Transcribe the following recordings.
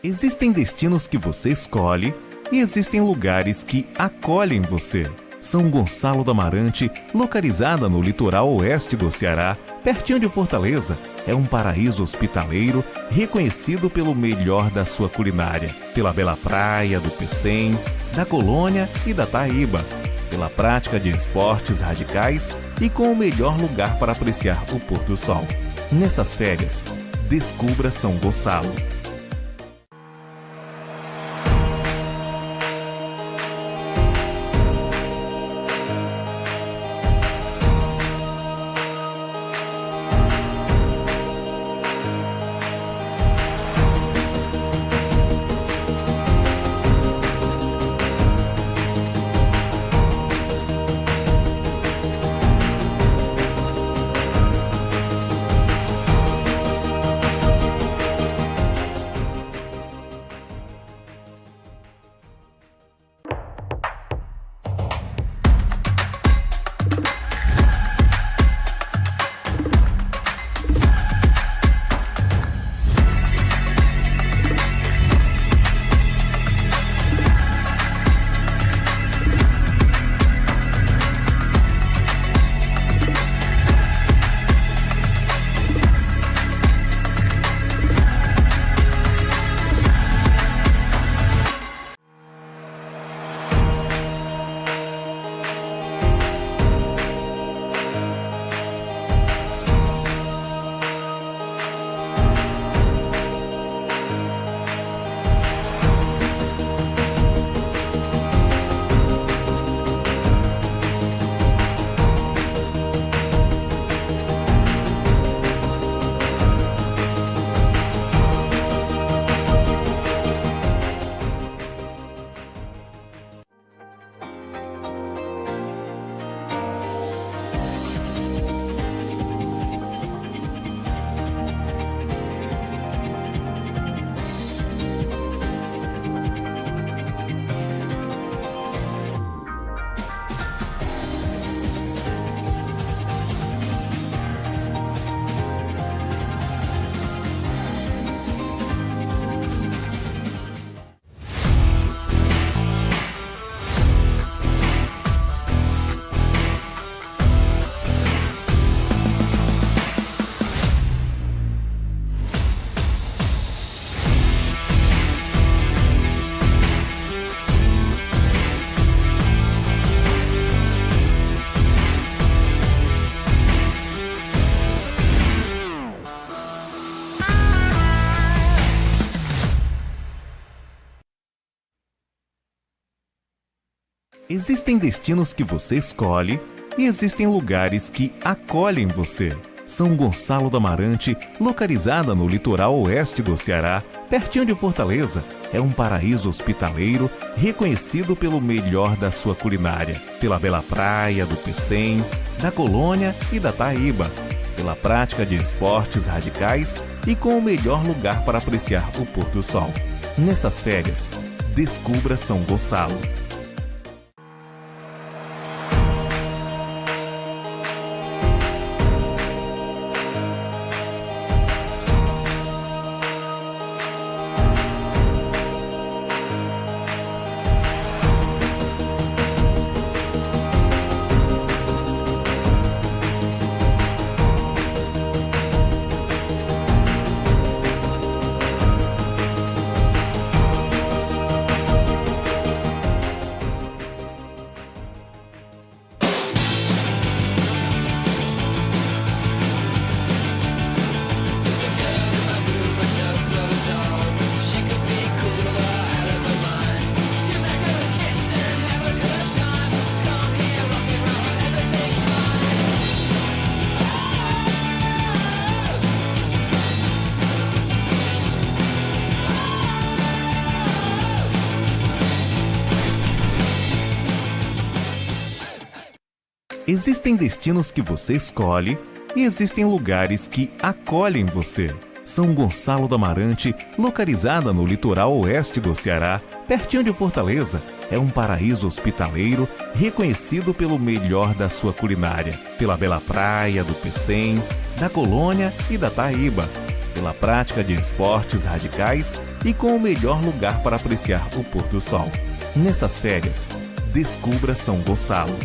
Existem destinos que você escolhe e existem lugares que acolhem você. São Gonçalo do Amarante, localizada no litoral oeste do Ceará, pertinho de Fortaleza, é um paraíso hospitaleiro reconhecido pelo melhor da sua culinária, pela bela praia do Pecém, da Colônia e da Taíba, pela prática de esportes radicais e com o melhor lugar para apreciar o pôr do sol. Nessas férias, descubra São Gonçalo. Existem destinos que você escolhe e existem lugares que acolhem você. São Gonçalo do Amarante, localizada no litoral oeste do Ceará, pertinho de Fortaleza, é um paraíso hospitaleiro reconhecido pelo melhor da sua culinária, pela bela praia do Pecém, da Colônia e da Taíba, pela prática de esportes radicais e com o melhor lugar para apreciar o pôr do sol. Nessas férias, descubra São Gonçalo. Existem destinos que você escolhe e existem lugares que acolhem você. São Gonçalo do Amarante, localizada no litoral oeste do Ceará, pertinho de Fortaleza, é um paraíso hospitaleiro reconhecido pelo melhor da sua culinária, pela bela praia do Pecém, da Colônia e da Taíba, pela prática de esportes radicais e com o melhor lugar para apreciar o pôr do sol. Nessas férias, descubra São Gonçalo.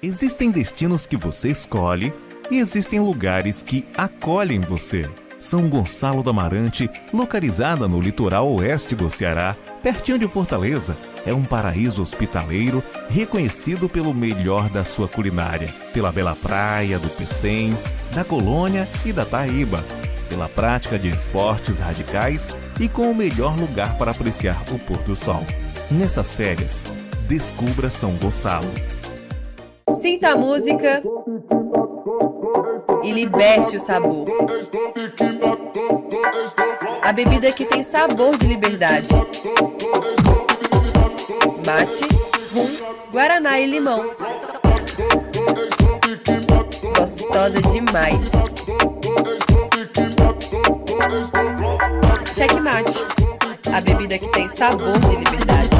Existem destinos que você escolhe e existem lugares que acolhem você. São Gonçalo do Amarante, localizada no litoral oeste do Ceará, pertinho de Fortaleza, é um paraíso hospitaleiro reconhecido pelo melhor da sua culinária, pela bela praia do Pecém, da Colônia e da Taíba, pela prática de esportes radicais e com o melhor lugar para apreciar o pôr do sol. Nessas férias, descubra São Gonçalo. Sinta a música e liberte o sabor. A bebida que tem sabor de liberdade. Mate, rum, guaraná e limão. Gostosa demais. Checkmate, a bebida que tem sabor de liberdade.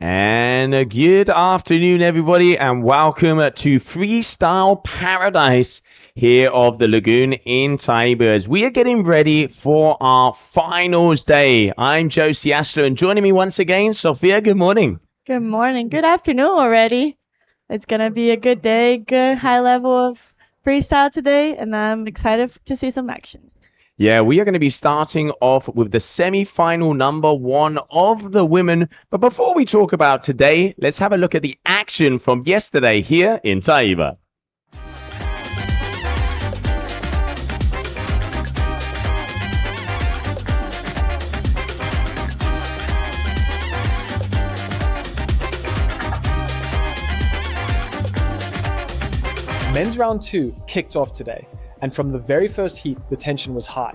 And a good afternoon, everybody, and welcome to Freestyle Paradise here of the Lagoon in Taíba as we are getting ready for our finals day. I'm Josie Ashler, and joining me once again, Sophia, good morning. Good morning. Good afternoon already. It's going to be a good day, good high level of freestyle today, and I'm excited to see some action. Yeah, we are going to be starting off with the semi-final number one of the women. But before we talk about today, let's have a look at the action from yesterday here in Taíba. Men's round 2 kicked off today, and from the very first heat, the tension was high.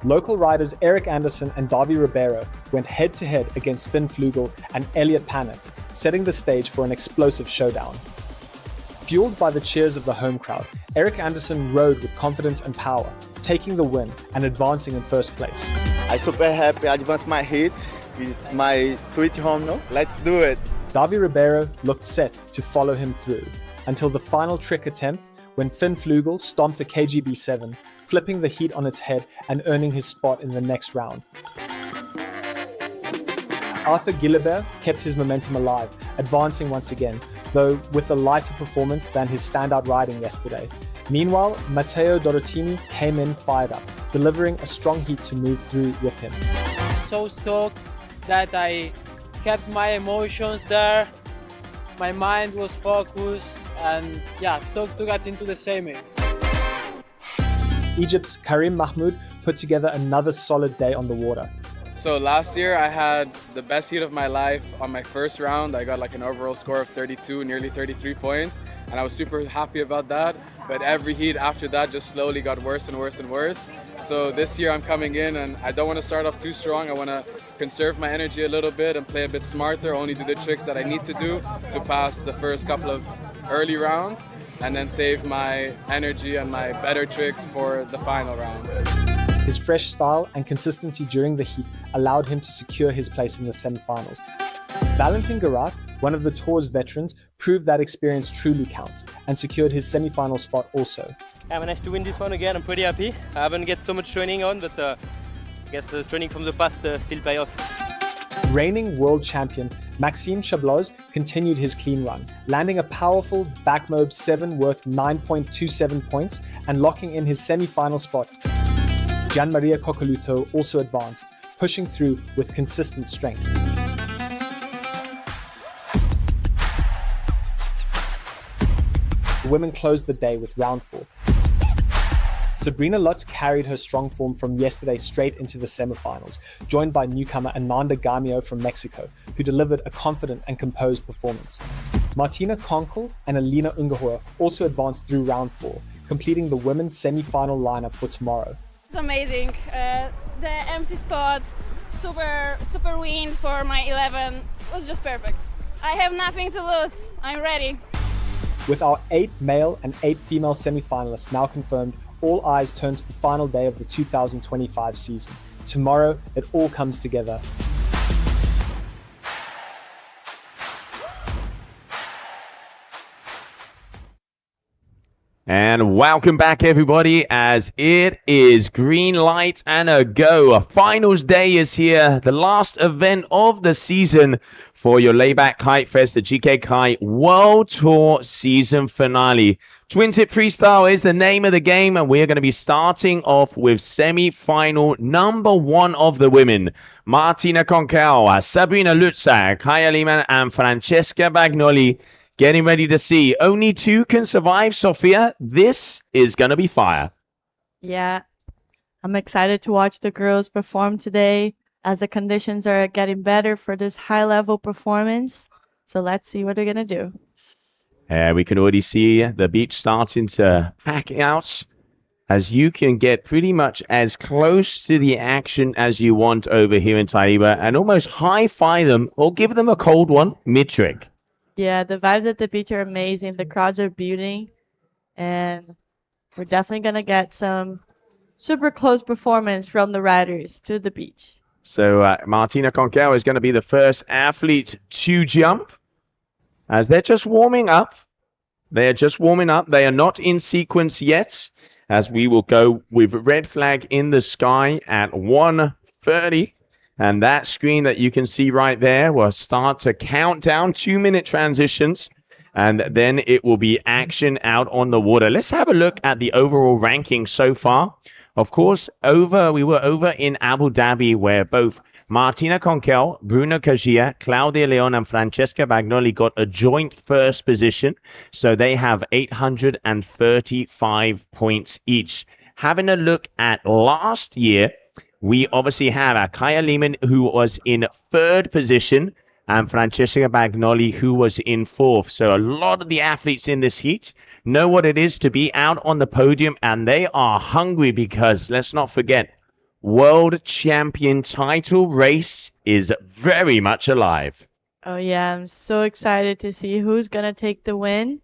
Local riders Eric Anderson and Davi Ribeiro went head-to-head against Finn Flugel and Elliot Pannett, setting the stage for an explosive showdown. Fueled by the cheers of the home crowd, Eric Anderson rode with confidence and power, taking the win and advancing in first place. I'm super happy I advanced my heat. It's my sweet home, no? Let's do it. Davi Ribeiro looked set to follow him through, until the final trick attempt when Finn Flugel stomped a KGB7, flipping the heat on its head and earning his spot in the next round. Arthur Gillibert kept his momentum alive, advancing once again, though with a lighter performance than his standout riding yesterday. Meanwhile, Matteo Dorotini came in fired up, delivering a strong heat to move through with him. So stoked that I kept my emotions there My mind was focused and yeah, stoked to get into the semis. Egypt's Karim Mahmoud put together another solid day on the water. So last year I had the best heat of my life on my first round. I got like an overall score of 32, nearly 33 points, and I was super happy about that. But every heat after that just slowly got worse and worse and worse. So this year I'm coming in and I don't want to start off too strong. I want to conserve my energy a little bit and play a bit smarter, only do the tricks that I need to do to pass the first couple of early rounds, and then save my energy and my better tricks for the final rounds. His fresh style and consistency during the heat allowed him to secure his place in the semifinals. Valentin Garat, one of the tour's veterans, proved that experience truly counts and secured his semifinal spot also. I managed to win this one again. I'm pretty happy. I haven't get so much training on, but I guess the training from the past still pay off. Reigning world champion Maxime Chabloz continued his clean run, landing a powerful back mob 7 worth 9.27 points and locking in his semi-final spot. Gian Maria Coccoluto also advanced, pushing through with consistent strength. The women closed the day with round 4. Sabrina Lutz carried her strong form from yesterday straight into the semifinals, joined by newcomer Ananda Gamio from Mexico, who delivered a confident and composed performance. Martina Konkel and Alina Ungehoer also advanced through round 4, completing the women's semi-final lineup for tomorrow. It's amazing. The empty spot, super win for my 11 was just perfect. I have nothing to lose. I'm ready. With our 8 male and 8 female semi-finalists now confirmed, all eyes turn to the final day of the 2025 season. Tomorrow, it all comes together. And welcome back, everybody, as it is green light and a go. A finals day is here, the last event of the season for your layback kite fest, the GKA Kite World Tour season finale. Twin Tip Freestyle is the name of the game, and we're going to be starting off with semi-final number 1 of the women. Martina Konkel, Sabrina Lutza, Kaya Lehmann, and Francesca Bagnoli getting ready to see. Only 2 can survive, Sophia. This is going to be fire. Yeah, I'm excited to watch the girls perform today as the conditions are getting better for this high-level performance. So let's see what they're going to do. We can already see the beach starting to pack out, as you can get pretty much as close to the action as you want over here in Taíba and almost high-five them or give them a cold one mid-trick. Yeah, the vibes at the beach are amazing. The crowds are beautiful, and we're definitely going to get some super close performance from the riders to the beach. So Martina Konkel is going to be the first athlete to jump, as they're just warming up. They are just warming up. They are not in sequence yet, as we will go with red flag in the sky at 1:30. And that screen that you can see right there will start to count down 2-minute transitions, and then it will be action out on the water. Let's have a look at the overall ranking so far. Of course, we were over in Abu Dhabi, where both Martina Konkel, Bruna Kajia, Claudia Leon, and Francesca Bagnoli got a joint first position. So they have 835 points each. Having a look at last year, we obviously have Kaya Lehmann, who was in 3rd position, and Francesca Bagnoli, who was in 4th. So a lot of the athletes in this heat know what it is to be out on the podium, and they are hungry because, let's not forget, World Champion title race is very much alive. Oh yeah, I'm so excited to see who's going to take the win.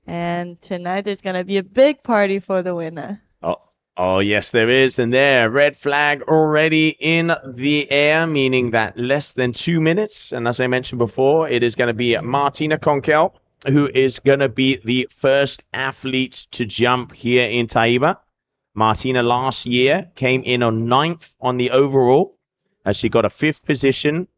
And tonight there's going to be a big party for the winner. Oh, yes, there is. And there, red flag already in the air, meaning that less than 2 minutes. And as I mentioned before, it is going to be Martina Konkel, who is going to be the first athlete to jump here in Taíba. Martina last year came in on 9th on the overall, as she got a 5th position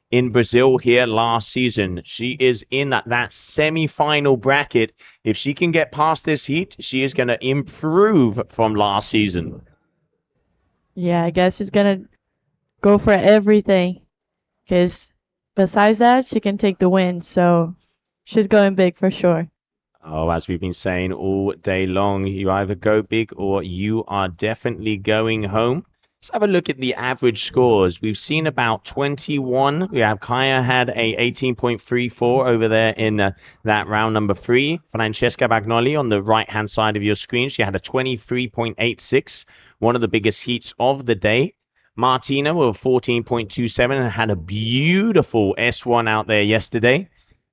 in Brazil here last season. She is in that semi-final bracket. If she can get past this heat, she is going to improve from last season. Yeah, I guess she's going to go for everything, because besides that, she can take the win. So she's going big for sure. Oh, as we've been saying all day long, you either go big or you are definitely going home. Let's have a look at the average scores. We've seen about 21. We have Kaya had a 18.34 over there in that round number 3. Francesca Bagnoli on the right-hand side of your screen. She had a 23.86, one of the biggest heats of the day. Martina with 14.27 and had a beautiful S1 out there yesterday.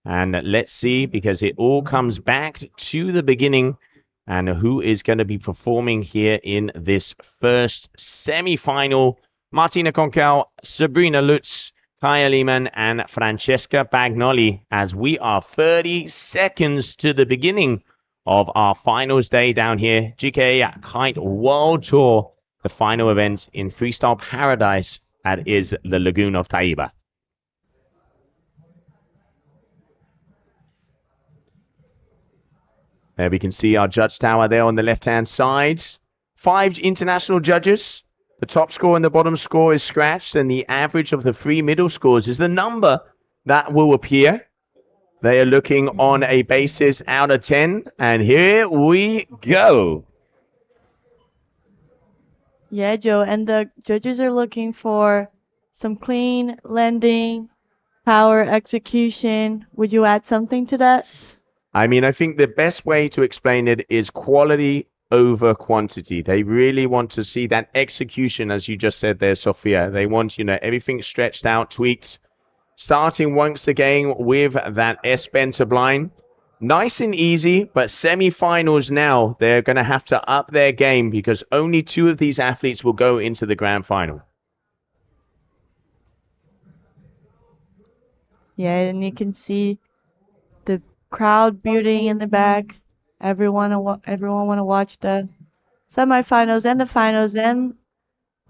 And let's see, because it all comes back to the beginning and who is going to be performing here in this first semi-final. Martina Concal, Sabrina Lutz, Kaya Lehmann, and Francesca Bagnoli, as we are 30 seconds to the beginning of our finals day down here. GKA Kite World Tour, the final event in Freestyle Paradise. That is the Lagoon of Taíba. There we can see our judge tower there on the left-hand side. 5 international judges. The top score and the bottom score is scratched, and the average of the 3 middle scores is the number that will appear. They are looking on a basis out of 10, and here we go. Yeah, Joe, and the judges are looking for some clean landing, power execution. Would you add something to that? I mean, I think the best way to explain it is quality over quantity. They really want to see that execution, as you just said there, Sofia. They want, everything stretched out, tweaked. Starting once again with that S-bend to blind. Nice and easy, but semi-finals now, they're going to have to up their game because only 2 of these athletes will go into the grand final. Yeah, and you can see the crowd building in the back. Everyone want to watch the semifinals and the finals, and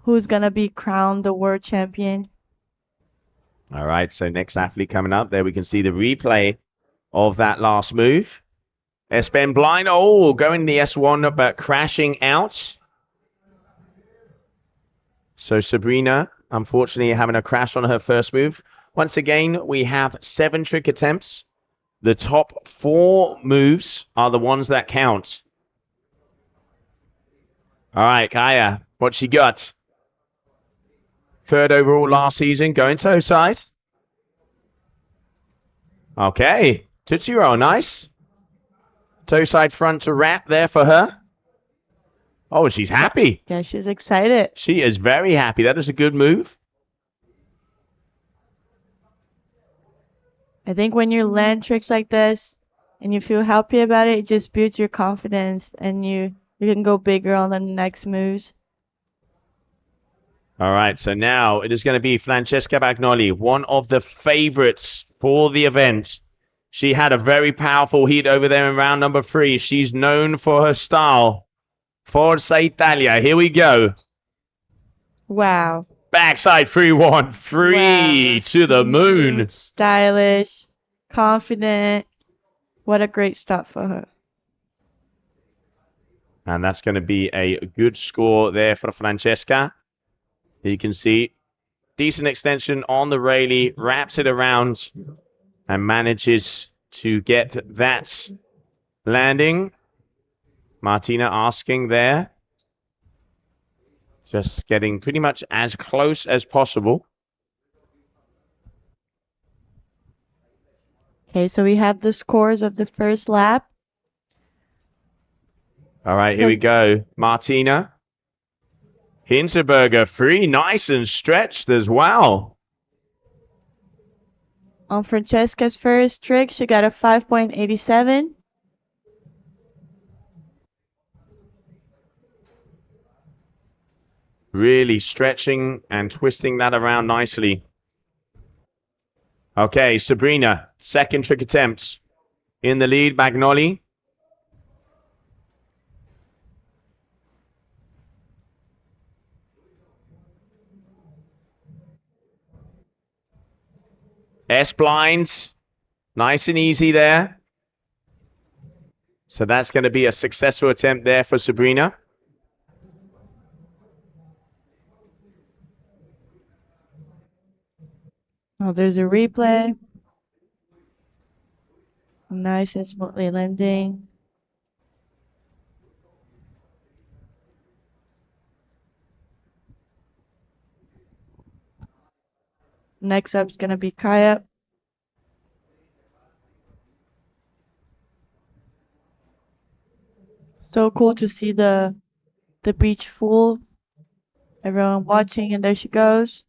who's gonna be crowned the world champion. All right, so next athlete coming up. There we can see the replay of that last move. S-bend blind. Oh, going the S1, but crashing out. So Sabrina, unfortunately, having a crash on her first move. Once again, we have 7 trick attempts. The top 4 moves are the ones that count. All right, Kaya, what she got? 3rd overall last season, going toe side. Okay, Tootsie Roll, nice. Toe side front to wrap there for her. Oh, she's happy. Yeah, she's excited. She is very happy. That is a good move. I think when you land tricks like this and you feel happy about it, it just builds your confidence and you can go bigger on the next moves. All right, so now it is going to be Francesca Bagnoli, one of the favorites for the event. She had a very powerful heat over there in round number 3. She's known for her style. Forza Italia, here we go. Wow. Backside 3-1, 3 to the moon. Stylish, confident. What a great start for her. And that's going to be a good score there for Francesca. You can see decent extension on the Rayleigh, wraps it around and manages to get that landing. Martina asking there. Just getting pretty much as close as possible. Okay, so we have the scores of the first lap. All right, here we go. Martina. Hinterberger, 3, nice and stretched as well. On Francesca's first trick, she got a 5.87. Really stretching and twisting that around nicely. Okay, Sabrina, second trick attempt. In the lead, Bagnoli. S-blinds. Nice and easy there. So that's going to be a successful attempt there for Sabrina. Oh, there's a replay. Nice and smoothly landing. Next up is gonna be Kite. So cool to see the beach full. Everyone watching, and there she goes.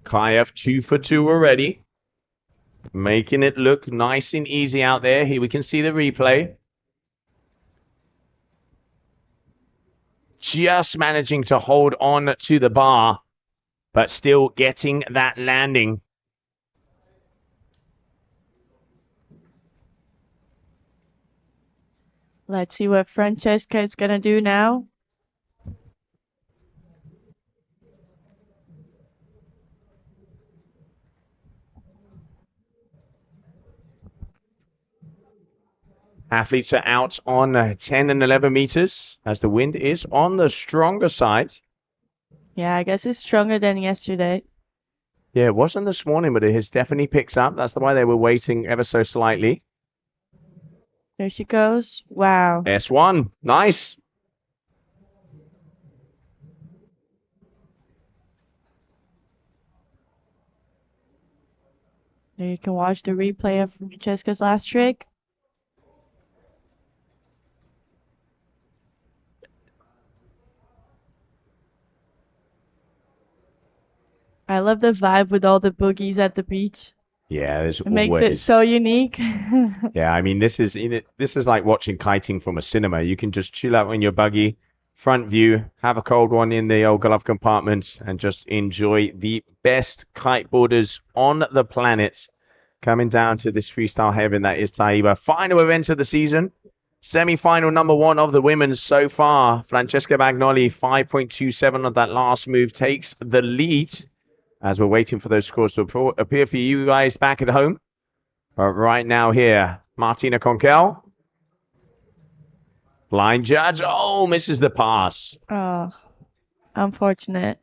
Kayev 2 for 2 already. Making it look nice and easy out there. Here we can see the replay. Just managing to hold on to the bar, but still getting that landing. Let's see what Francesca is gonna do now. Athletes are out on 10 and 11 meters as the wind is on the stronger side. Yeah, I guess it's stronger than yesterday. Yeah, it wasn't this morning, but it has definitely picked up. That's why they were waiting ever so slightly. There she goes. Wow. S1. Nice. There you can watch the replay of Francesca's last trick. I love the vibe with all the boogies at the beach. Yeah, there's It makes it always. so unique. Yeah, I mean, this is like watching kiting from a cinema. You can just chill out in your buggy, front view, have a cold one in the old glove compartment, and just enjoy the best kiteboarders on the planet coming down to this freestyle heaven that is Taíba. Final event of the season. Semi-final number 1 of the women's so far. Francesca Bagnoli, 5.27 on that last move, takes the lead as we're waiting for those scores to appear for you guys back at home. But right now here, Martina Conkel. Blind judge. Oh, misses the pass. Oh, unfortunate.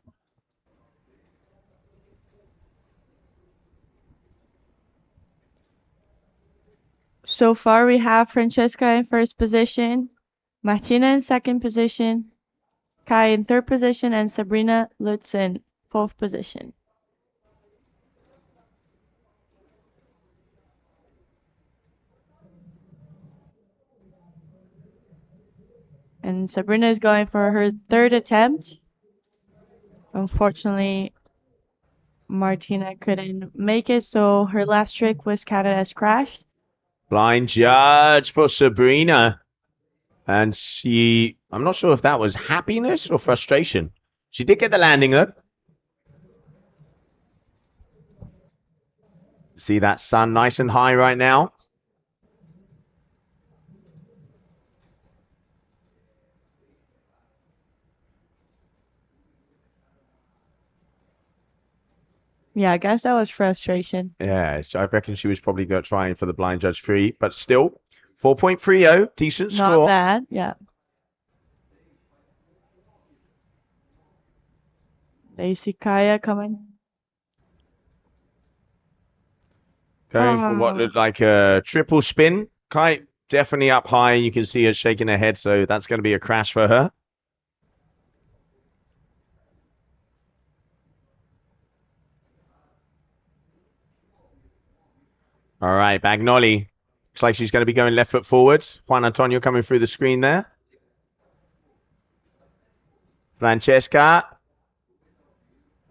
So far, we have Francesca in first position, Martina in second position, Kai in third position, and Sabrina Lutz in fourth position. And Sabrina is going for her third attempt. Unfortunately, Martina couldn't make it, so her last trick was counted as crashed. Blind judge for Sabrina. And I'm not sure if that was happiness or frustration. She did get the landing though. See that sun nice and high right now. Yeah, I guess that was frustration. Yeah, I reckon she was probably trying for the blind judge 3, but still 4.30, decent score. Not bad, yeah. There you see Kaya coming. Going for what looked like a triple spin. Kite definitely up high. You can see her shaking her head, so that's going to be a crash for her. All right, Bagnoli. Looks like she's going to be going left foot forward. Juan Antonio coming through the screen there. Francesca.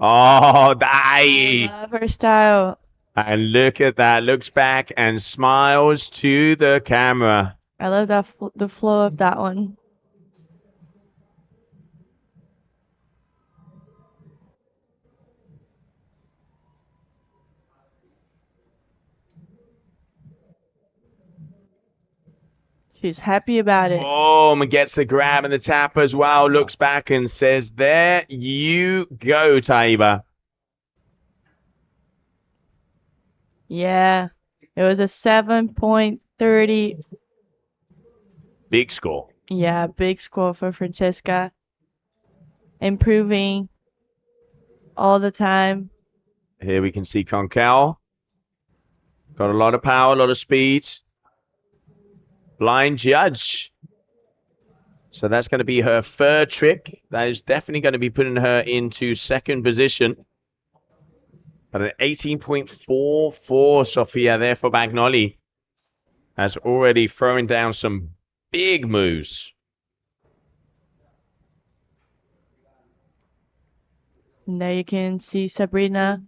Oh, I love her style. And look at that. Looks back and smiles to the camera. I love that the flow of that one. She's happy about it. Boom, and gets the grab and the tap as well. Looks back and says, there you go, Taíba. Yeah, it was a 7.30. Big score. Yeah, big score for Francesca. improving all the time. Here we can see Concal. Got a lot of power, a lot of speed. Blind Judge. So that's going to be her third trick. That is definitely going to be putting her into second position. But an 18.44 Sofia there for Bagnoli. Has already thrown down some big moves. And there you can see Sabrina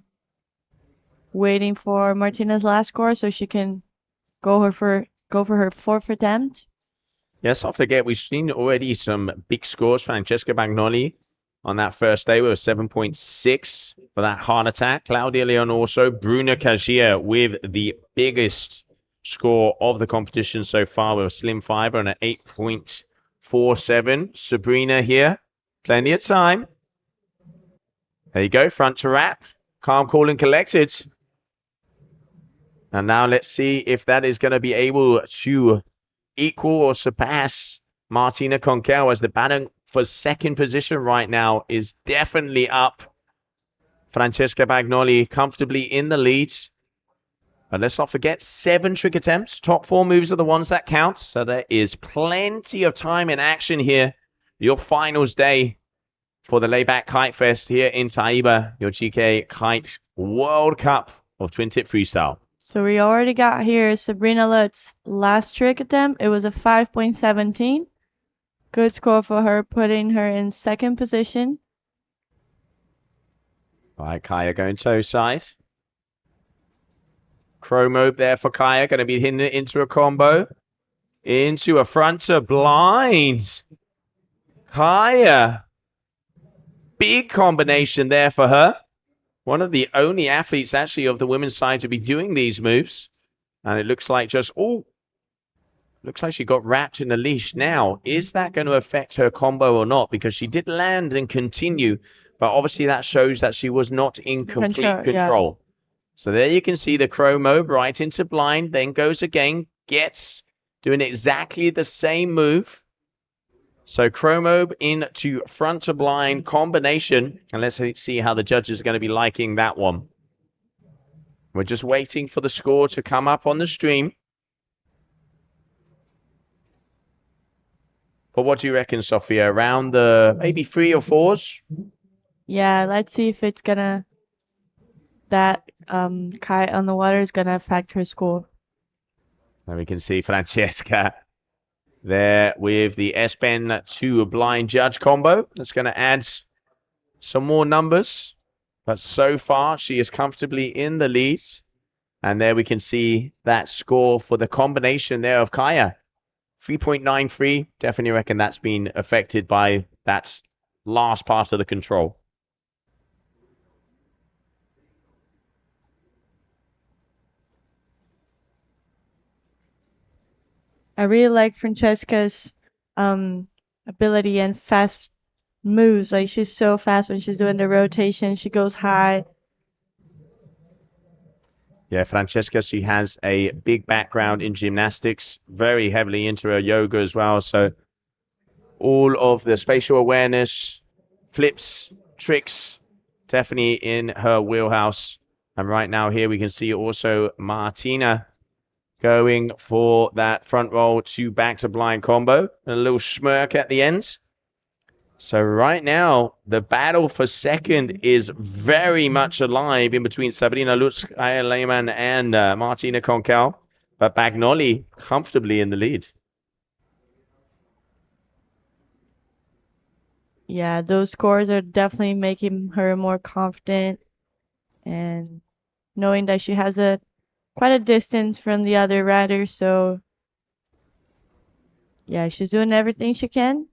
waiting for Martina's last score so she can go for her fourth attempt. Yes, don't forget, we've seen already some big scores. Francesca Bagnoli on that first day with 7.6 for that heart attack. Claudia Leon also. Bruna Cagia with the biggest score of the competition so far with a slim 5 on an 8.47. Sabrina here. Plenty of time. There you go. Front to wrap. Calm, cool, and collected. And now let's see if that is going to be able to equal or surpass Martina Concal, as the battle for second position right now is definitely up. Francesca Bagnoli comfortably in the lead. But let's not forget, 7 trick attempts. Top 4 moves are the ones that count. So there is plenty of time in action here. Your finals day for the Layback Kite Fest here in Taíba. Your GKA Kite World Cup of Twin Tip Freestyle. So we already got here Sabrina Lutz's last trick attempt. It was a 5.17. Good score for her, putting her in second position. All right, Kaya going toe side. Chromo there for Kaya. Going to be hitting it into a combo. Into a front to blind. Kaya. Big combination there for her. One of the only athletes actually of the women's side to be doing these moves. And it looks like looks like she got wrapped in a leash. Now, is that going to affect her combo or not? Because she did land and continue. But obviously that shows that she was not in complete control. Yeah. So there you can see the chromo right into blind. Then goes again. Gets doing exactly the same move. So chromo into front to blind combination. And let's see how the judges are going to be liking that one. We're just waiting for the score to come up on the stream. But what do you reckon, Sophia? Around the maybe 3 or 4s? Yeah, let's see if it's gonna that kite on the water is gonna affect her score. And we can see Francesca there with the S-Pen to a blind judge combo. That's going to add some more numbers. But so far, she is comfortably in the lead. And there we can see that score for the combination there of Kaya. 3.93. Definitely reckon that's been affected by that last part of the control. I really like Francesca's ability and fast moves. Like, she's so fast when she's doing the rotation. She goes high. Yeah, Francesca, she has a big background in gymnastics, very heavily into her yoga as well. So all of the spatial awareness, flips, tricks, definitely in her wheelhouse. And right now here we can see also Martina going for that front roll to back to blind combo. A little smirk at the end. So right now, the battle for second is very much alive in between Sabrina Lutz, Kaya Lehmann, and Martina Concal. But Bagnoli comfortably in the lead. Yeah, those scores are definitely making her more confident. And knowing that she has quite a distance from the other riders, so yeah, she's doing everything she can.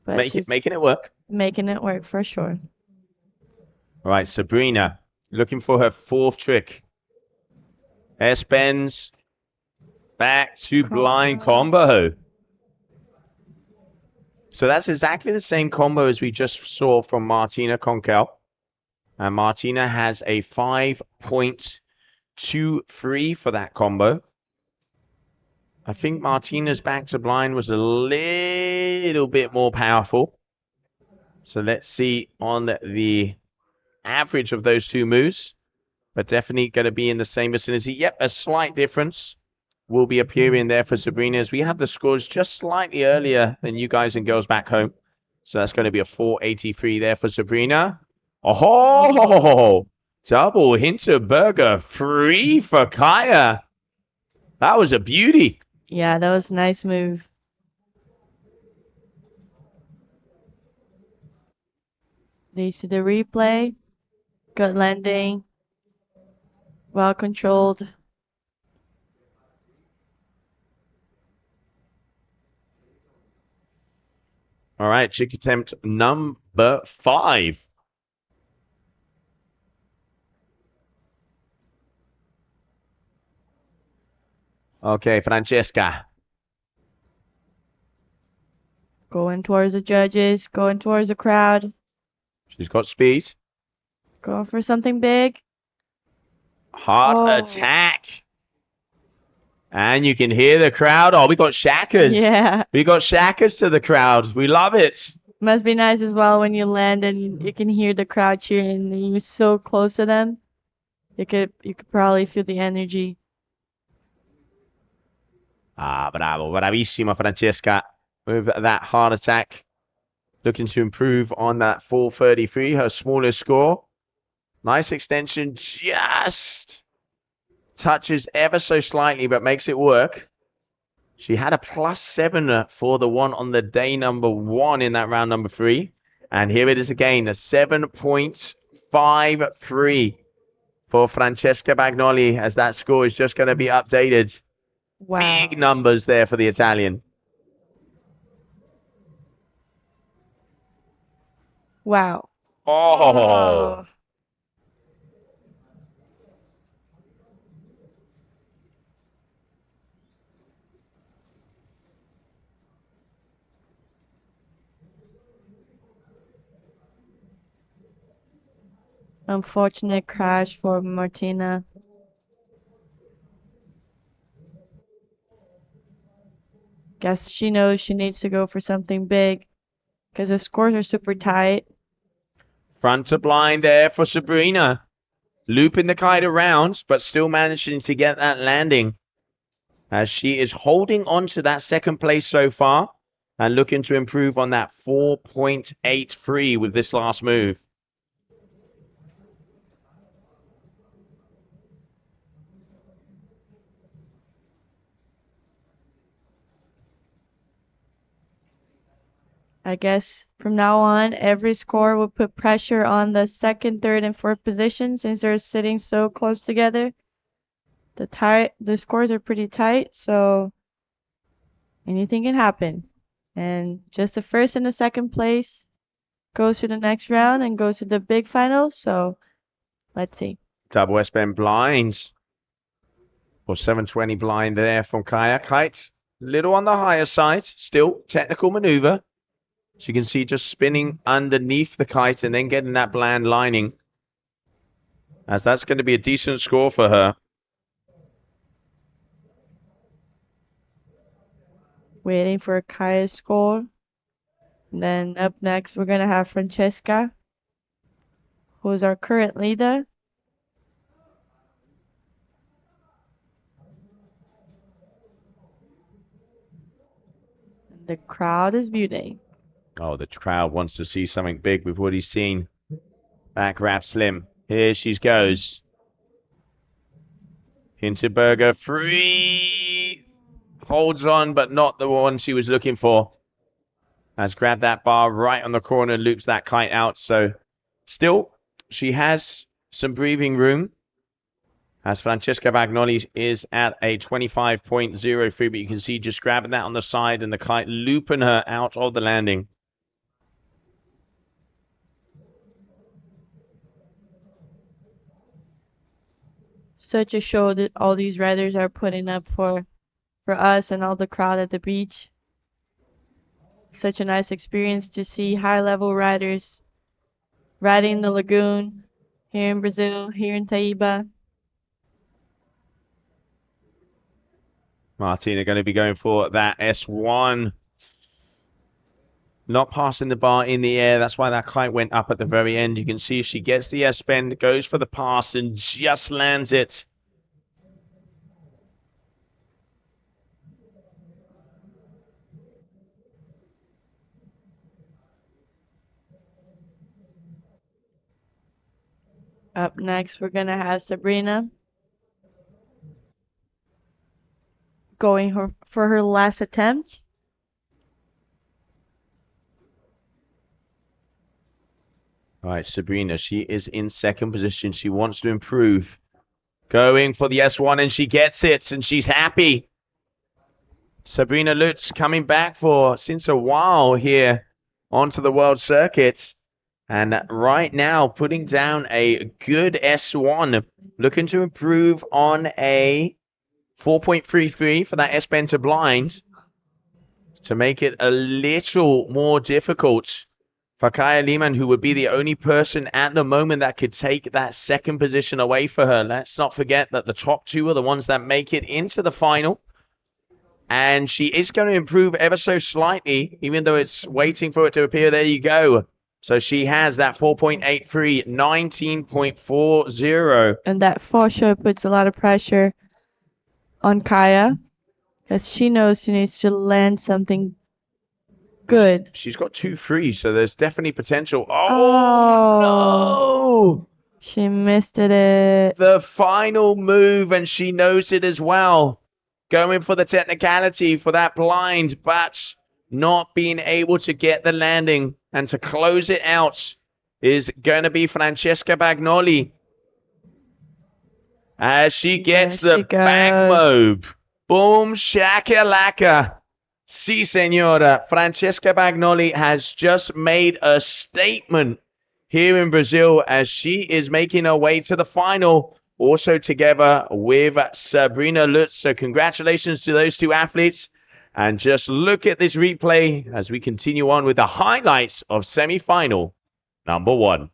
But making it work. Making it work for sure. All right, Sabrina looking for her 4th trick. S-bends back to blind combo. So that's exactly the same combo as we just saw from Martina Concal. And Martina has a 5.23 for that combo. I think Martina's back to blind was a little bit more powerful. So let's see on the average of those two moves. But definitely going to be in the same vicinity. Yep, a slight difference will be appearing there for Sabrina, as we have the scores just slightly earlier than you guys and girls back home. So that's going to be a 483 there for Sabrina. Oh, double Hinterberger free for Kaya. That was a beauty. Yeah, that was a nice move. Do you see the replay? Good landing. Well controlled. All right, chick attempt number 5. Okay, Francesca. Going towards the judges, going towards the crowd. She's got speed. Going for something big. Hard attack. And you can hear the crowd. Oh, we got shackers. Yeah. We got shackers to the crowd. We love it. Must be nice as well when you land and you can hear the crowd cheering and you're so close to them. You could probably feel the energy. Ah, bravo. Bravissima, Francesca. With that hard attack. Looking to improve on that 433, her smallest score. Nice extension. Just touches ever so slightly, but makes it work. She had a +7 for the one on the day number 1 in that round number 3. And here it is again, a 7.53 for Francesca Bagnoli, as that score is just going to be updated. Wow. Big numbers there for the Italian. Wow. Oh. Unfortunate crash for Martina. Guess she knows she needs to go for something big because the scores are super tight. Front to blind there for Sabrina. Looping the kite around, but still managing to get that landing. As she is holding on to that second place so far and looking to improve on that 4.83 with this last move. I guess from now on, every score will put pressure on the second, third, and fourth position since they're sitting so close together. The scores are pretty tight, so anything can happen. And just the first and the second place goes to the next round and goes to the big final. So let's see. Double S-bend blinds. Or 720 blind there from Kaya. Kite, little on the higher side. Still technical maneuver. So you can see just spinning underneath the kite and then getting that bland lining. As that's going to be a decent score for her. Waiting for Kaya's score. And then up next, we're going to have Francesca, who's our current leader. The crowd is muting. Oh, the crowd wants to see something big. We've already seen back wrap slim. Here she goes. Hinterberger free. Holds on, but not the one she was looking for. Has grabbed that bar right on the corner, loops that kite out. So still, she has some breathing room. As Francesca Bagnoli is at a 25.03, but you can see just grabbing that on the side and the kite looping her out of the landing. Such a show that all these riders are putting up for us and all the crowd at the beach. Such a nice experience to see high-level riders riding the lagoon here in Brazil, here in Taíba. Martina going to be going for that S1. not passing the bar in the air. That's why that kite went up at the very end. You can see she gets the S-bend, goes for the pass, and just lands it. Up next, we're going to have Sabrina going for her last attempt. All right, Sabrina, she is in second position. She wants to improve. Going for the S1, and she gets it, and she's happy. Sabrina Lutz coming back for since a while here onto the world circuit. And right now, putting down a good S1, looking to improve on a 4.33 for that S-bend to blind to make it a little more difficult for Kaya Lehmann, who would be the only person at the moment that could take that second position away for her. Let's not forget that the top two are the ones that make it into the final. And she is going to improve ever so slightly, even though it's waiting for it to appear. There you go. So she has that 4.83, 19.40. And that for sure puts a lot of pressure on Kaya, because she knows she needs to land something good. She's got 2-3, so there's definitely potential. Oh, no! She missed it. The final move, and she knows it as well. Going for the technicality for that blind, but not being able to get the landing. And to close it out is going to be Francesca Bagnoli. As she gets the back mob. Boom, shakalaka. Si, senora. Francesca Bagnoli has just made a statement here in Brazil as she is making her way to the final, also together with Sabrina Lutz. So congratulations to those two athletes. And just look at this replay as we continue on with the highlights of semi-final number 1.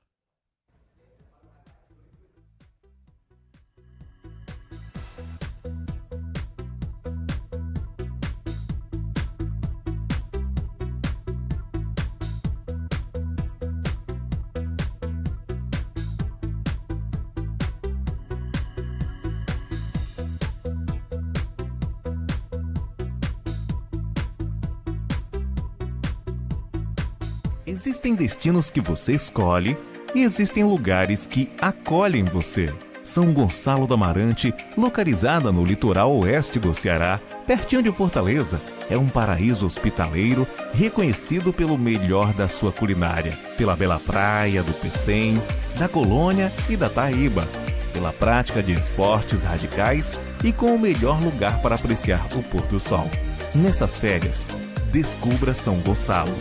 Existem destinos que você escolhe e existem lugares que acolhem você. São Gonçalo do Amarante, localizada no litoral oeste do Ceará, pertinho de Fortaleza, é um paraíso hospitaleiro reconhecido pelo melhor da sua culinária, pela bela praia do Pecém, da Colônia e da Taíba, pela prática de esportes radicais e com o melhor lugar para apreciar o pôr do sol. Nessas férias, descubra São Gonçalo.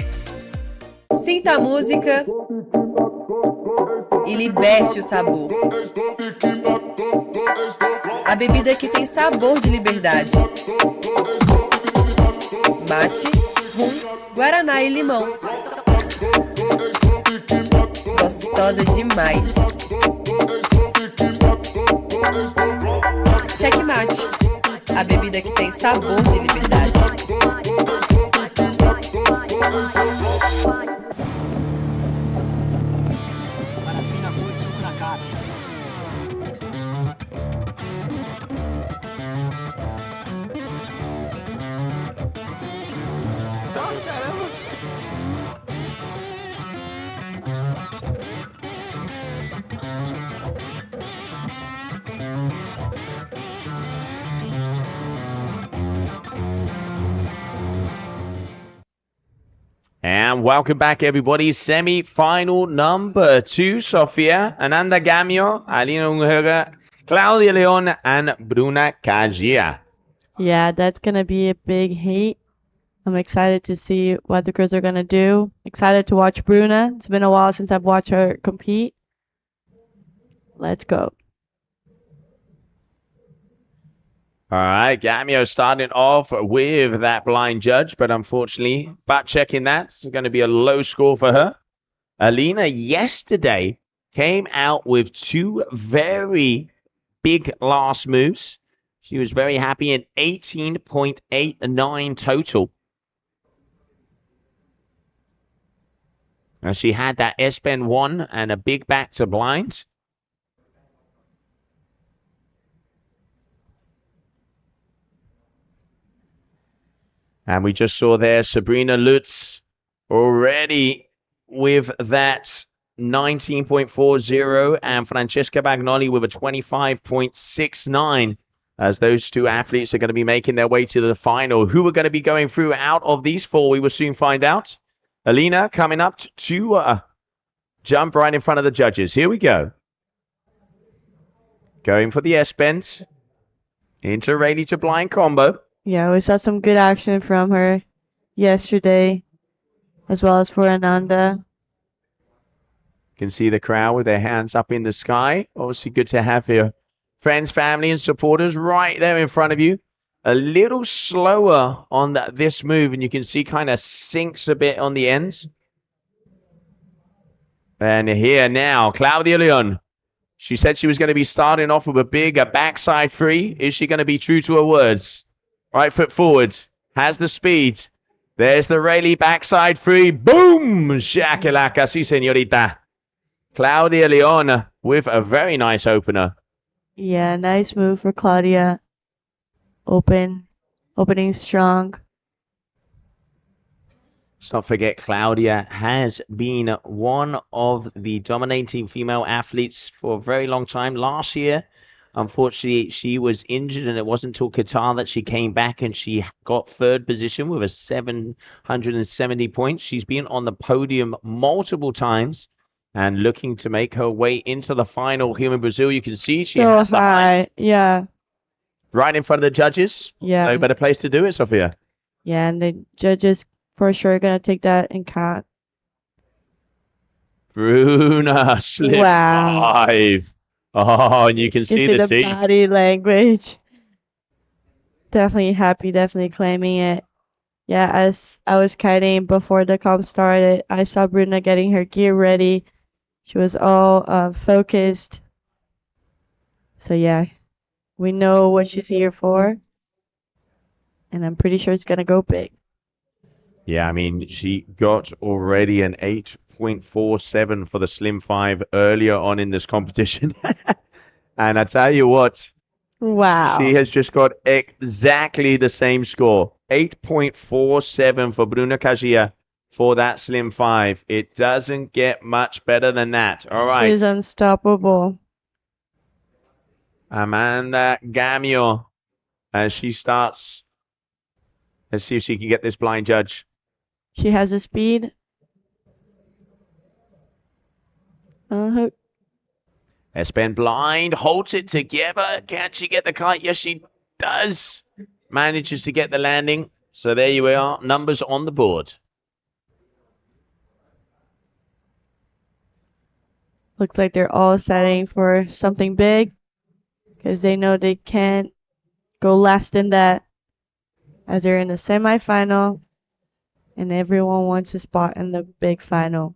Sinta a música e liberte o sabor. A bebida que tem sabor de liberdade. Mate, rum, guaraná e limão. Gostosa demais. Checkmate, a bebida que tem sabor de liberdade. Parafina boa de suco na cara. Tá, caramba. And welcome back, everybody. Semi-final number 2, Sofia, Ananda Gamio, Alina Ungerga, Claudia Leon, and Bruna Kagia. Yeah, that's going to be a big heat. I'm excited to see what the girls are going to do. Excited to watch Bruna. It's been a while since I've watched her compete. Let's go. All right, Gamio starting off with that blind judge, but unfortunately, butt checking that's going to be a low score for her. Alina yesterday came out with 2 very big last moves. She was very happy in 18.89 total. And she had that S-bend 1 and a big back to blind. And we just saw there Sabrina Lutz already with that 19.40 and Francesca Bagnoli with a 25.69 as those two athletes are going to be making their way to the final. Who are going to be going through out of these four, we will soon find out. Alina coming up to jump right in front of the judges. Here we go. Going for the S-bend. Into ready to blind combo. Yeah, we saw some good action from her yesterday, as well as for Ananda. You can see the crowd with their hands up in the sky. Obviously good to have your friends, family, and supporters right there in front of you. A little slower on this move, and you can see kind of sinks a bit on the ends. And here now, Claudia Leon. She said she was going to be starting off with a big backside free. Is she going to be true to her words? Right foot forward. Has the speed. There's the Rayleigh backside free. Boom! Shakalaka, si señorita. Claudia Leon with a very nice opener. Yeah, nice move for Claudia. Opening strong. Let's not forget Claudia has been one of the dominating female athletes for a very long time. Last year, unfortunately, she was injured, and it wasn't until Qatar that she came back and she got third position with a 770 points. She's been on the podium multiple times and looking to make her way into the final here in Brazil. You can see she so has the high. height Yeah. right in front of the judges. Yeah. No better place to do it, Sophia. Yeah, and the judges for sure going to take that in count. Bruna slip Wow. 5. Oh, and you can see the teeth. Body language. Definitely happy, definitely claiming it. Yeah, as I was kiting before the comp started, I saw Bruna getting her gear ready. She was all focused. So yeah, we know what she's here for. And I'm pretty sure it's going to go big. Yeah, I mean, she got already an 8.47 for the Slim 5 earlier on in this competition. And I tell you what, wow. She has just got exactly the same score. 8.47 for Bruna Kajia for that Slim 5. It doesn't get much better than that. All right. She's unstoppable. Amanda Gamio, as she starts. Let's see if she can get this blind judge. She has the speed. S-bend blind, holds it together. Can she get the kite? Yes, she does. Manages to get the landing. So there you are. Numbers on the board. Looks like they're all setting for something big because they know they can't go less than that as they're in the semifinal and everyone wants a spot in the big final.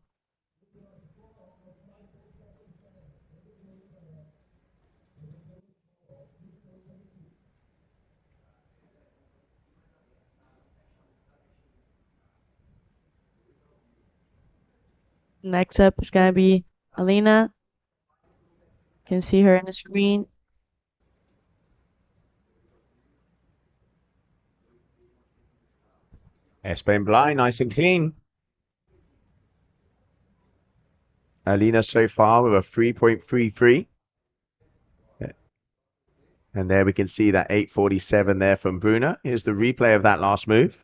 Next up is going to be Alina. You can see her on the screen. S-bend blind, nice and clean. Alina so far with a 3.33. And there we can see that 8.47 there from Bruna. Here's the replay of that last move.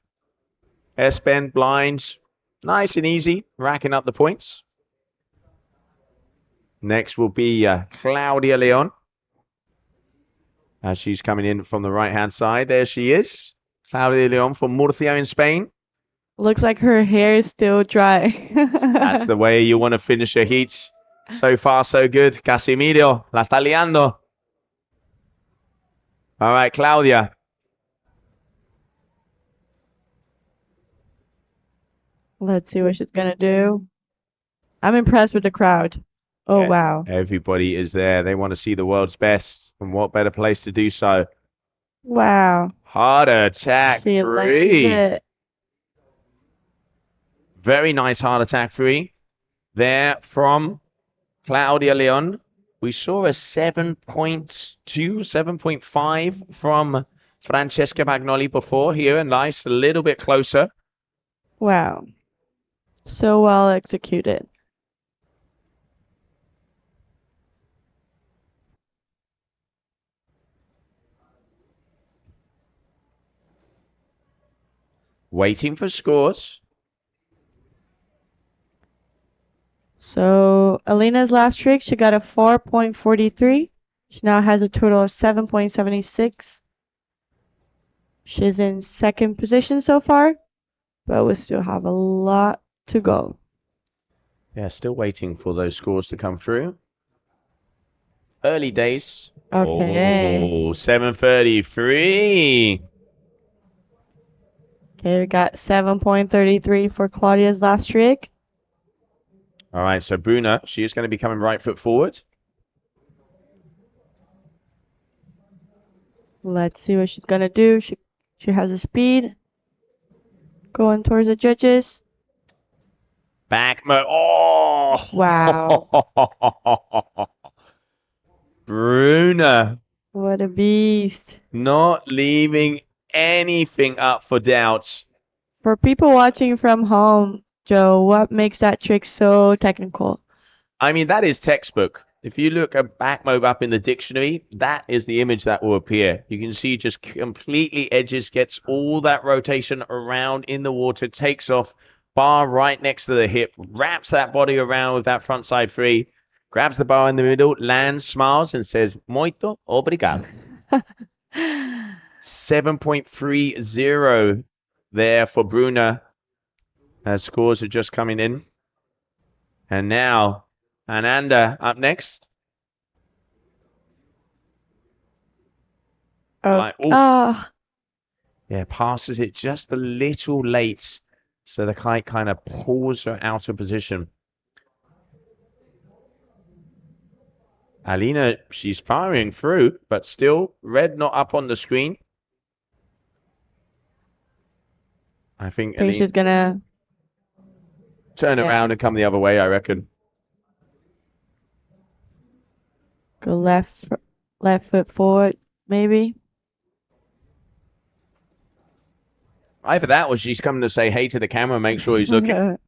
S-bend blind, nice and easy, racking up the points. Next will be Claudia Leon. As she's coming in from the right-hand side. There she is. Claudia Leon from Murcia in Spain. Looks like her hair is still dry. That's the way you want to finish your heats. So far, so good. Casimiro, la está liando. All right, Claudia. Let's see what she's going to do. I'm impressed with the crowd. Oh, yeah, wow. Everybody is there. They want to see the world's best. And what better place to do so? Wow. Heart attack She likes free. it. Very nice heart attack free. there from Claudia Leon. We saw a 7.2, 7.5 from Francesca Magnoli before here, and nice, a little bit closer. Wow. So well executed. Waiting for scores. So Alina's last trick, she got a 4.43. She now has a total of 7.76. She's in second position so far, but we still have a lot to go. Yeah, still waiting for those scores to come through. Early days. Okay. Oh, 7:33. Okay, we got 7.33 for Claudia's last trick. All right, so Bruna, she is going to be coming right foot forward. Let's see what she's gonna do. She has a speed. Going towards the judges. Back mo. Oh! Wow. Bruna. What a beast. Not leaving anything up for doubts. For people watching from home, Joe, what makes that trick so technical? I mean, that is textbook. If you look at back mob up in the dictionary, that is the image that will appear. You can see just completely edges, gets all that rotation around in the water, takes off, bar right next to the hip, wraps that body around with that front side free, grabs the bar in the middle, lands, smiles, and says, "Muito obrigado." 7.30 there for Bruna as scores are just coming in. And now Ananda up next. Yeah, passes it just a little late. So the kite kind of pulls her out of position. Alina, she's firing through, but still red not up on the screen. I think she's gonna turn around and come the other way, I reckon. Go left foot forward, maybe. Either that or she's coming to say hey to the camera, make sure he's looking.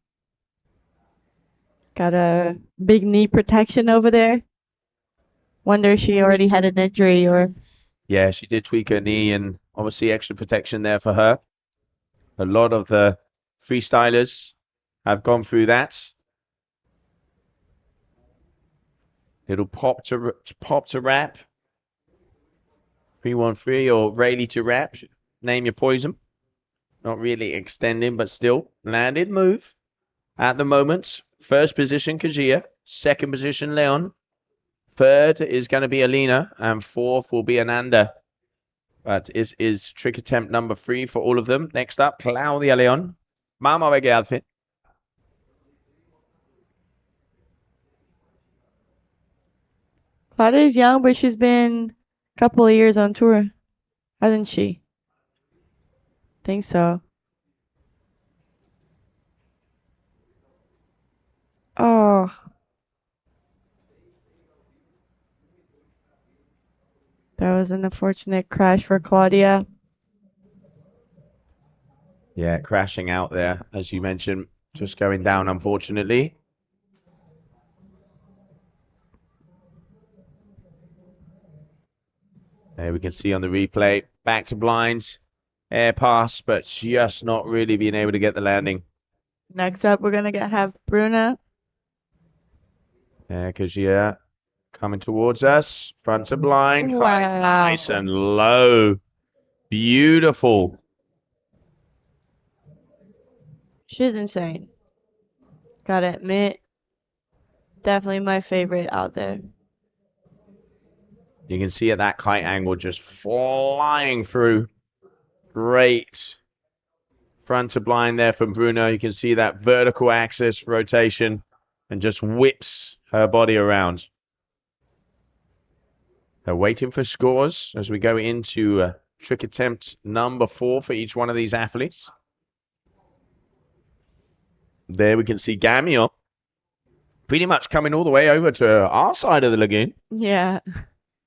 Got a big knee protection over there. Wonder if she already had an injury or... Yeah, she did tweak her knee and obviously extra protection there for her. A lot of the freestylers have gone through that. Little pop to wrap. 313 or Rayleigh to wrap. Name your poison. Not really extending, but still landed move. At the moment, first position Kajia, second position Leon, third is going to be Alina, and fourth will be Ananda. But is trick attempt number 3 for all of them. Next up, Claudia Leon. Mama outfit. Claudia's young, but she's been a couple of years on tour, hasn't she? Think so. Oh. That was an unfortunate crash for Claudia. Yeah, crashing out there, as you mentioned. Just going down, unfortunately. There we can see on the replay. Back to blinds. Air pass, but just not really being able to get the landing. Next up, we're going to have Bruna. Yeah, Kajia coming towards us. Front to blind. Wow. Nice and low. Beautiful. She's insane. Gotta admit. Definitely my favorite out there. You can see at that kite angle just flying through. Great. Front to blind there from Bruno. You can see that vertical axis rotation and just whips her body around. They're waiting for scores as we go into trick attempt number 4 for each one of these athletes. There we can see Gamio. pretty much coming all the way over to our side of the lagoon. Yeah.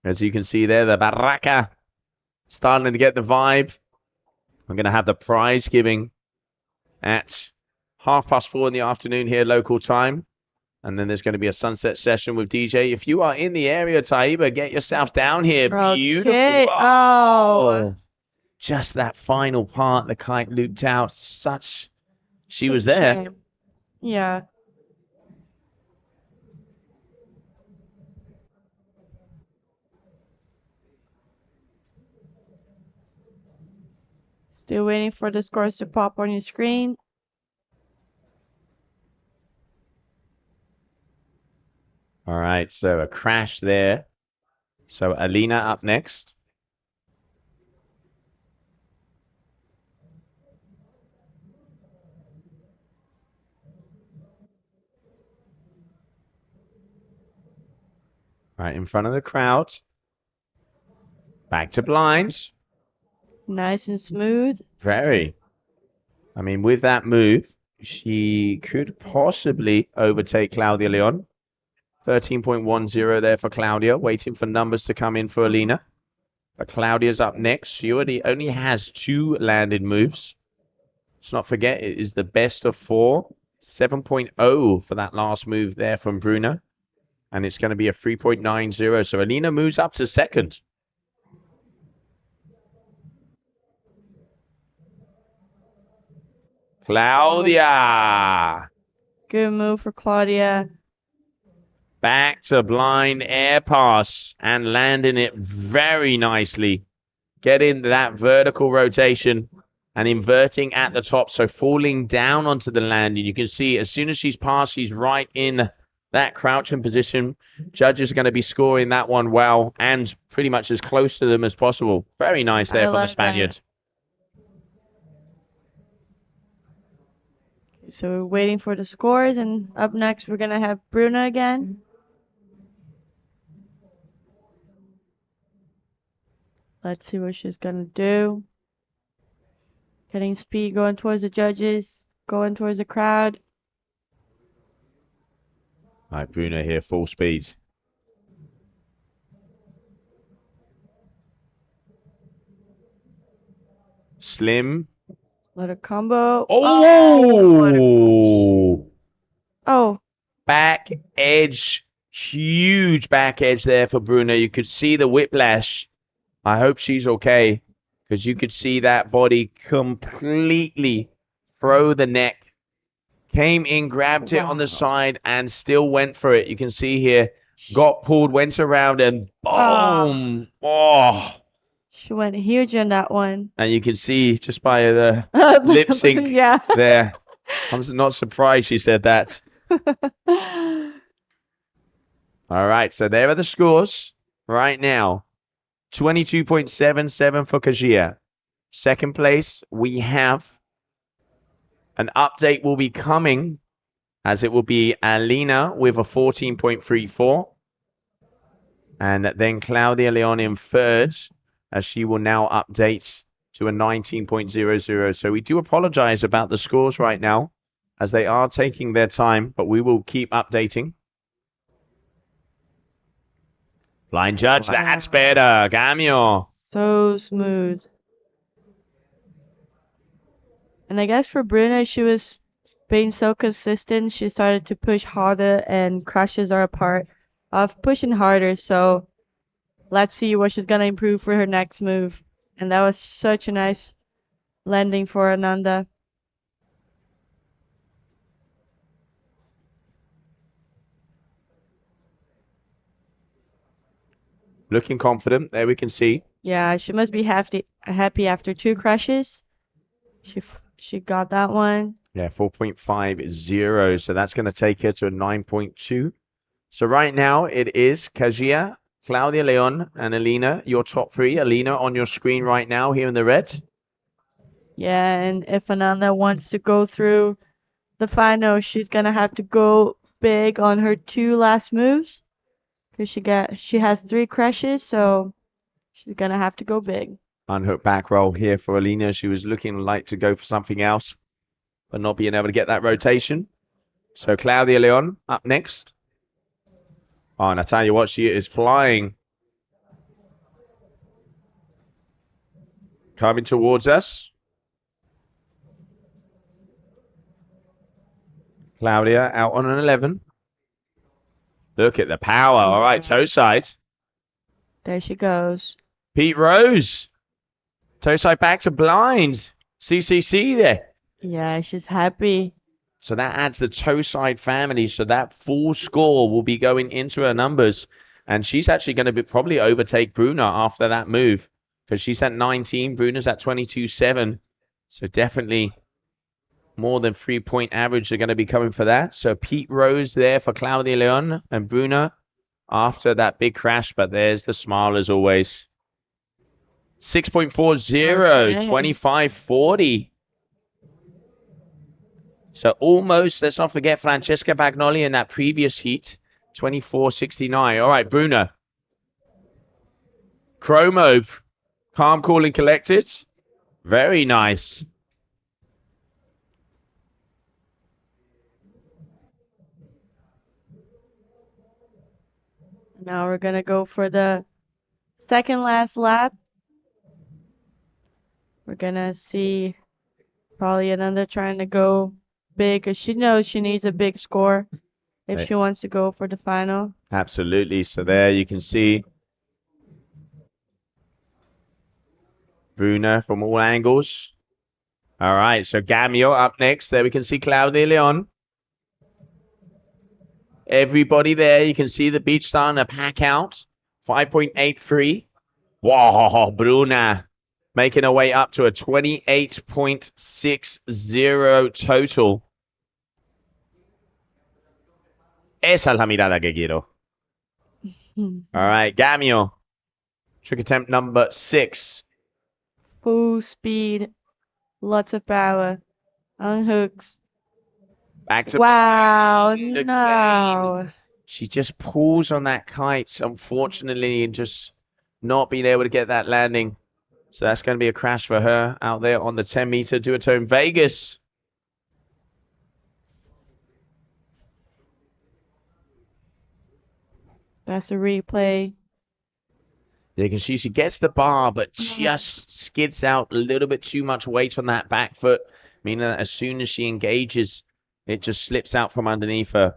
As you can see there, the barraca starting to get the vibe. I'm going to have the prize giving at 4:30 in the afternoon here, local time. And then there's going to be a sunset session with DJ. If you are in the area, Taíba, get yourself down here. Okay. Beautiful. Oh. Just that final part, the kite looped out. She was Such a there. shame. Yeah. Still waiting for the scores to pop on your screen. All right, so a crash there. So Alina up next. Right in front of the crowd. Back to blinds. Nice and smooth. Very. I mean, with that move, she could possibly overtake Claudia Leon. 13.10 there for Claudia, waiting for numbers to come in for Alina. But Claudia's up next. She only has 2 landed moves. Let's not forget, it is the best of 4. 7.0 for that last move there from Bruna. And it's going to be a 3.90. So Alina moves up to second. Claudia. Good move for Claudia. Back to blind air pass and landing it very nicely. Getting that vertical rotation and inverting at the top. So falling down onto the landing. You can see as soon as she's passed, she's right in that crouching position. Judges are going to be scoring that one well and pretty much as close to them as possible. Very nice there from the Spaniard. That. So we're waiting for the scores, and up next we're gonna have Bruna again. Let's see what she's gonna do. Getting speed, going towards the judges, going towards the crowd. All right, Bruna here, full speed. Slim. Let her combo. Oh! Oh. Back edge. Huge back edge there for Bruna. You could see the whiplash. I hope she's okay, because you could see that body completely throw the neck. Came in, grabbed it on the side, and still went for it. You can see here, got pulled, went around, and boom! Oh! She went huge on that one. And you can see just by the lip sync there. I'm not surprised she said that. All right, so there are the scores right now. 22.77 for Kajia. Second place, we have an update will be coming, as it will be Alina with a 14.34. And then Claudia Leon in third, as she will now update to a 19.00. So we do apologize about the scores right now, as they are taking their time, but we will keep updating. Blind judge, that's better. Gamio. So smooth. And I guess for Bruna, she was being so consistent, she started to push harder, and crashes are a part of pushing harder. So let's see what she's going to improve for her next move. And that was such a nice landing for Ananda. Looking confident. There we can see. Yeah, she must be happy after 2 crashes. She got that one. Yeah, 4.50. So that's going to take her to a 9.2. So right now it is Kajia, Claudia Leon, and Alina, your top 3. Alina on your screen right now here in the red. Yeah, and if Ananda wants to go through the final, she's going to have to go big on her 2 last moves. Because she has 3 crashes, so she's going to have to go big. Unhook back roll here for Alina. She was looking like to go for something else, but not being able to get that rotation. So Claudia Leon up next. Oh, and I tell you what, she is flying. Coming towards us. Claudia out on an 11. Look at the power. All right, toe side. There she goes. Pete Rose. Toe side back to blind. CCC there. Yeah, she's happy. So that adds the toe side family. So that full score will be going into her numbers. And she's actually going to probably overtake Bruna after that move. Because she's at 19. Bruna's at 22.7. So definitely more than 3-point average are going to be coming for that. So Pete Rose there for Claudia Leon and Bruna after that big crash. But there's the smile as always. 6.40, Okay. 25.40. So almost, let's not forget Francesca Bagnoli in that previous heat. 24.69. All right, Bruna. Chromo. Calm, cool, and collected. Very nice. Now we're gonna go for the second last lap. We're gonna see probably another trying to go big because she knows she needs a big score if Right. she wants to go for the final. Absolutely. So there you can see Bruna from all angles. All right, so Gamio up next. There we can see Claudia Leon. Everybody there. You can see the beach starting to pack out. 5.83. Wow, Bruna making her way up to a 28.60 total. Esa es la mirada que quiero. All right, Gamio. Trick attempt number 6. Full speed, lots of power, unhooks. Back to Wow, again. no. She just pulls on that kite, unfortunately, and just not being able to get that landing. So that's going to be a crash for her out there on the 10-meter duotone Vegas. That's a replay. You can see she gets the bar, but just skids out a little bit too much weight on that back foot, meaning that as soon as she engages, it just slips out from underneath her.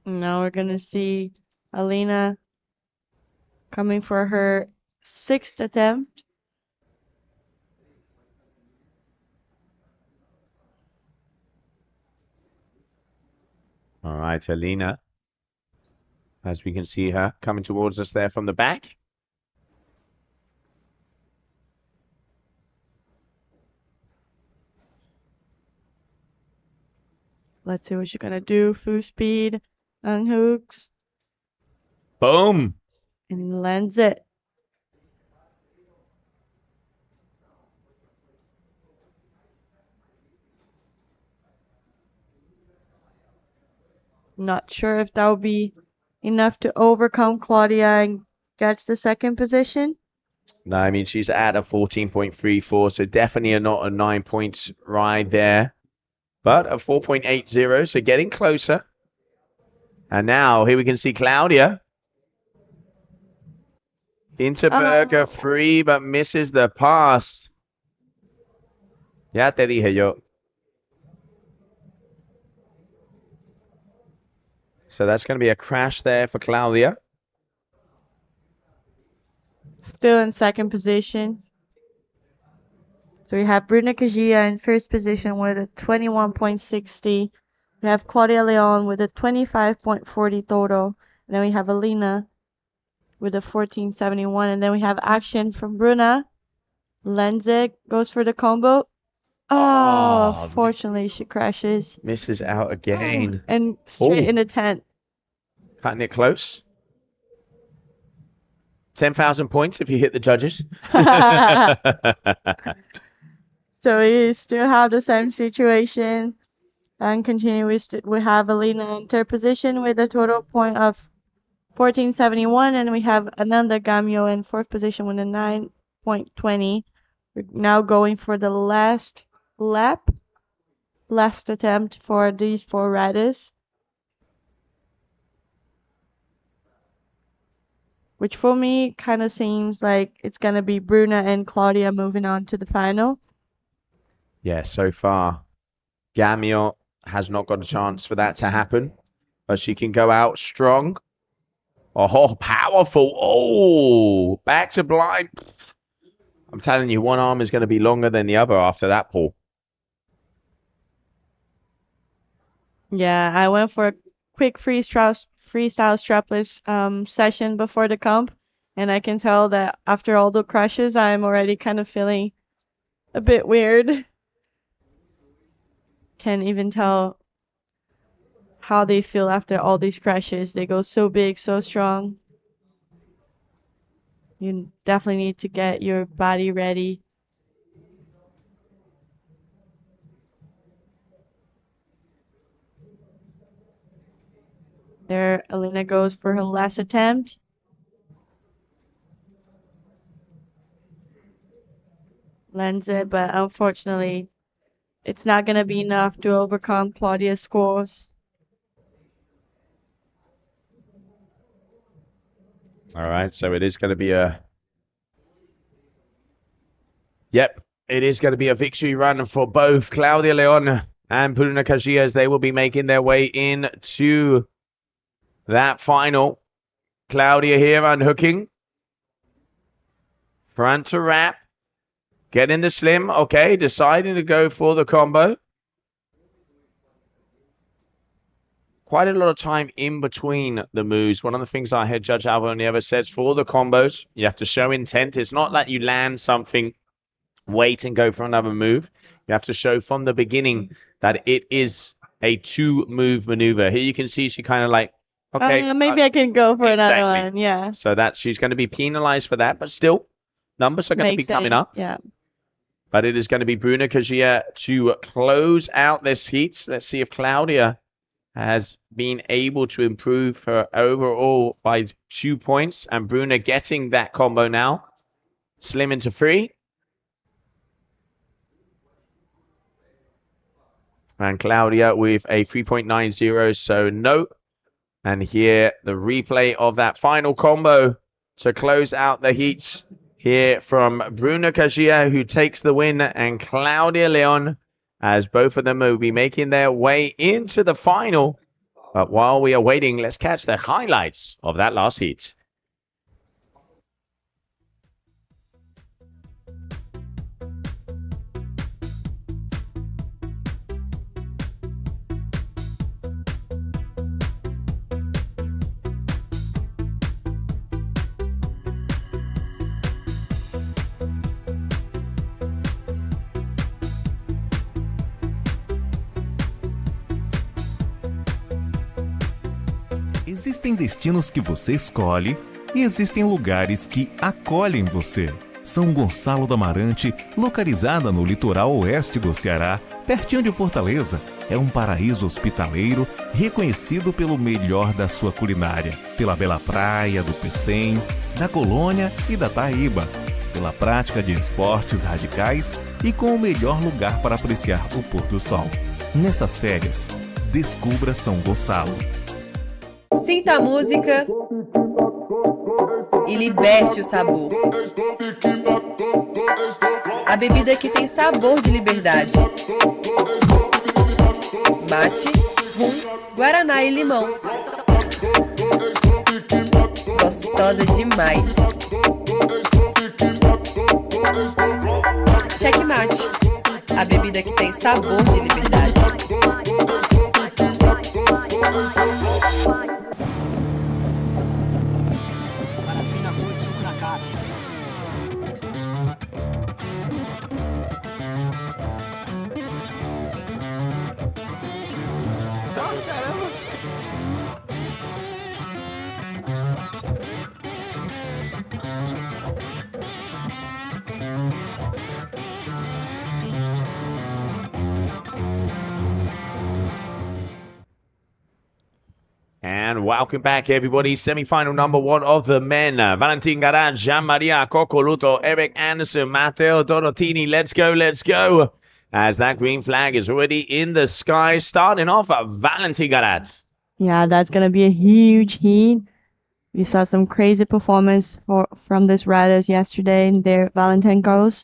Now we're gonna see Alina coming for her 6th attempt. All right, Alina, as we can see her coming towards us there from the back. Let's see what she's gonna do. Full speed, unhooks, Boom. and lands it. Not sure if that will be enough to overcome Claudia and gets the 2nd position. No, I mean, she's at a 14.34, so definitely not a 9-point ride there. But a 4.80, so getting closer. And now here we can see Claudia. Interberger free, but misses the pass. Ya te dije yo. So that's going to be a crash there for Claudia. Still in 2nd position. So we have Bruna Kajia in 1st position with a 21.60. We have Claudia Leon with a 25.40 total. And then we have Alina with a 14.71. And then we have action from Bruna. Lenzik goes for the combo. Oh, fortunately she crashes. Misses out again. And straight in the tent. Cutting it close. 10,000 points if you hit the judges. So we still have the same situation. And continue, we have Alina in 3rd position with a total point of 1471, and we have Ananda Gamyo in 4th position with a 9.20. We're now going for the last lap, last attempt for these 4 riders, which for me kind of seems like it's going to be Bruna and Claudia moving on to the final. Yeah, so far, Gamio has not got a chance for that to happen, but she can go out strong. Oh, powerful. Oh, back to blind. I'm telling you, one arm is going to be longer than the other after that pull. Yeah, I went for a quick freestyle strapless session before the comp, and I can tell that after all the crashes, I'm already kind of feeling a bit weird. Can't even tell how they feel after all these crashes. They go so big, so strong. You definitely need to get your body ready. There, Alina goes for her last attempt. Lands it, but unfortunately, it's not going to be enough to overcome Claudia's scores. All right, so it is going to be a... Yep, it is going to be a victory run for both Claudia Leon and Bruna Cagia as they will be making their way into that final. Claudia here unhooking. Front to wrap. Getting the slim. Okay, deciding to go for the combo. Quite a lot of time in between the moves. One of the things I heard Judge Alvaro Nieva says for the combos, you have to show intent. It's not that you land something, wait and go for another move. You have to show from the beginning that it is a 2-move maneuver. Here you can see she kind of like, okay. Maybe I can go for another one, yeah. So that she's going to be penalized for that, but still, numbers are going to be coming up. Yeah. But it is going to be Bruna Cagia to close out this heat. Let's see if Claudia has been able to improve her overall by 2 points. And Bruna getting that combo now. Slim into 3. And Claudia with a 3.90, so no. And here, the replay of that final combo to close out the heats. Here from Bruna Cagia, who takes the win, and Claudia Leon, as both of them will be making their way into the final. But while we are waiting, let's catch the highlights of that last heat. Existem destinos que você escolhe e existem lugares que acolhem você. São Gonçalo do Amarante, localizada no litoral oeste do Ceará, pertinho de Fortaleza, é um paraíso hospitaleiro reconhecido pelo melhor da sua culinária, pela bela praia do Pecém, da Colônia e da Taíba, pela prática de esportes radicais e com o melhor lugar para apreciar o pôr do sol. Nessas férias, descubra São Gonçalo. Sinta a música e liberte o sabor. A bebida que tem sabor de liberdade. Mate, rum, guaraná e limão. Gostosa demais. Checkmate, a bebida que tem sabor de liberdade. Parafina boa de suco na cara. Tá, caramba. And welcome back, everybody. Semi-final number 1 of the men. Valentin Garat, Gian-Maria Coccoluto, Eric Anderson, Matteo Dorotini. Let's go, let's go. As that green flag is already in the sky. Starting off at Valentin Garat. Yeah, that's gonna be a huge heat. We saw some crazy performance from this riders yesterday in their Valentinkos.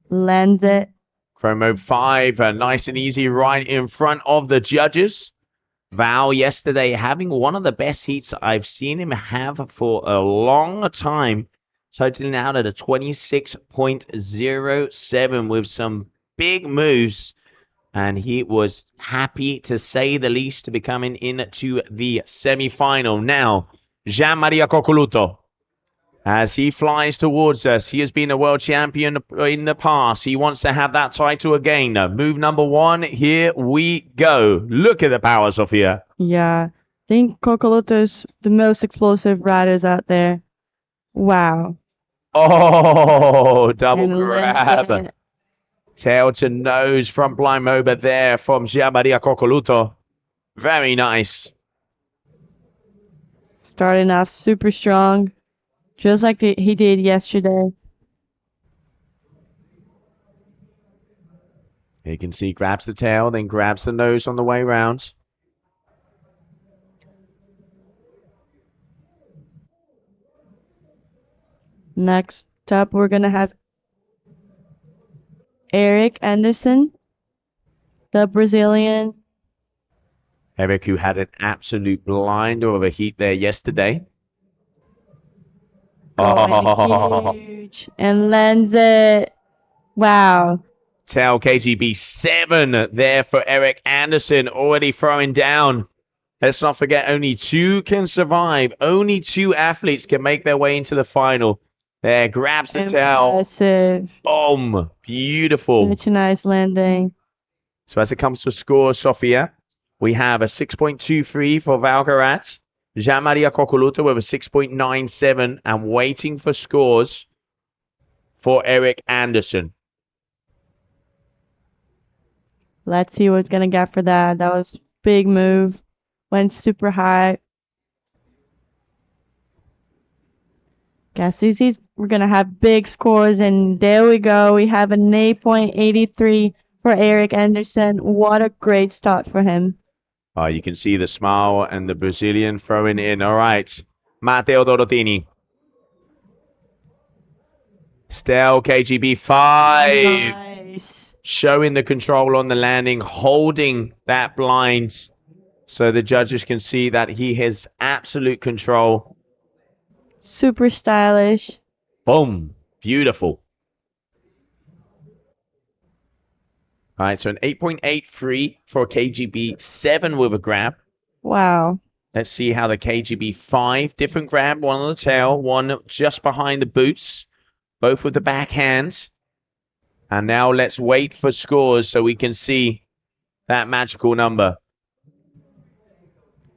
Lands it. Chromo 5, nice and easy right in front of the judges. Val yesterday having one of the best heats I've seen him have for a long time. Totaling out at a 26.07 with some big moves. And he was happy, to say the least, to be coming into the semi-final. Now, Gian-Maria Coccoluto, as he flies towards us. He has been a world champion in the past. He wants to have that title again. Move number 1. Here we go. Look at the power, Sofia. Yeah, I think Coccoluto's the most explosive riders out there. Wow. Oh, double And grab. Tail to nose front blind mober there from Gian-Maria Coccoluto. Very nice. Starting off super strong, just like he did yesterday. You can see grabs the tail, then grabs the nose on the way round. Next up, we're going to have Eric Anderson, the Brazilian. Eric, who had an absolute blinder of a heat there yesterday. Oh, huge. And lands it. Wow. Tail KGB 7 there for Eric Anderson, already throwing down. Let's not forget, only 2 can survive. Only 2 athletes can make their way into the final. There, grabs the tail. Impressive. Boom. Beautiful. Such a nice landing. So as it comes to scores, Sofia, we have a 6.23 for Val Garat. Gian-Maria Coccoluto with a 6.97, and waiting for scores for Eric Anderson. Let's see what's going to get for that. That was big move. Went super high. Guess we're going to have big scores, and there we go. We have an 8.83 for Eric Anderson. What a great start for him. You can see the smile and the Brazilian throwing in. All right. Matteo Dorotini. Still KGB 5. Nice. Showing the control on the landing, holding that blind so the judges can see that he has absolute control. Super stylish. Boom. Beautiful. All right, so an 8.83 for KGB 7 with a grab. Wow. Let's see how the KGB 5, different grab, one on the tail, one just behind the boots, both with the backhand. And now let's wait for scores so we can see that magical number.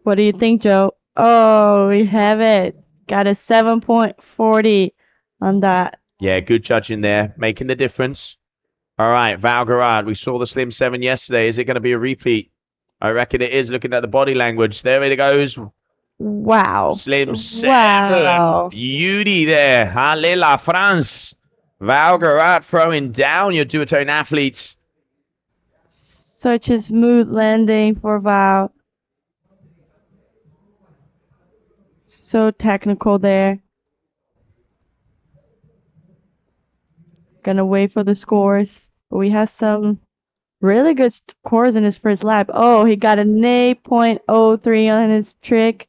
What do you think, Joe? Oh, we have it. Got a 7.40 on that. Yeah, good judging there, making the difference. All right, Val Garat, we saw the Slim 7 yesterday. Is it going to be a repeat? I reckon it is, looking at the body language. There it goes. Wow. Slim 7. Wow. Beauty there. Allez la France. Val Garat throwing down your duotone athletes. Such a smooth landing for Val. So technical there. Gonna wait for the scores. But we have some really good scores in his first lap. Oh, he got an 8.03 on his trick.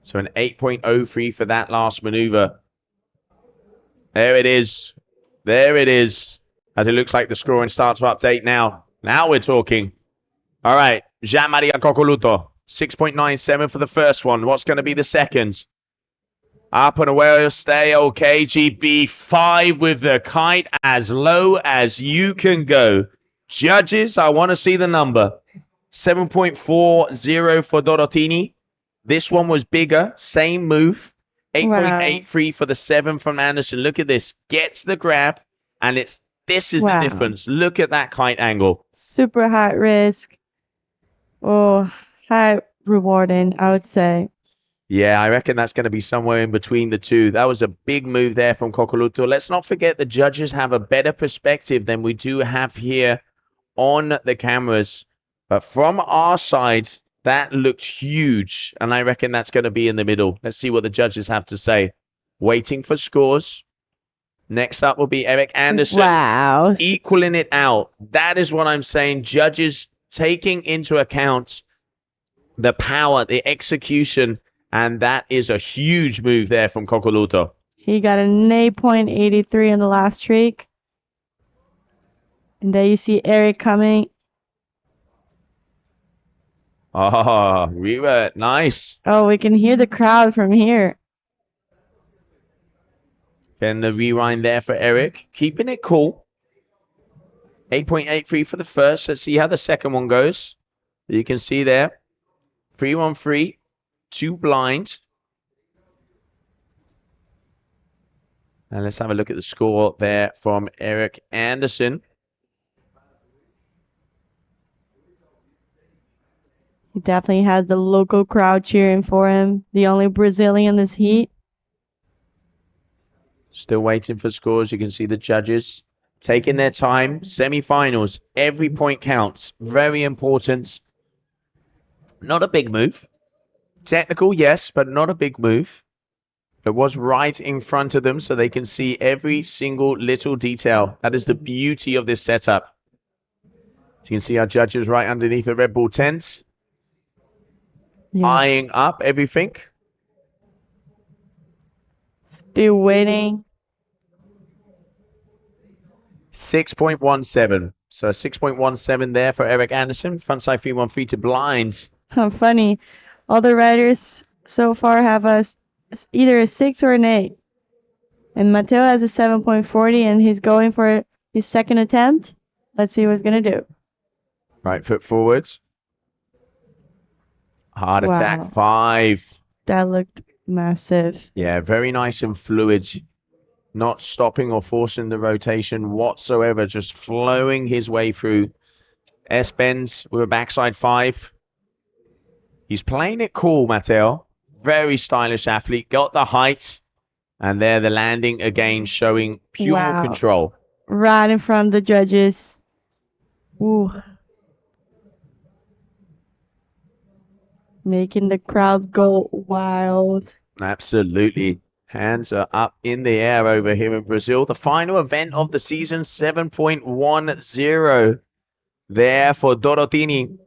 So an 8.03 for that last maneuver. There it is. There it is. As it looks like the scoring starts to update now. Now we're talking. All right. Gian-Maria Coccoluto. 6.97 for the first one. What's going to be the second? Up and away, stay okay. GB 5 with the kite, as low as you can go. Judges, I want to see the number. 7.40 for Dorotini. This one was bigger. Same move. 8.83 for the 7 from Anderson. Look at this. Gets the grab, and this is the difference. Look at that kite angle. Super high risk. Oh, high rewarding, I would say. Yeah, I reckon that's going to be somewhere in between the two. That was a big move there from Kokoluto. Let's not forget the judges have a better perspective than we do have here on the cameras. But from our side, that looks huge. And I reckon that's going to be in the middle. Let's see what the judges have to say. Waiting for scores. Next up will be Eric Anderson. Wow. Equaling it out. That is what I'm saying. Judges taking into account the power, the execution, and that is a huge move there from Kokoluto. He got an 8.83 in the last streak. And there you see Eric coming. Oh, Riva, nice. Oh, we can hear the crowd from here. Then the rewind there for Eric. Keeping it cool. 8.83 for the first. Let's see how the second one goes. You can see there. 3-1-3. 2 blind. And let's have a look at the score there from Eric Anderson. He definitely has the local crowd cheering for him. The only Brazilian in this heat. Still waiting for scores. You can see the judges taking their time. Semi-finals. Every point counts. Very important. Not a big move. Technical, yes, but not a big move. It was right in front of them so they can see every single little detail. That is the beauty of this setup. So you can see our judges right underneath the Red Bull tent. Yeah. Eyeing up everything. Still waiting. 6.17. So 6.17 there for Eric Anderson. Frontside 3-1-3 to blind. Funny. All the riders so far have either a 6 or an 8. And Mateo has a 7.40 and he's going for his second attempt. Let's see what he's going to do. Right foot forwards. Hard attack 5. That looked massive. Yeah, very nice and fluid. Not stopping or forcing the rotation whatsoever. Just flowing his way through. S-bends with a backside 5. He's playing it cool, Mateo. Very stylish athlete. Got the height. And there the landing again showing pure control. Right in front of the judges. Ooh. Making the crowd go wild. Absolutely. Hands are up in the air over here in Brazil. The final event of the season, 7.10 there for Dorotini.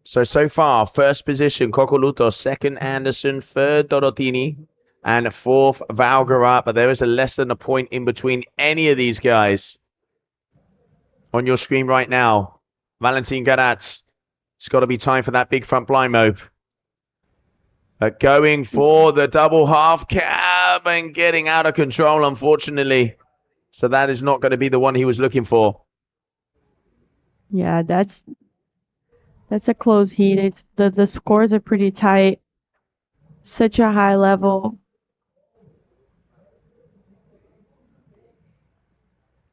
So far, first position, Kokoluto, second Anderson, third Dorotini, and fourth Valgara. But there is a less than a point in between any of these guys. On your screen right now, Valentin Garat. It's got to be time for that big front blind move. Going for the double half cab and getting out of control, unfortunately. So that is not going to be the one he was looking for. Yeah, that's a close heat. It's the scores are pretty tight. Such a high level.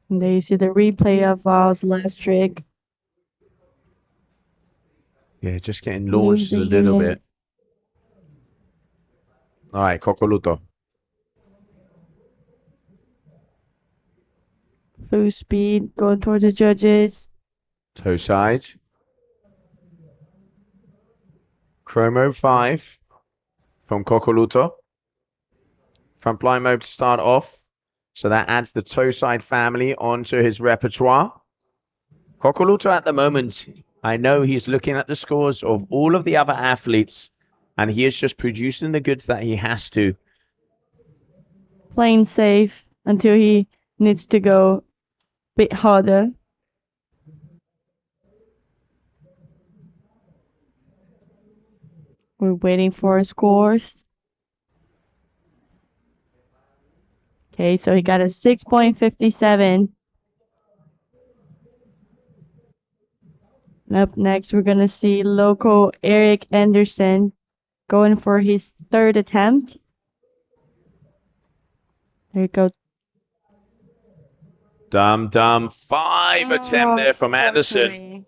And there you see the replay of Val's last trick. Yeah, just getting launched a little bit. All right, Kokoluto. Full speed, going towards the judges. Toe side. Chromo 5 from Kokoluto. Front blind mode to start off. So that adds the toe side family onto his repertoire. Kokoluto at the moment, I know he's looking at the scores of all of the other athletes. And he is just producing the goods that he has to. Playing safe until he needs to go a bit harder. We're waiting for scores. Okay, so he got a 6.57. Up next, we're going to see local Eric Anderson going for his third attempt. There you go. Dumb. 5 attempt there from Anderson.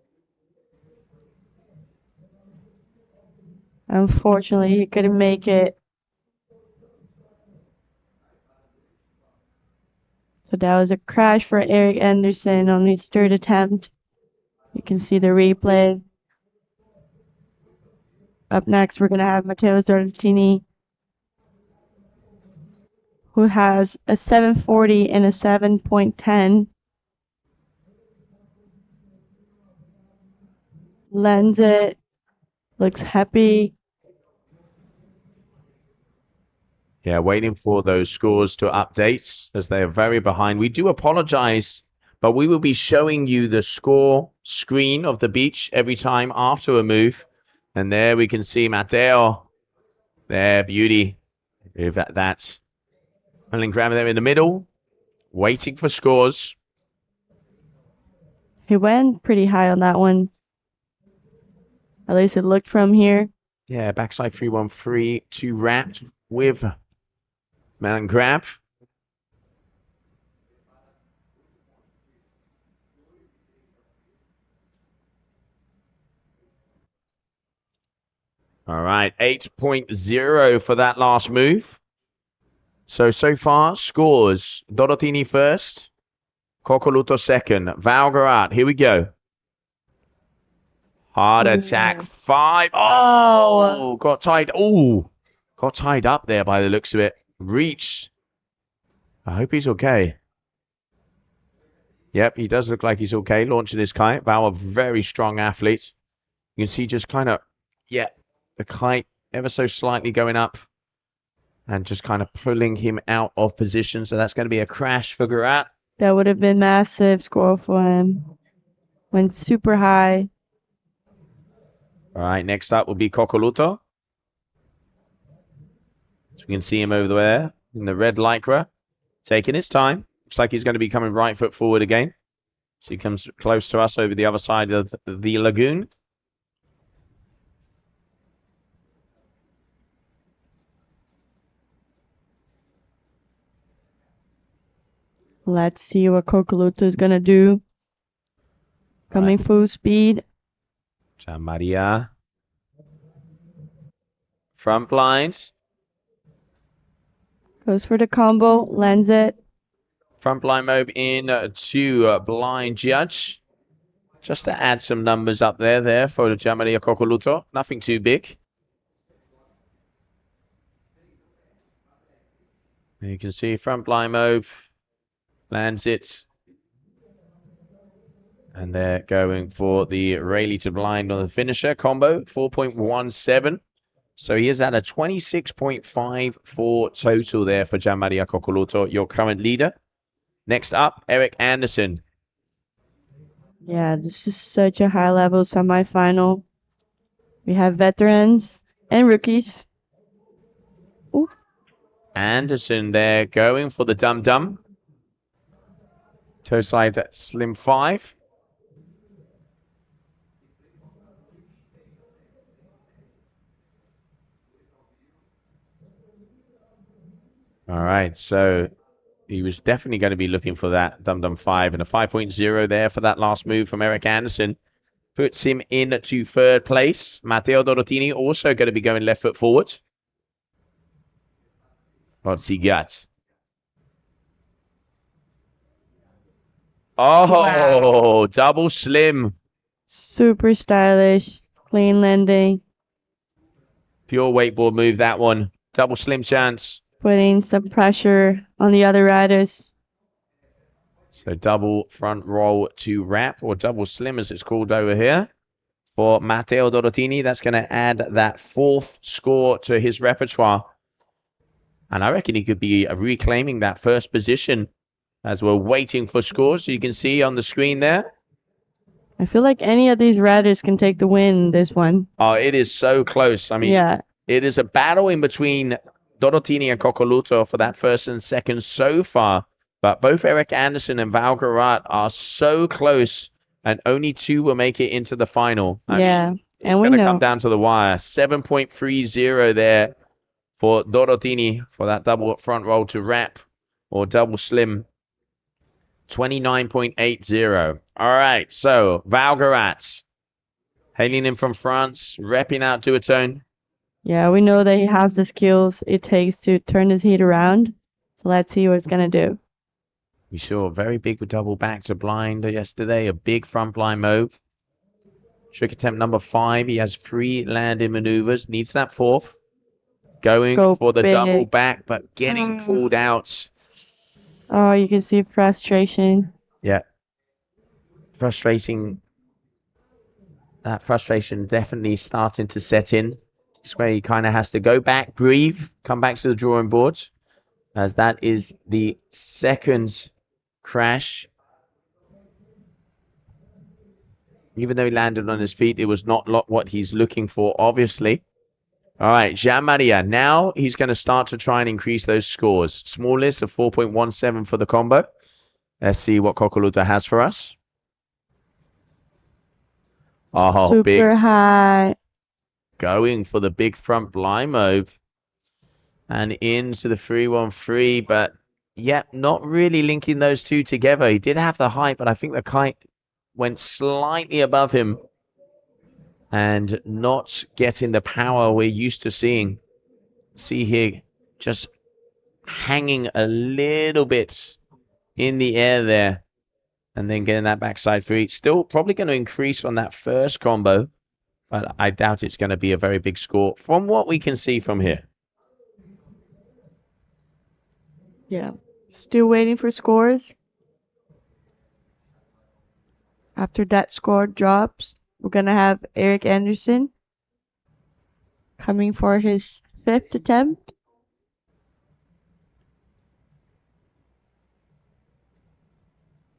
Unfortunately, he couldn't make it. So that was a crash for Eric Anderson on his third attempt. You can see the replay. Up next, we're going to have Matteo Dorotini, who has a 740 and a 7.10. Lands it. Looks happy. Yeah, waiting for those scores to update as they are very behind. We do apologize, but we will be showing you the score screen of the beach every time after a move. And there we can see Matteo. There, beauty. With that. And grab there in the middle, waiting for scores. He went pretty high on that one. At least it looked from here. Yeah, backside 313 to wrapped with Melon Grab. All right, 8.0 for that last move. So far, scores. Dorotini first. Coccoluto second. Valgarat, here we go. Hard attack, 5. Oh, got tied. Oh, got tied up there by the looks of it. Reached. I hope he's okay. Yep, he does look like he's okay. Launching his kite. Val, a very strong athlete. You can see just kind of, yeah, the kite ever so slightly going up and just kind of pulling him out of position. So that's going to be a crash for Garat. That would have been massive score for him. Went super high. All right, next up will be Coccoluto. So we can see him over there in the red lycra, taking his time. Looks like he's going to be coming right foot forward again. So he comes close to us over the other side of the lagoon. Let's see what Coccoluto is going to do. Coming full speed. Gian Maria. Front blinds. Goes for the combo. Lands it. Front blind mode in to blind judge. Just to add some numbers up there for the Gian Maria Coccoluto. Nothing too big. You can see front blind mode. Lands it. And they're going for the Rayleigh to blind on the finisher combo, 4.17. So he is at a 26.54 total there for Gian Maria Coccoluto, your current leader. Next up, Eric Anderson. Yeah, this is such a high-level semifinal. We have veterans and rookies. Ooh. Anderson there going for the dum-dum. Toe slide slim 5. All right, so he was definitely going to be looking for that dum-dum 5, and a 5.0 there for that last move from Eric Anderson. Puts him into third place. Matteo Dorotini also going to be going left foot forward. What's he got? Oh, wow. Double slim. Super stylish. Clean landing. Pure wakeboard move, that one. Double slim chance. Putting some pressure on the other riders. So double front roll to wrap, or double slim as it's called over here. For Matteo Dorotini, that's going to add that 4th score to his repertoire. And I reckon he could be reclaiming that first position as we're waiting for scores. So you can see on the screen there. I feel like any of these riders can take the win this one. Oh, it is so close. I mean, yeah. It is a battle in between Dorotini and Coccoluto for that first and second so far. But both Eric Anderson and Valgarat are so close, and only 2 will make it into the final. I mean, it's going to come down to the wire. 7.30 there for Dorotini for that double front roll to wrap, or double slim. 29.80. All right, so Valgarat hailing in from France, repping out duotone. Yeah, we know that he has the skills it takes to turn his heat around. So let's see what it's gonna do. We saw a very big double back to blind yesterday, a big front blind move. Trick attempt number 5. He has 3 landing maneuvers, needs that 4th. Going Go for the big. double back, but getting pulled out. Oh, you can see frustration. Yeah. Frustrating. That frustration definitely starting to set in. It's where he kind of has to go back, breathe, come back to the drawing board, as that is the second crash. Even though he landed on his feet, it was not what he's looking for, obviously. All right, Jean-Maria. Now he's going to start to try and increase those scores. Smallest of 4.17 for the combo. Let's see what Kokoluta has for us. Oh, Super big. high. Going for the big front blind move. And into the 313, but yeah, not really linking those two together. He did have the height, but I think the kite went slightly above him and not getting the power we're used to seeing. See here, just hanging a little bit in the air there and then getting that backside three. Still probably going to increase on that first combo, but I doubt it's going to be a very big score from what we can see from here. Yeah. Still waiting for scores. After that score drops, we're going to have Eric Anderson coming for his 5th attempt.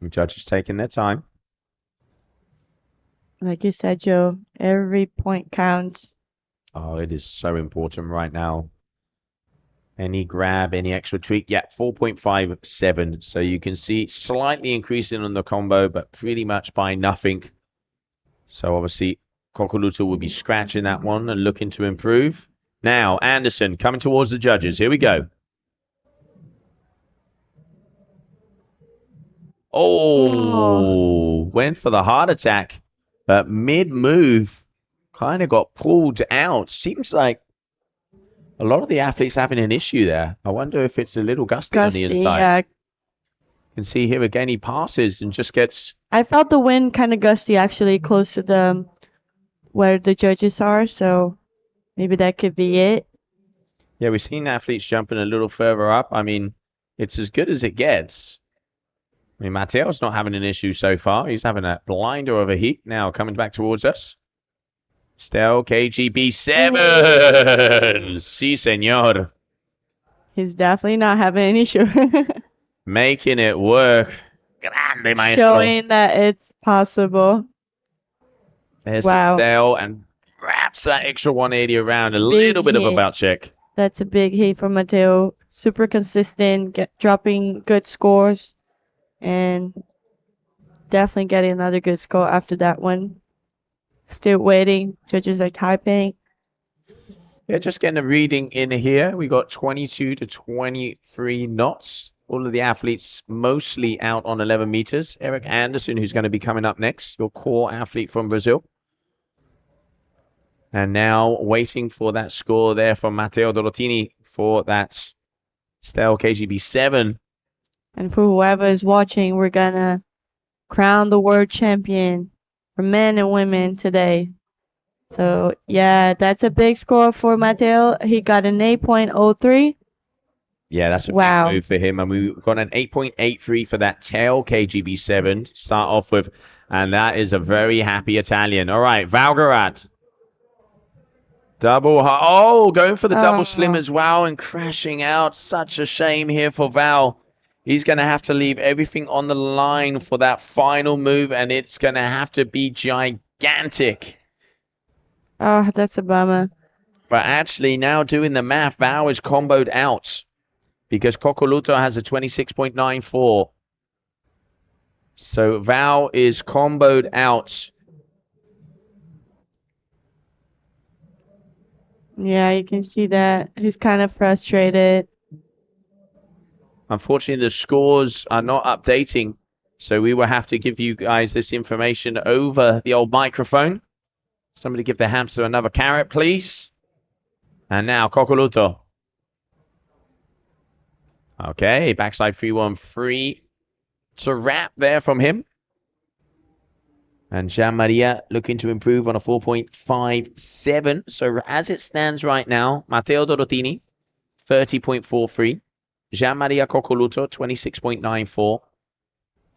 The judges taking their time. Like you said, Joe, every point counts. Oh, it is so important right now. Any grab, any extra tweak. Yeah, 4.57. So you can see slightly increasing on the combo, but pretty much by nothing. So obviously, Kokoluta will be scratching that one and looking to improve. Now, Anderson coming towards the judges. Here we go. Oh, went for the heart attack, but mid-move kind of got pulled out. Seems like a lot of the athletes having an issue there. I wonder if it's a little gusty on the inside. Yeah. You can see here again, he passes and just gets... I felt the wind kind of gusty actually close to the where the judges are, so maybe that could be it. Yeah, we've seen athletes jumping a little further up. I mean, it's as good as it gets. I mean, Mateo's not having an issue so far. He's having a blinder of a heat now coming back towards us. Still KGB 7. Si, senor. He's definitely not having an issue. Making it work. Grande, maestro. Showing that it's possible. There's wow. Stell and wraps that extra 180 around. A little bit of a bout check. That's a big hit from Mateo. Super consistent, dropping good scores. And definitely getting another good score after that one. Still waiting. Judges are typing. Yeah, just getting a reading in here. We got 22 to 23 knots. All of the athletes mostly out on 11 meters. Eric Anderson, who's going to be coming up next, your core athlete from Brazil. And now waiting for that score there from Matteo Dorotini for that Stell KGB 7. And for whoever is watching, we're going to crown the world champion for men and women today. So, yeah, that's a big score for Mateo. He got an 8.03. Yeah, that's a big move for him. And we got an 8.83 for that tail KGB 7 to start off with. And that is a very happy Italian. All right, Valgarat. Going for the double slim as well and crashing out. Such a shame here for Val. He's going to have to leave everything on the line for that final move, and it's going to have to be gigantic. Oh, that's a bummer. But actually, now doing the math, Val is comboed out because Kokoluta has a 26.94. So Val is comboed out. Yeah, you can see that. He's kind of frustrated. Unfortunately, the scores are not updating, so we will have to give you guys this information over the old microphone. Somebody give the hamster another carrot, please. And now Kokoluto. Okay, backside 3-1-3 to wrap there from him. And Jean Maria looking to improve on a 4.57. So as it stands right now, Matteo Dorotini, 30.43. Jean Maria Kokoluto, 26.94.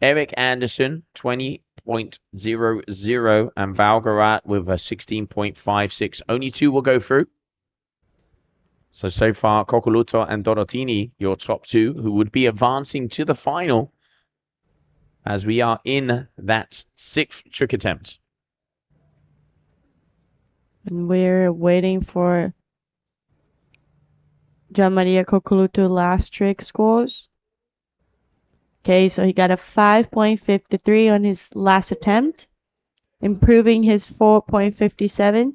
Eric Anderson, 20.00. And Valgarat with a 16.56. Only two will go through. So far, Kokoluto and Dorotini, your top two, who would be advancing to the final as we are in that 6th trick attempt. And we're waiting for Gian Maria Kokoluto last trick scores. Okay, so he got a 5.53 on his last attempt, improving his 4.57.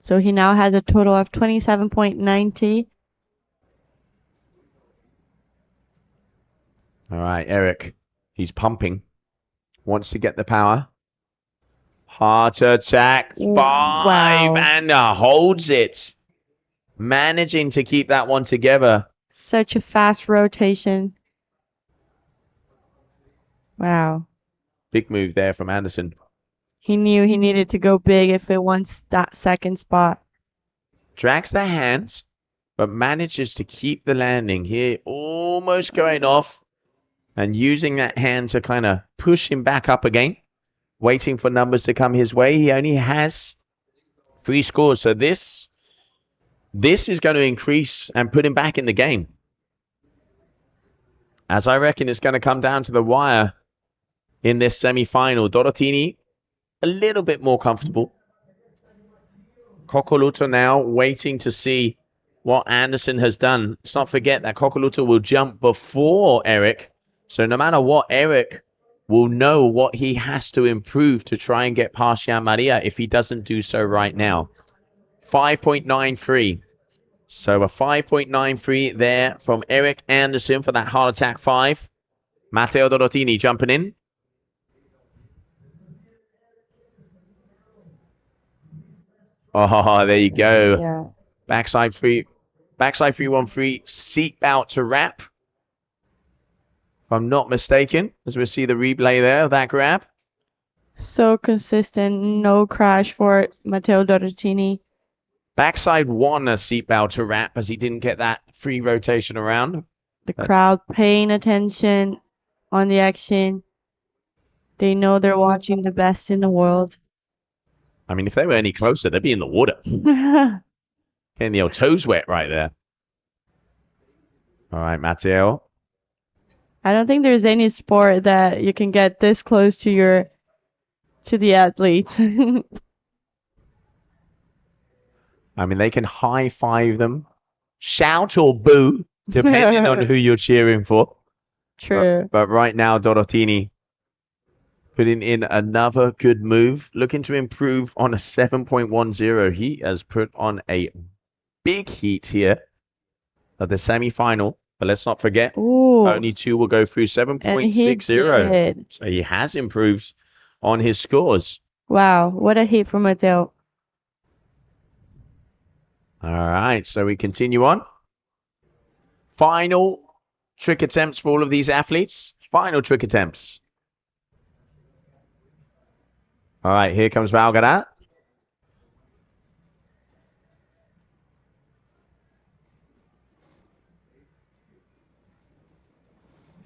So he now has a total of 27.90. All right, Eric. He's pumping. Wants to get the power. Heart attack. 5 Wow. and holds it. Managing to keep that one together. Such a fast rotation. Wow. Big move there from Anderson. He knew he needed to go big if it wants that second spot. Drags the hands, but manages to keep the landing here. Almost going off. And using that hand to kind of push him back up again. Waiting for numbers to come his way. He only has 3 scores. So this is going to increase and put him back in the game. As I reckon it's going to come down to the wire in this semi-final. Dorotini, a little bit more comfortable. Kokoluto now waiting to see what Anderson has done. Let's not forget that Kokoluto will jump before Eric. So no matter what, Eric will know what he has to improve to try and get past Jean Maria if he doesn't do so right now. 5.93. So a 5.93 there from Eric Anderson for that heart attack 5. Matteo Dorotini jumping in. Oh, there you go. Yeah. Backside 3-1-3. Seat out to wrap. If I'm not mistaken, as we see the replay there of that grab. So consistent, no crash for Matteo Dorotini. Backside 1 a seatbelt to wrap as he didn't get that free rotation around. The crowd paying attention on the action. They know they're watching the best in the world. I mean, if they were any closer, they'd be in the water. Getting the old toes wet right there. All right, Matteo. I don't think there's any sport that you can get this close to the athlete. I mean, they can high-five them, shout or boo, depending on who you're cheering for. True. But right now, Dorotini putting in another good move, looking to improve on a 7.10. He has put on a big heat here at the semi-final. But let's not forget, only 2 will go through 7.60. So he has improved on his scores. Wow, what a hit from Matteo. All right, so we continue on. Final trick attempts for all of these athletes. Final trick attempts. All right, here comes Valgarat.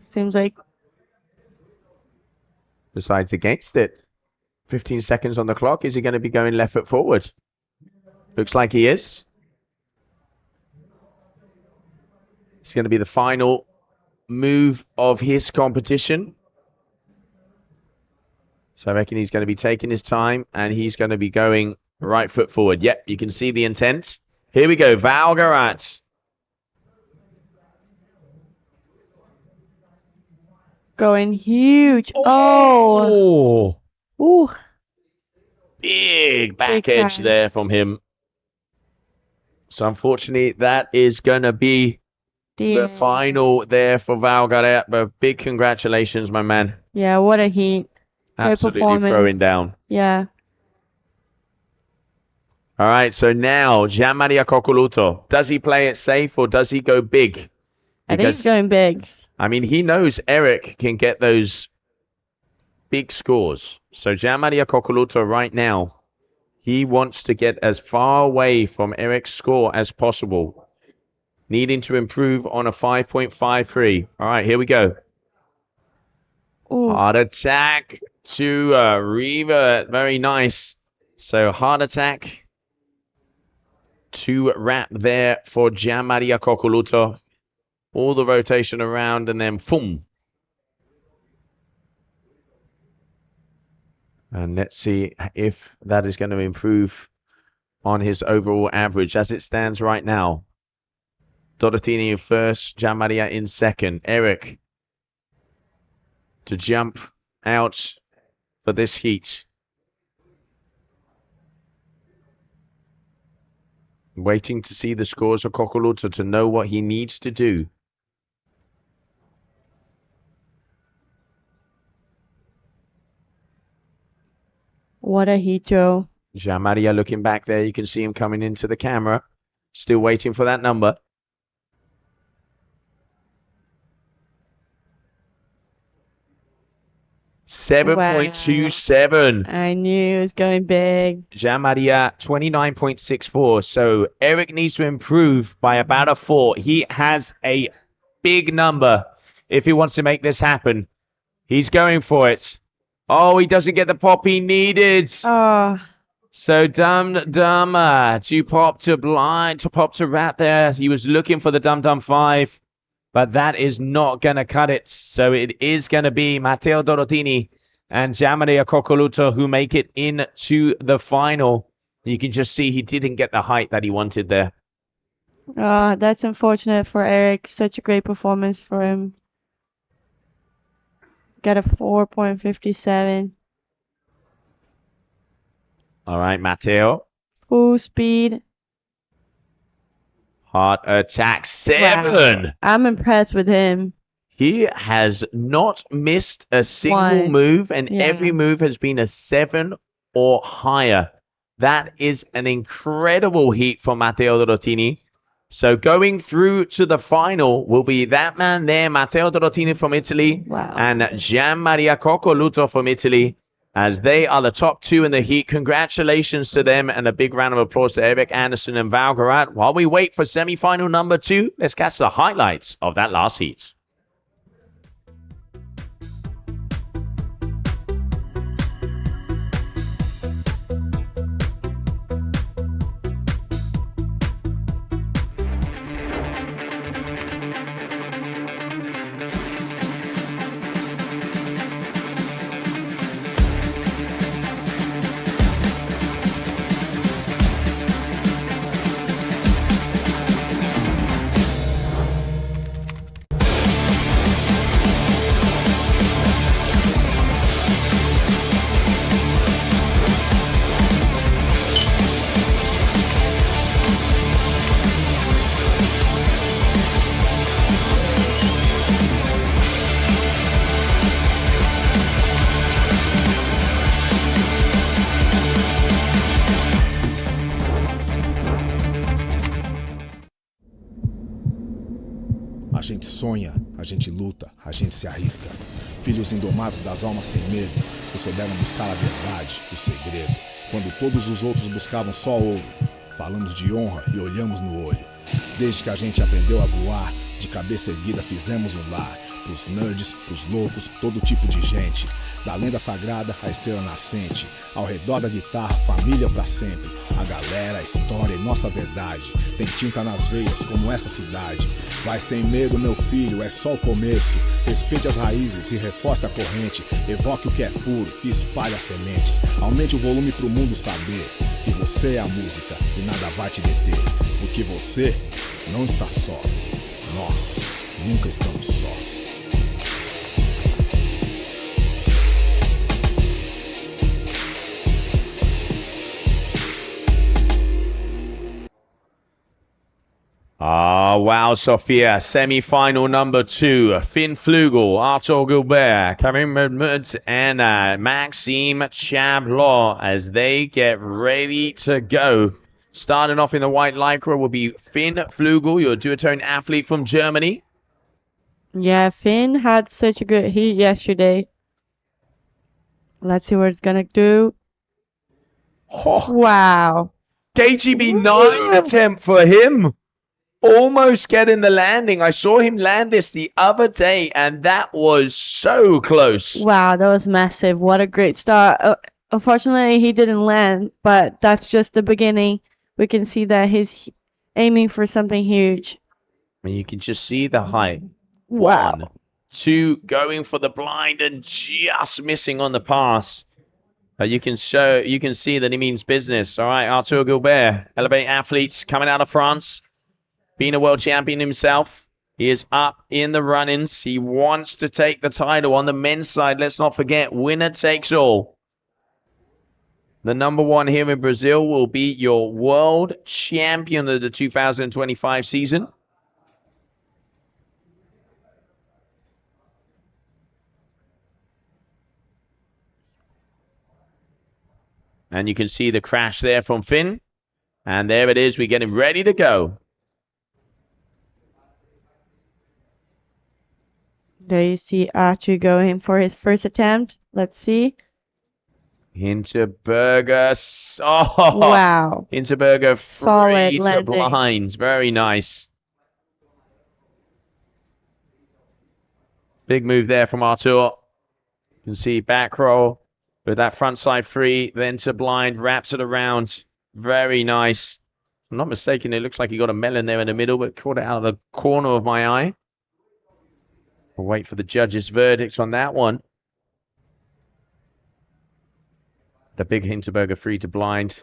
Seems like decides against it. 15 seconds on the clock. Is he going to be going left foot forward? Looks like he is. It's going to be the final move of his competition. So I reckon he's going to be taking his time and he's going to be going right foot forward. Yep, you can see the intent. Here we go, Valgarat. going huge. Oh. Ooh. Big back edge there from him. So unfortunately, that is going to be the final there for Valgarat. But big congratulations, my man. Yeah, what a heat. Absolutely throwing down. Yeah. All right, so now Gianmaria Coccoluto. Does he play it safe or does he go big? I think he's going big. I mean, he knows Eric can get those big scores. So Gianmaria Coccoluto right now, he wants to get as far away from Eric's score as possible. Needing to improve on a 5.53. All right, here we go. Ooh. Hard attack to revert. Very nice. So hard attack to wrap there for Gianmaria Coccoluto. All the rotation around and then boom. And let's see if that is going to improve on his overall average as it stands right now. Dorotini in first, Gianmaria in second. Eric to jump out for this heat. Waiting to see the scores of Coccoluto to know what he needs to do. What a heat, Joe. Gianmaria looking back there. You can see him coming into the camera. Still waiting for that number. Wow. 7.27. I knew it was going big. Gianmaria 29.64. So Eric needs to improve by about a 4. He has a big number if he wants to make this happen. He's going for it. Oh, he doesn't get the pop he needed. Oh. So Dum Dum to pop to blind, to pop to rat there. He was looking for the Dum Dum 5, but that is not going to cut it. So it is going to be Matteo Dorotini and Gianmaria Coccoluto who make it into the final. You can just see he didn't get the height that he wanted there. That's unfortunate for Eric. Such a great performance for him. Got a 4.57. All right, Matteo. Full speed. Heart attack 7. Wow. I'm impressed with him. He has not missed a single move, and every move has been a 7 or higher. That is an incredible heat for Matteo Dorotini. So going through to the final will be that man there, Matteo Dorotini from Italy, and Gianmaria Coccoluto from Italy, as they are the top 2 in the heat. Congratulations to them, and a big round of applause to Eric Anderson and Val Garat. While we wait for semi-final number 2, let's catch the highlights of that last heat. A gente sonha, a gente luta, a gente se arrisca. Filhos indomados das almas sem medo, que souberam buscar a verdade, o segredo. Quando todos os outros buscavam só ouro, falamos de honra e olhamos no olho. Desde que a gente aprendeu a voar, de cabeça erguida fizemos um lar. Pros nerds, pros loucos, todo tipo de gente. Da lenda sagrada à estrela nascente. Ao redor da guitarra, família pra sempre. A galera, a história e nossa verdade. Tem tinta nas veias como essa cidade. Vai sem medo, meu filho, é só o começo. Respeite as raízes e reforce a corrente. Evoque o que é puro e espalhe as sementes. Aumente o volume pro mundo saber que você é a música e nada vai te deter. Porque você não está só. Nós nunca estamos sós. Ah, wow, Sofia. Semi-final number 2. Finn Flugel, Arthur Gilbert, Karim Mahmoud, and Maxime Chablot as they get ready to go. Starting off in the white lycra will be Finn Flugel, your duotone athlete from Germany. Yeah, Finn had such a good heat yesterday. Let's see what it's gonna do. Oh, Wow. KGB 9 attempt for him. Almost getting the landing. I saw him land this the other day, and that was so close. Wow, that was massive. What a great start. Unfortunately, he didn't land, but that's just the beginning. We can see that he's aiming for something huge. And you can just see the height. Wow. 1, 2, going for the blind and just missing on the pass. You can see that he means business. All right, Arthur Gilbert, Elevate athletes coming out of France, being a world champion himself. He is up in the run-ins. He wants to take the title on the men's side. Let's not forget, winner takes all. The number one here in Brazil will be your world champion of the 2025 season. And you can see the crash there from Finn. And there it is. We're getting ready to go. There you see Archie going for his first attempt. Let's see. Hinterberger. Oh, wow. Hinterberger Solid free to landing. blinds. Very nice. Big move there from Artur. You can see back roll with that front side free, then to blind, wraps it around. Very nice. If I'm not mistaken, it looks like he got a melon there in the middle, but caught it out of the corner of my eye. We'll wait for the judge's verdict on that one. The big Hinterberger free to blind.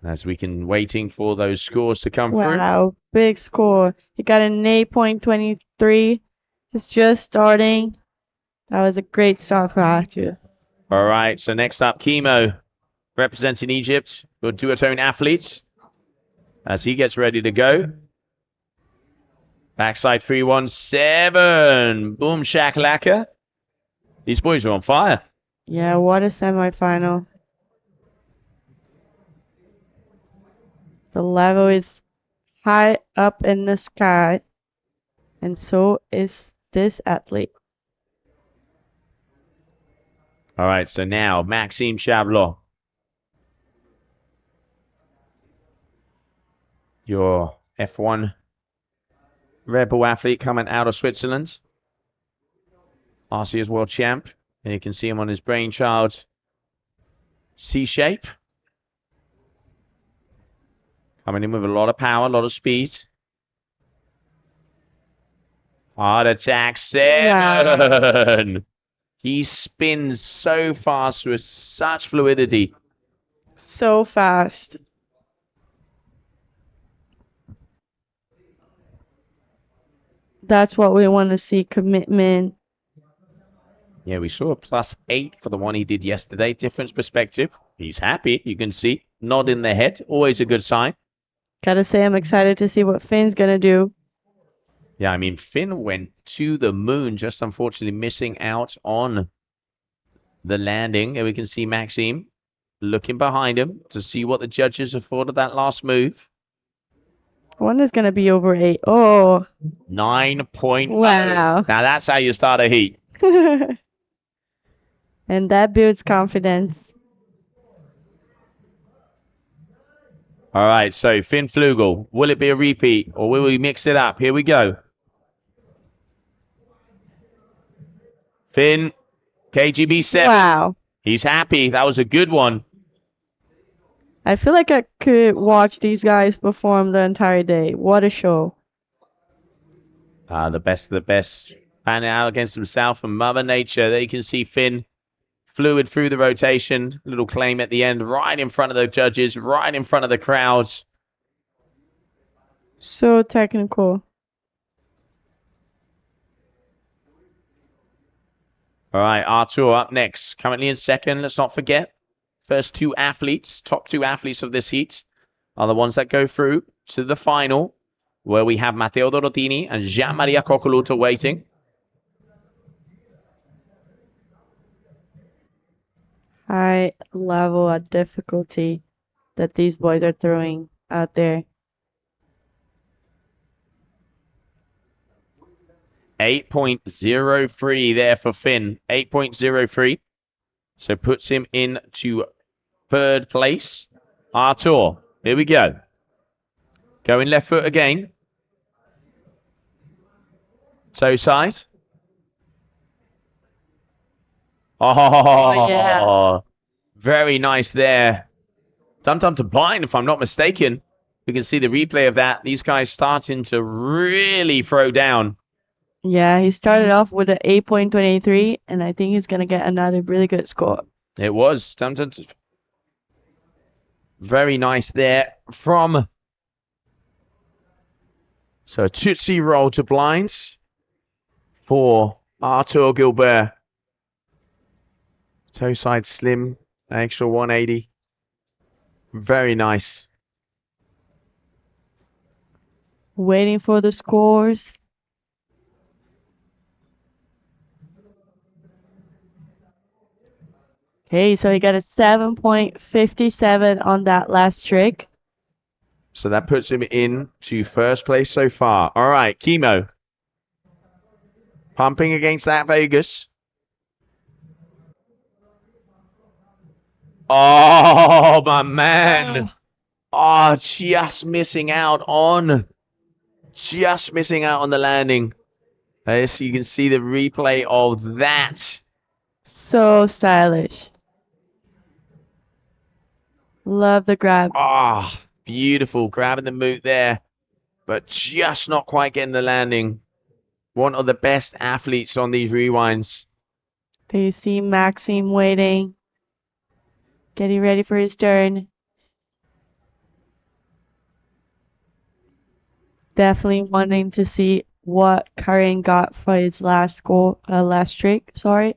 As we can waiting for those scores to come through. Wow, big score. He got an 8.23. It's just starting. That was a great start for Archie. All right, so next up, Chemo, representing Egypt, your duotone athletes, as he gets ready to go. Backside 317. Boom shakalaka. These boys are on fire. Yeah, what a semifinal. The level is high up in the sky, and so is this athlete. All right, so now Maxime Chablot, your F1 Rebel athlete coming out of Switzerland. RC's world champ. And you can see him on his brainchild C-shape. Coming in with a lot of power, a lot of speed. Hard attack 7. Wow. He spins so fast with such fluidity. So fast. That's what we want to see, commitment. Yeah, we saw a +8 for the one he did yesterday. Different perspective. He's happy, you can see. Nod in the head, always a good sign. Gotta say, I'm excited to see what Finn's gonna do. Yeah, I mean, Finn went to the moon, just unfortunately missing out on the landing. And we can see Maxime looking behind him to see what the judges have thought of that last move. One is gonna be over 8. Oh. 9.0. Wow. Now that's how you start a heat. And that builds confidence. All right, so Finn Flugel, will it be a repeat or will we mix it up? Here we go. Finn, KGB 7. Wow. He's happy. That was a good one. I feel like I could watch these guys perform the entire day. What a show. The best of the best. Panning out against himself and Mother Nature. There you can see Finn. Fluid through the rotation. Little claim at the end. Right in front of the judges. Right in front of the crowds. So technical. All right, Artur up next. Currently in second. Let's not forget. First two athletes, top two athletes of this heat, are the ones that go through to the final, where we have Matteo Dorotini and Gian-Maria Coccoluto waiting. High level of difficulty. that these boys are throwing out there. 8.03 there for Finn. 8.03. So puts him into third place. Artur, here we go. Going left foot again. Toe side. Oh, yeah. Very nice there. Dum-dum to blind, if I'm not mistaken. We can see the replay of that. These guys starting to really throw down. Yeah, he started off with an 8.23, and I think he's going to get another really good score. It was. Dum-dum to... Very nice there from... So a Tootsie roll to blinds for Artur Gilbert. Toe side slim, extra 180. Very nice. Waiting for the scores. Okay, so he got a 7.57 on that last trick. So that puts him in to first place so far. All right, Chemo. Pumping against that Vegas. Oh, my man. Oh, just missing out on the landing. So you can see the replay of that. So stylish. Love the grab. Ah, beautiful. Grabbing the moot there, but just not quite getting the landing. One of the best athletes on these rewinds. Do you see Maxime waiting? Getting ready for his turn. Definitely wanting to see what Karin got for his last trick. Sorry.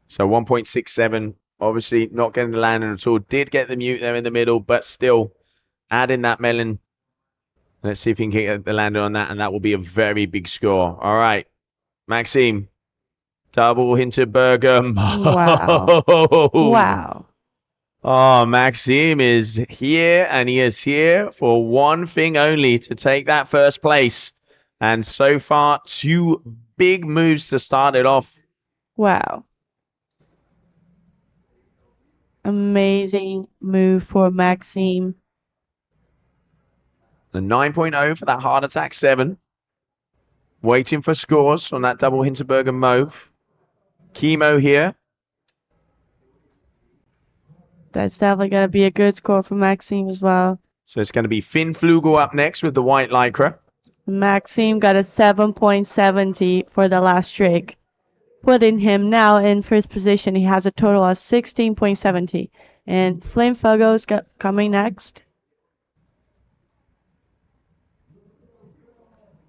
So 1.67. Obviously not getting the landing at all. Did get the mute there in the middle, but still adding that melon. Let's see if he can get the landing on that, and that will be a very big score. All right, Maxime. Double Hinterberger. Wow. Wow. Oh, Maxime is here, and he is here for one thing only, to take that first place. And so far, 2 big moves to start it off. Wow. Amazing move for Maxime. The 9.0 for that heart attack 7. Waiting for scores on that double Hinterberger move. Chemo here. That's definitely going to be a good score for Maxime as well. So it's going to be Finn Flugel up next with the white lycra. Maxime got a 7.70 for the last trick, putting him now in first position. He has a total of 16.70. And Flynn Fogo's coming next.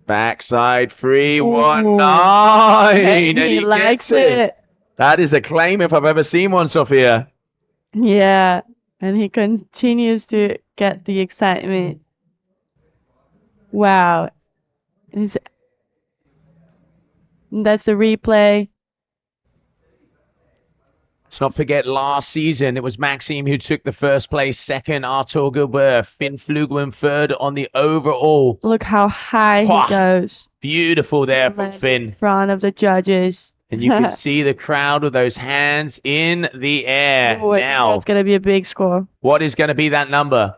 Backside 319. And he likes gets it. That is a claim if I've ever seen one, Sophia. Yeah, and he continues to get the excitement. Wow. That's a replay. Let's not forget last season, it was Maxime who took the first place, second Artur Gilbert, Finn Flugel in third on the overall. Look how high he goes. Beautiful there from Finn. In front of the judges. And you can see the crowd with those hands in the air. Now, that's going to be a big score. What is going to be that number?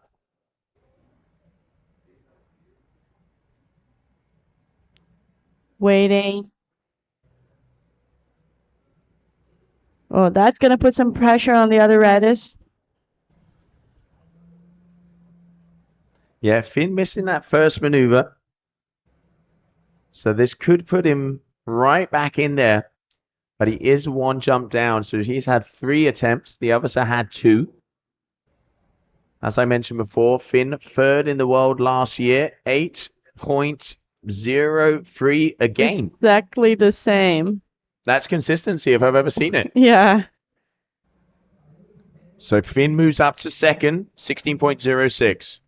Waiting. Oh, that's going to put some pressure on the other Redis. Yeah, Finn missing that first maneuver. So this could put him right back in there. But he is 1 jump down. So he's had 3 attempts. The others have had 2. As I mentioned before, Finn third in the world last year. 8.03 a game. Exactly the same. That's consistency if I've ever seen it. Yeah. So Finn moves up to second, 16.06.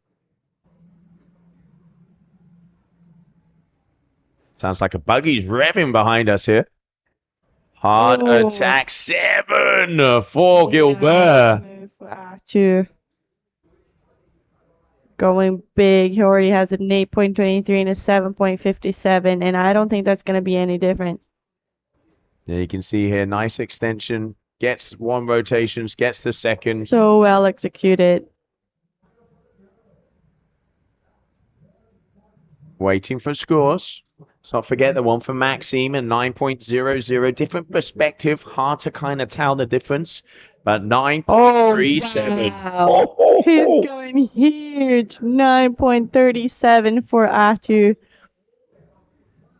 Sounds like a buggy's revving behind us here. Heart attack 7 for Gilbert. Arthur going big. He already has an 8.23 and a 7.57, and I don't think that's going to be any different. Yeah, you can see here, nice extension. Gets one rotations, gets the second. So well executed. Waiting for scores. Let's not forget the one for Maxime and 9.00. Different perspective. Hard to kind of tell the difference. But 9.37. Wow. He's going huge. 9.37 for Arthur.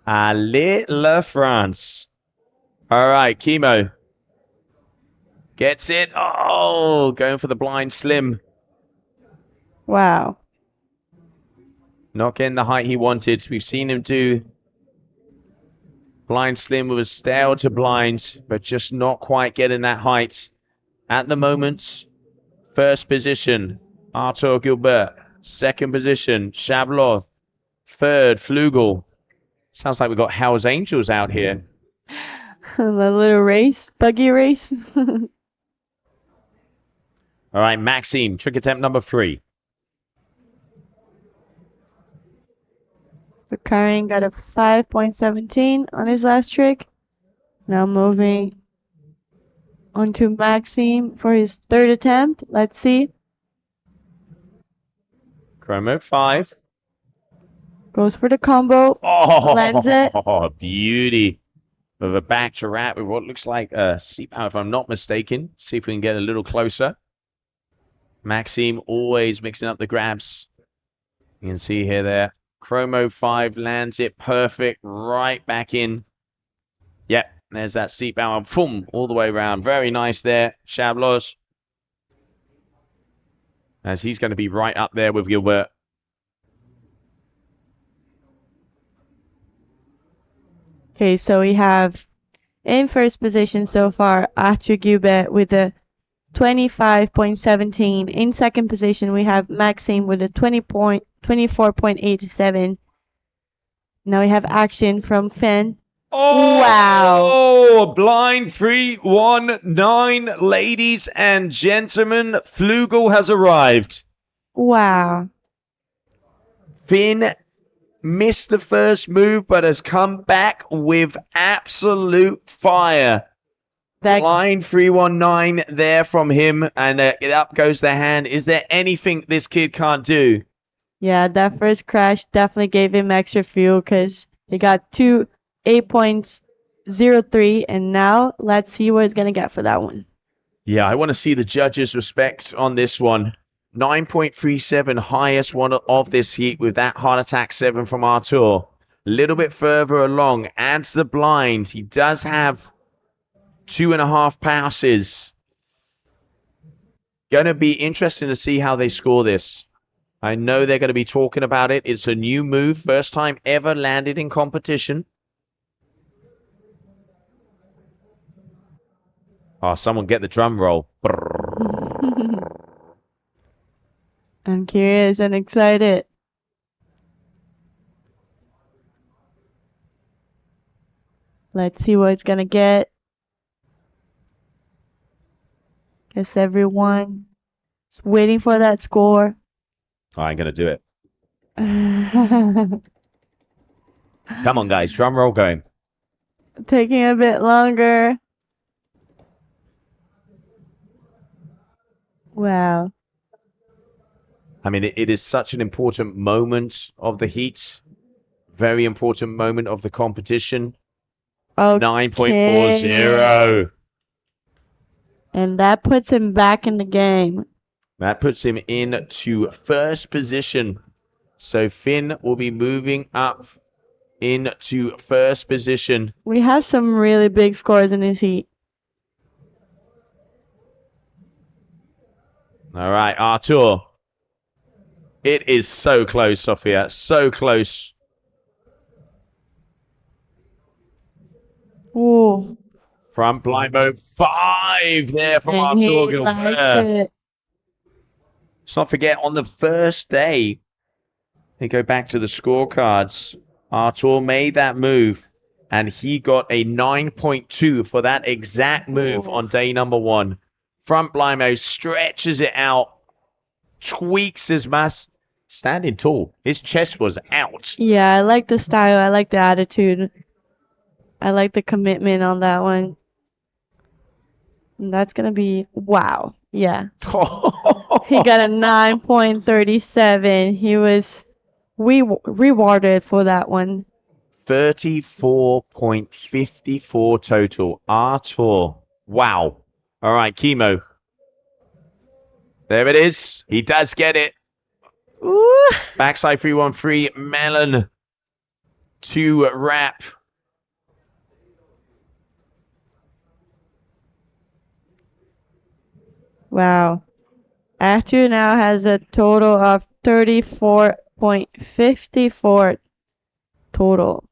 Allez la France. All right, Chemo. Gets it. Oh, going for the blind slim. Wow. Not getting the height he wanted. We've seen him do blind slim with a stale to blind, but just not quite getting that height. At the moment, first position, Arthur Gilbert. Second position, Chablot. Third, Flugel. Sounds like we've got Hell's Angels out here. A little race, buggy race. All right, Maxime, trick attempt number 3. Karen got a 5.17 on his last trick. Now moving on to Maxime for his third attempt. Let's see. Chromo 5. Goes for the combo. Oh, Lands it. Beauty. With a back to wrap with what looks like a seatpower, if I'm not mistaken. See if we can get a little closer. Maxime always mixing up the grabs. You can see here there. Chromo 5 lands it perfect. Right back in. Yep, there's that seatpower. Boom, all the way around. Very nice there. Chablos. As he's going to be right up there with Gilbert. Okay, so we have in first position so far Arthur Gilbert with a 25.17. In second position we have Maxime with a 24.87. Now we have action from Finn. Oh, wow. Oh, blind 3-1-9, ladies and gentlemen. Flugel has arrived. Wow. Finn missed the first move, but has come back with absolute fire. Blind 3-1-9 there from him, and up goes the hand. Is there anything this kid can't do? Yeah, that first crash definitely gave him extra fuel because he got 8.03, and now let's see what he's going to get for that one. Yeah, I want to see the judges' respect on this one. 9.37, highest one of this heat with that heart attack 7 from Arthur. A little bit further along, adds the blind. He does have 2.5 passes. Going to be interesting to see how they score this. I know they're going to be talking about it. It's a new move, first time ever landed in competition. Oh, someone get the drum roll. I'm curious and excited. Let's see what it's gonna get. Guess everyone is waiting for that score. I ain't going to do it. Come on, guys. Drum roll going. Taking a bit longer. Wow. I mean, it is such an important moment of the heat. Very important moment of the competition. Okay. 9.40. And that puts him back in the game. That puts him into first position. So Finn will be moving up into first position. We have some really big scores in this heat. All right, Arthur. It is so close, Sophia. So close. Ooh. Front blind mode 5 there from Arthur Gilbert. Let's not forget, on the first day, they go back to the scorecards. Arthur made that move, and he got a 9.2 for that exact move on day number 1. Front blind mode, stretches it out, tweaks his mass, standing tall. His chest was out. Yeah, I like the style. I like the attitude. I like the commitment on that one. And that's gonna be wow. Yeah. He got a 9.37. He was rewarded for that one. 34.54 total. Artur. Wow. All right, Chemo. There it is. He does get it. Ooh. Backside 313. Melon to wrap. Wow. Artur now has a total of 34.54 total.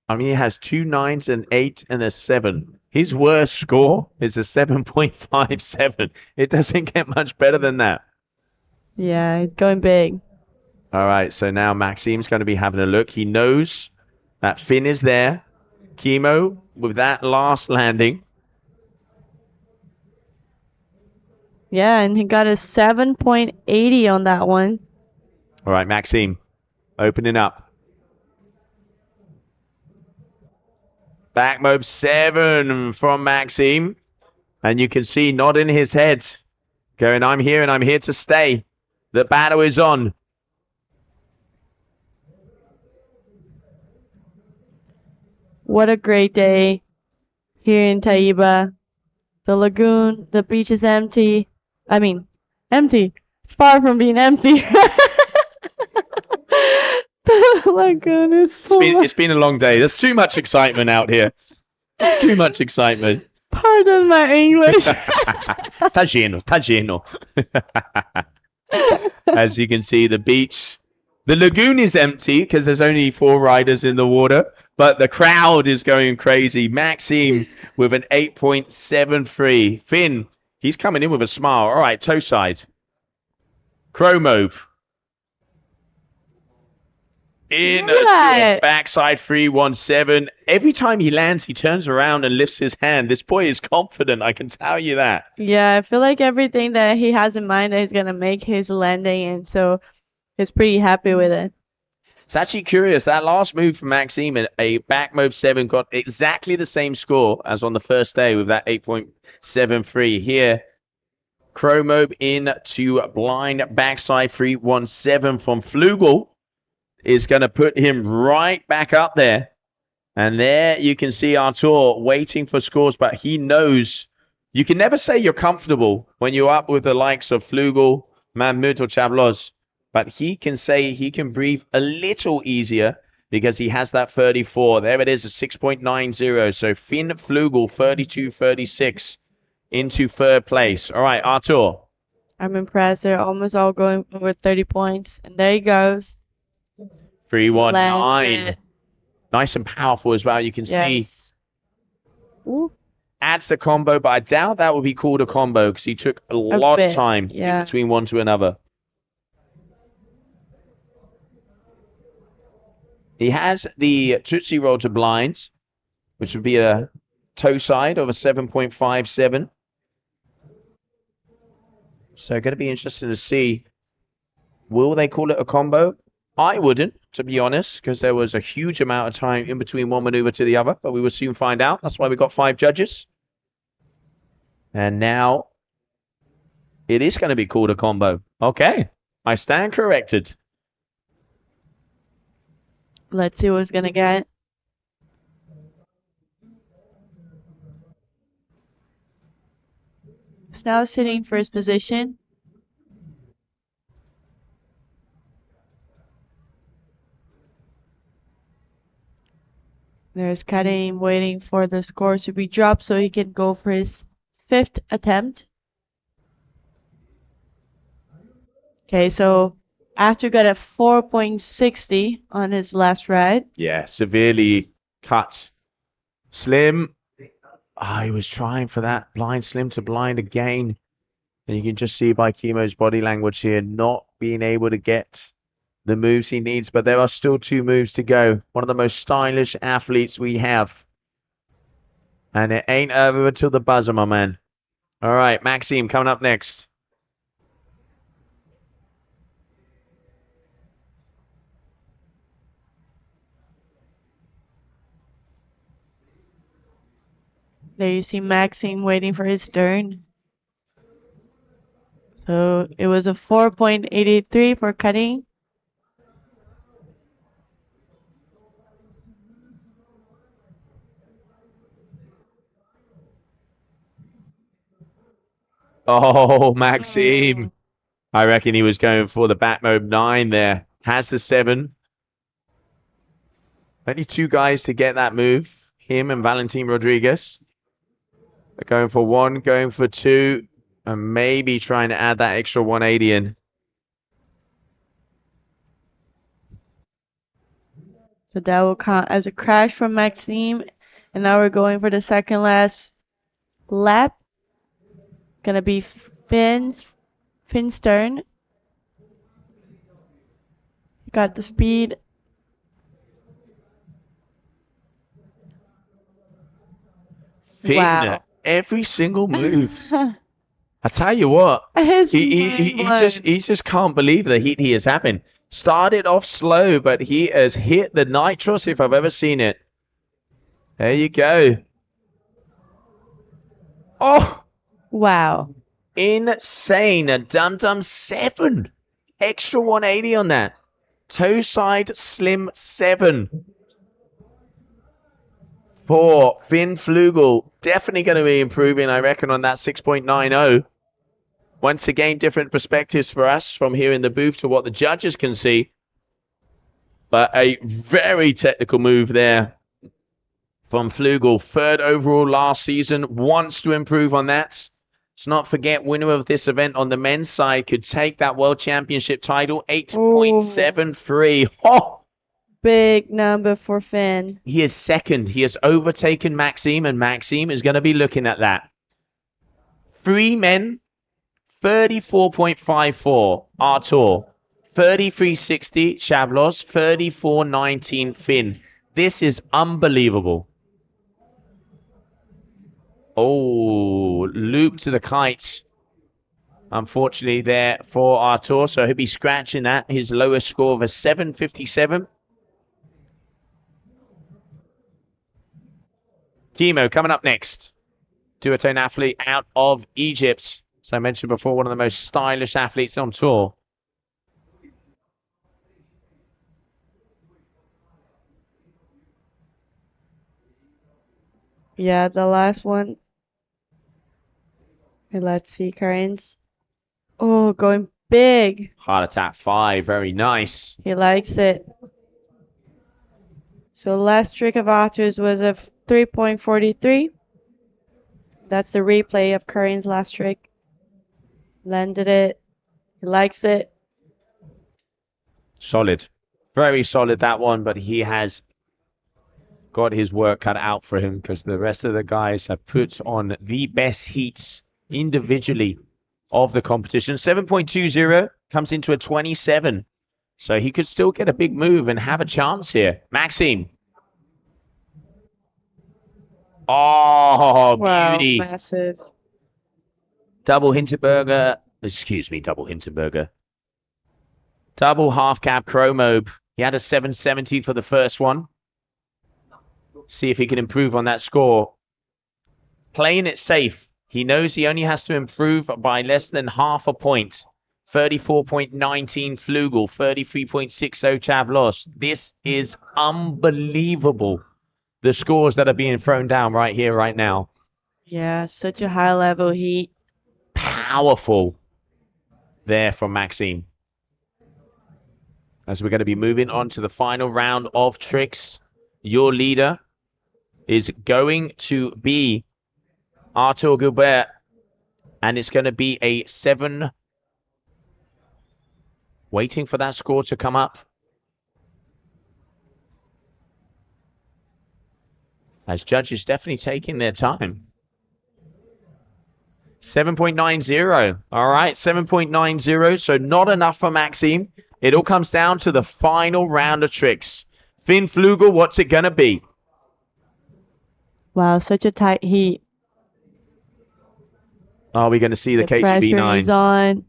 I mean, he has 2 9s, an 8, and a 7. His worst score is a 7.57. It doesn't get much better than that. Yeah, he's going big. All right, so now Maxime's going to be having a look. He knows that Finn is there. Chemo with that last landing. Yeah, and he got a 7.80 on that one. All right, Maxime, opening up. Back mob 7 from Maxime. And you can see nodding his head, going, I'm here and I'm here to stay. The battle is on. What a great day here in Taíba. The lagoon, the beach is empty. I mean, empty. It's far from being empty. The lagoon is full. It's been a long day. There's too much excitement out here. There's too much excitement. Pardon my English. Tá lleno. As you can see, the beach. The lagoon is empty because there's only 4 riders in the water. But the crowd is going crazy. Maxime with an 8.73. Finn, he's coming in with a smile. All right, toe side. Chromo. In a backside 317. Every time he lands, he turns around and lifts his hand. This boy is confident, I can tell you that. Yeah, I feel like everything that he has in mind that he's going to make his landing, and so he's pretty happy with it. It's actually curious. That last move from Maxime, a back move 7, got exactly the same score as on the first day with that 8.73. Here, Chromo in to blind backside 317 from Flugel is going to put him right back up there. And there you can see Artur waiting for scores, but he knows you can never say you're comfortable when you're up with the likes of Flugel, Mahmoud, or Chablos. But he can say he can breathe a little easier because he has that 34. There it is, a 6.90. So Finn Flugel, 32-36 into third place. All right, Artur. I'm impressed. They're almost all going over 30 points. And there he goes. 319. Nice and powerful as well. You can see. Ooh. Adds the combo, but I doubt that would be called a combo because he took a lot of time in between one to another. He has the Tootsie Roll to blinds, which would be a toe side of a 7.57. So going to be interesting to see. Will they call it a combo? I wouldn't, to be honest, because there was a huge amount of time in between one maneuver to the other, but we will soon find out. That's why we got 5 judges. And now it is going to be called a combo. Okay, I stand corrected. Let's see what it's going to get. It's now sitting first position. There's Karim waiting for the score to be dropped so he can go for his 5th attempt. Okay, so after got a 4.60 on his last ride. Yeah, severely cut. Slim. He was trying for that blind Slim to blind again. And you can just see by Chemo's body language here, not being able to get the moves he needs. But there are still 2 moves to go. One of the most stylish athletes we have. And it ain't over until the buzzer, my man. All right, Maxime coming up next. There you see Maxime waiting for his turn. So it was a 4.83 for cutting. Oh, Maxime. I reckon he was going for the bat mode 9 there. Has the 7. Only 2 guys to get that move. Him and Valentin Rodriguez. They're going for 1, going for 2, and maybe trying to add that extra 180 in. So that will count as a crash from Maxime. And now we're going for the second last lap. Gonna be Finn's turn. Got the speed. Finn, Wow. every single move. I tell you what, he just can't believe the heat he is having. Started off slow, but he has hit the nitros if I've ever seen it. There you go. Oh! Wow. Insane. A dum-dum 7. Extra 180 on that. Toe side slim 7. For Finn Flugel. Definitely going to be improving, I reckon, on that 6.90. Once again, different perspectives for us from here in the booth to what the judges can see. But a very technical move there from Flugel. 3rd overall last season. Wants to improve on that. Let's not forget, winner of this event on the men's side could take that World Championship title. 8.73. Oh! Big number for Finn. He is 2nd. He has overtaken Maxime, and Maxime is going to be looking at that. 3 men, 34.54 Artur, 33.60 Chavlos, 34.19 Finn. This is unbelievable. Oh, loop to the kites. Unfortunately there for Artur, so he'll be scratching that. His lowest score of a 7.57. Chemo coming up next. Duotone athlete out of Egypt. As I mentioned before, one of the most stylish athletes on tour. Yeah, the last one. And let's see, Currents. Oh, going big. Heart attack 5. Very nice. He likes it. So last trick of Arthur's was a 3.43. That's the replay of Curran's last trick. Landed it. He likes it. Solid. Very solid, that one, but he has got his work cut out for him because the rest of the guys have put on the best heats individually of the competition. 7.20 comes into a 27. So he could still get a big move and have a chance here. Maxime. Oh, wow, beauty. Massive. Double Hinterberger. Excuse me, double Hinterberger. Double half cab chromobe. He had a 770 for the first one. See if he can improve on that score. Playing it safe. He knows he only has to improve by less than half a point. 34.19 Flugel, 33.60 Chavlos. This is unbelievable. The scores that are being thrown down right here, right now. Yeah, such a high level heat. Powerful there from Maxime. As we're going to be moving on to the final round of tricks. Your leader is going to be Artur Gilbert. And it's going to be a 7. Waiting for that score to come up. As judges definitely taking their time. 7.90. All right, 7.90. So not enough for Maxime. It all comes down to the final round of tricks. Finn Flugel, what's it going to be? Wow, such a tight heat. Are we going to see the pressure is KGB9? on.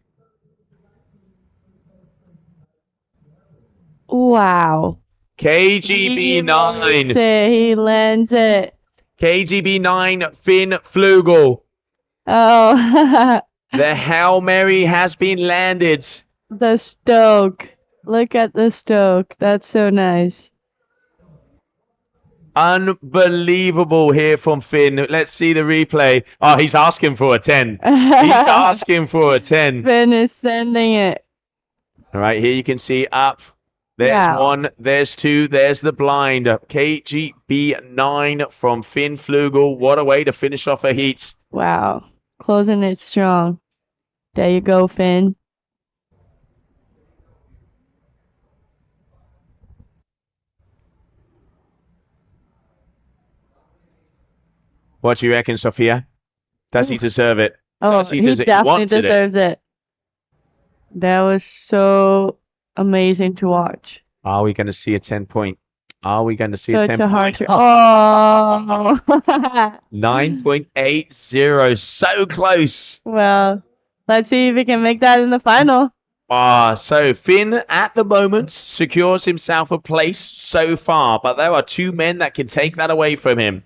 Wow. He makes KGB9. it. He lands it. KGB9 Finn Flugel. Oh, The Hail Mary has been landed. the stoke. Look at the stoke. That's so nice. Unbelievable here from Finn. Let's see the replay. Oh, he's asking for a 10. He's asking for a 10. Finn is sending it. All right, here you can see up. There's Wow. 1, there's 2, there's the blind. KGB9 from Finn Flugel. What a way to finish off a heat. Wow. Closing it strong. There you go, Finn. What do you reckon, Sophia? Does he deserve it? Oh, Does he deserve- definitely wanted it? deserves it. That was so amazing to watch. Are we going to see a 10 point? Are we going to see a Such 10 a hard point? Oh. 9.80. So close. Well, let's see if he can make that in the final. So Finn at the moment secures himself a place so far, but there are 2 men that can take that away from him.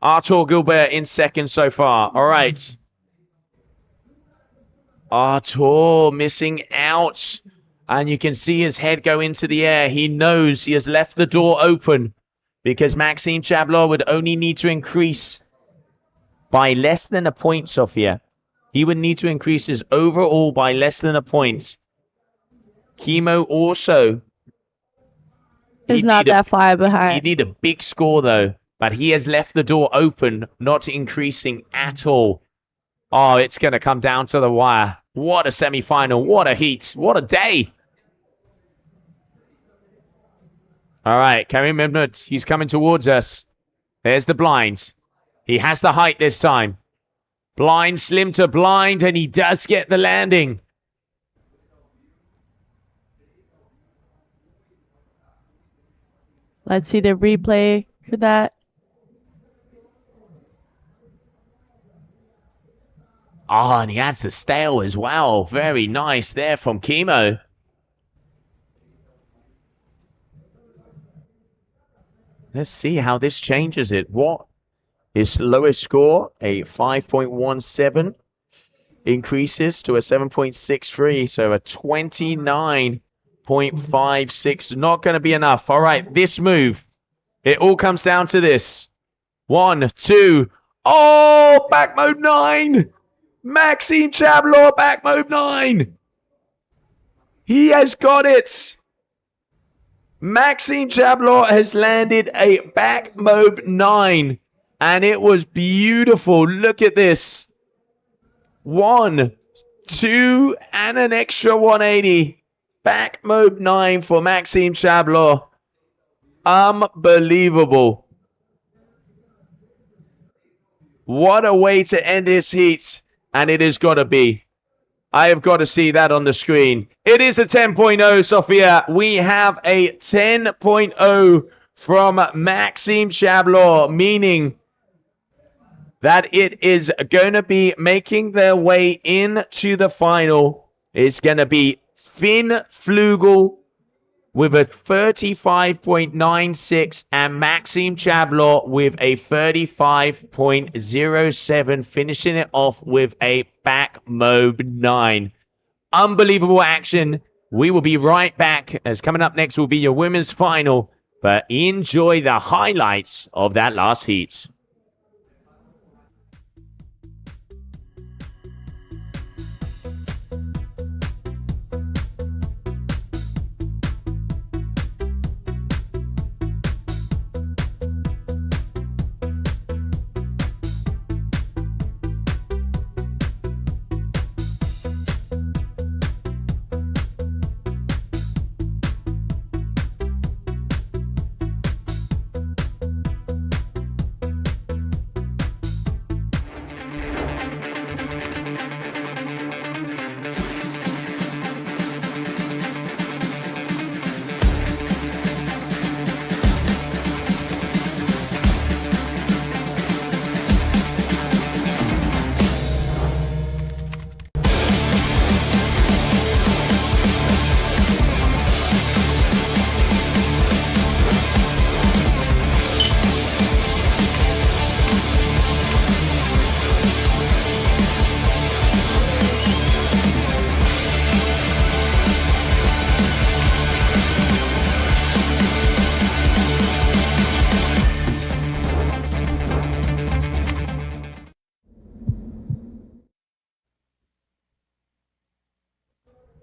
Artur Gilbert in second so far. All right. Artur missing out. And you can see his head go into the air. He knows he has left the door open because Maxime Chablot would only need to increase by less than a point, Sophia. He would need to increase his overall by less than a point. Chemo also. He's not that far He'd behind. need a big score, though. But he has left the door open, not increasing at all. Oh, it's going to come down to the wire. What a semi-final. What a heat. What a day. All right, Karim Mehmet, he's coming towards us. There's the blind. He has the height this time. Blind, slim to blind, and he does get the landing. Let's see the replay for that. Oh, and he adds the stale as well. Very nice there from Chemo. Let's see how this changes it. What is lowest score? A 5.17 increases to a 7.63. So a 29.56. Not going to be enough. All right, this move. It all comes down to this. 1, 2. Oh, back mode 9. Maxime Chablot, back mode 9. He has got it. Maxime Chablot has landed a back mode 9. And it was beautiful. Look at this. 1, 2, and an extra 180. Back mode 9 for Maxime Chablot. Unbelievable. What a way to end this heat. And it has got to be. I have got to see that on the screen. It is a 10.0, Sophia. We have a 10.0 from Maxime Chablot, meaning that it is going to be making their way into the final. It's going to be Finn Flugel with a 35.96 and Maxime Chablot with a 35.07, finishing it off with a back mode 9. Unbelievable action. We will be right back, as coming up next will be your women's final. But enjoy the highlights of that last heat.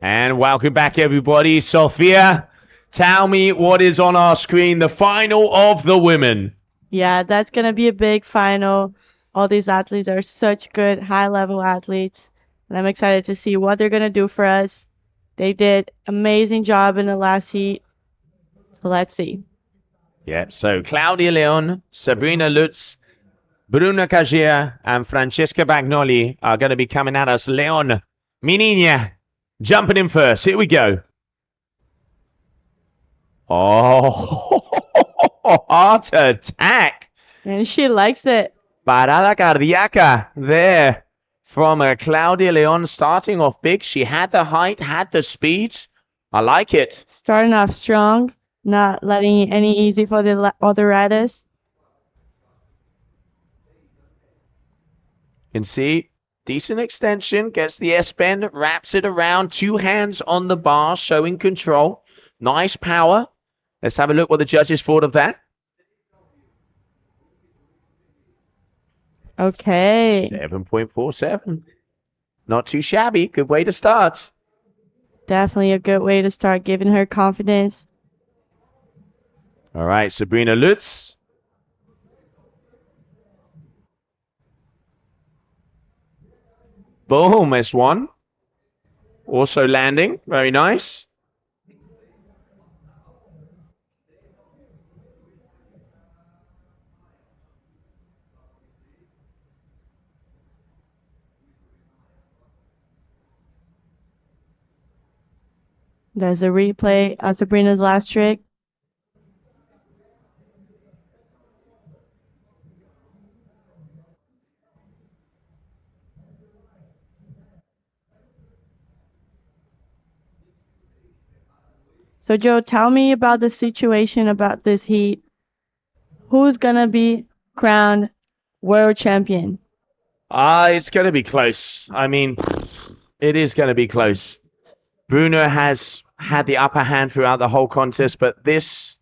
And welcome back, everybody. Sophia, tell me what is on our screen, the final of the women. Yeah, that's going to be a big final. All these athletes are such good, high-level athletes. And I'm excited to see what they're going to do for us. They did amazing job in the last heat. So let's see. Yeah, so Claudia Leon, Sabrina Lutz, Bruna Cagia, and Francesca Bagnoli are going to be coming at us. Leon, mi niña, jumping in first. Here we go. Oh, heart attack. And she likes it. Parada cardíaca there from Claudia Leon, starting off big. She had the height, had the speed. I like it. Starting off strong, not letting any easy for the other riders. You can see decent extension, gets the S-bend, wraps it around, 2 hands on the bar, showing control. Nice power. Let's have a look what the judges thought of that. Okay. 7.47. Not too shabby. Good way to start. Definitely a good way to start giving her confidence. All right, Sabrina Lutz. Boom, S1. Also landing. Very nice. There's a replay of Sabrina's last trick. So Joe, tell me about the situation about this heat. Who's gonna be crowned world champion? It's going to be close. I mean, it is going to be close. Bruno has had the upper hand throughout the whole contest, but this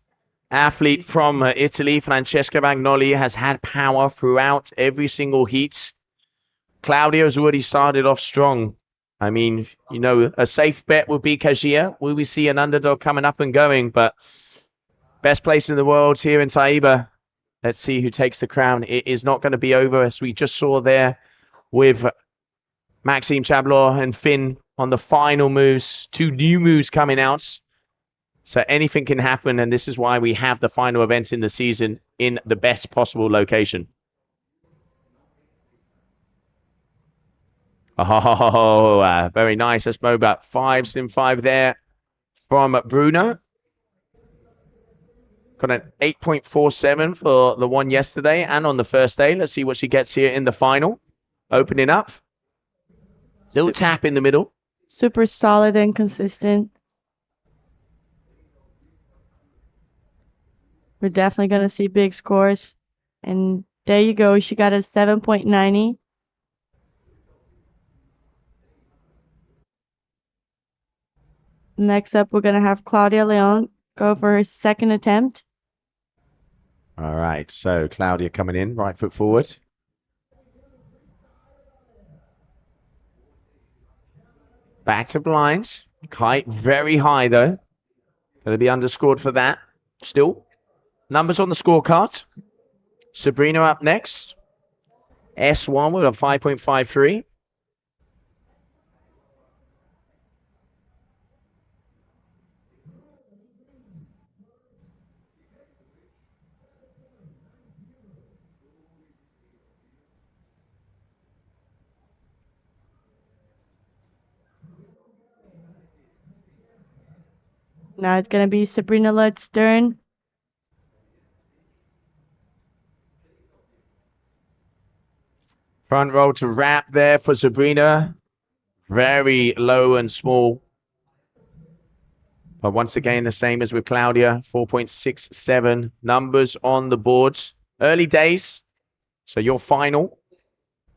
athlete from Italy, Francesca Bagnoli, has had power throughout every single heat. Claudia has already started off strong. I mean, you know, a safe bet would be Cagia. Will we see an underdog coming up and going? But best place in the world here in Taíba. Let's see who takes the crown. It is not going to be over, as we just saw there with Maxime Chablot and Finn on the final moves. 2 new moves coming out. So anything can happen, and this is why we have the final events in the season in the best possible location. Oh, very nice. Let's move up. 5 sim 5 there from Bruno. Got an 8.47 for the one yesterday and on the first day. Let's see what she gets here in the final. Opening up. Little tap in the middle. Super solid and consistent. We're definitely going to see big scores. And there you go. She got a 7.90. Next up, we're going to have Claudia Leon go for her second attempt. All right, so Claudia coming in, right foot forward. Back to blinds. Kite very high, though. Going to be underscored for that. Still. Numbers on the scorecard. Sabrina up next. S1 with a 5.53. Now it's going to be Sabrina Lutz turn. Front roll to wrap there for Sabrina. Very low and small. But once again, the same as with Claudia. 4.67 numbers on the boards. Early days. So your final.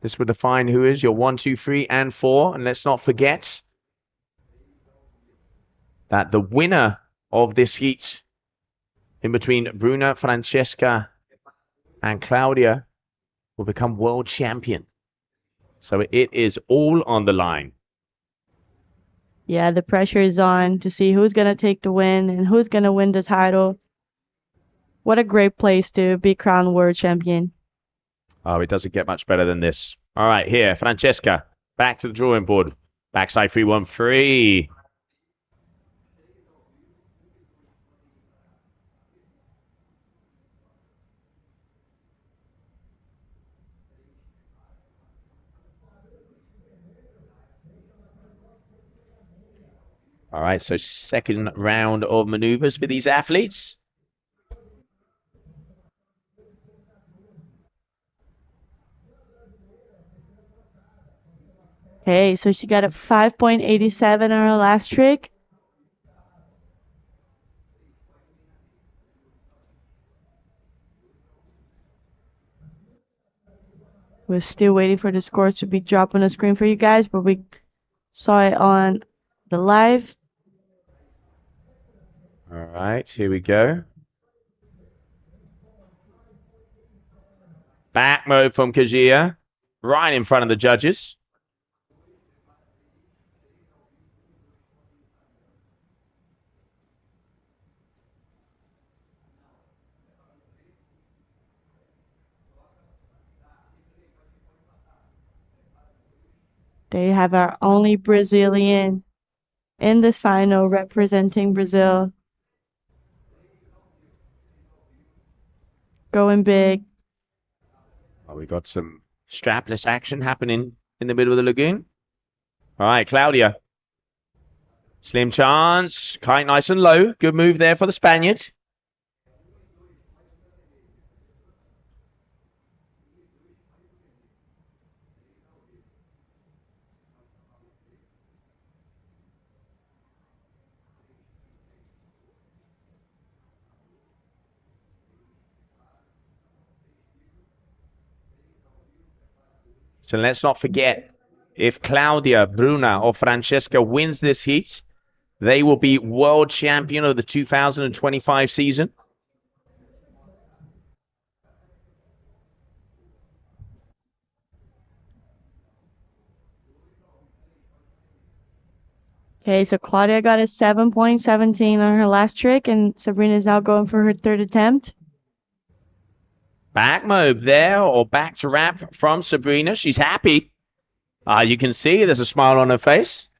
This would define who is your 1, 2, 3, and 4. And let's not forget that the winner of this heat in between Bruna, Francesca, and Claudia will become world champion. So it is all on the line. Yeah, the pressure is on to see who's going to take the win and who's going to win the title. What a great place to be crowned world champion. Oh, it doesn't get much better than this. All right, here, Francesca. Back to the drawing board. Backside 3-1-3. All right, so second round of maneuvers for these athletes. Okay, so she got a 5.87 on her last trick. We're still waiting for the scores to be dropped on the screen for you guys, but we saw it on the live. All right, here we go. Back mode from Kajia. Right in front of the judges. They have our only Brazilian in this final representing Brazil. Going big. Oh, we got some strapless action happening in the middle of the lagoon. All right, Claudia. Slim chance. Kite nice and low. Good move there for the Spaniard. So let's not forget, if Claudia, Bruna, or Francesca wins this heat, they will be world champion of the 2025 season. Okay, so Claudia got a 7.17 on her last trick, and Sabrina is now going for her third attempt. Back mode there, or back to wrap from Sabrina. She's happy. You can see there's a smile on her face.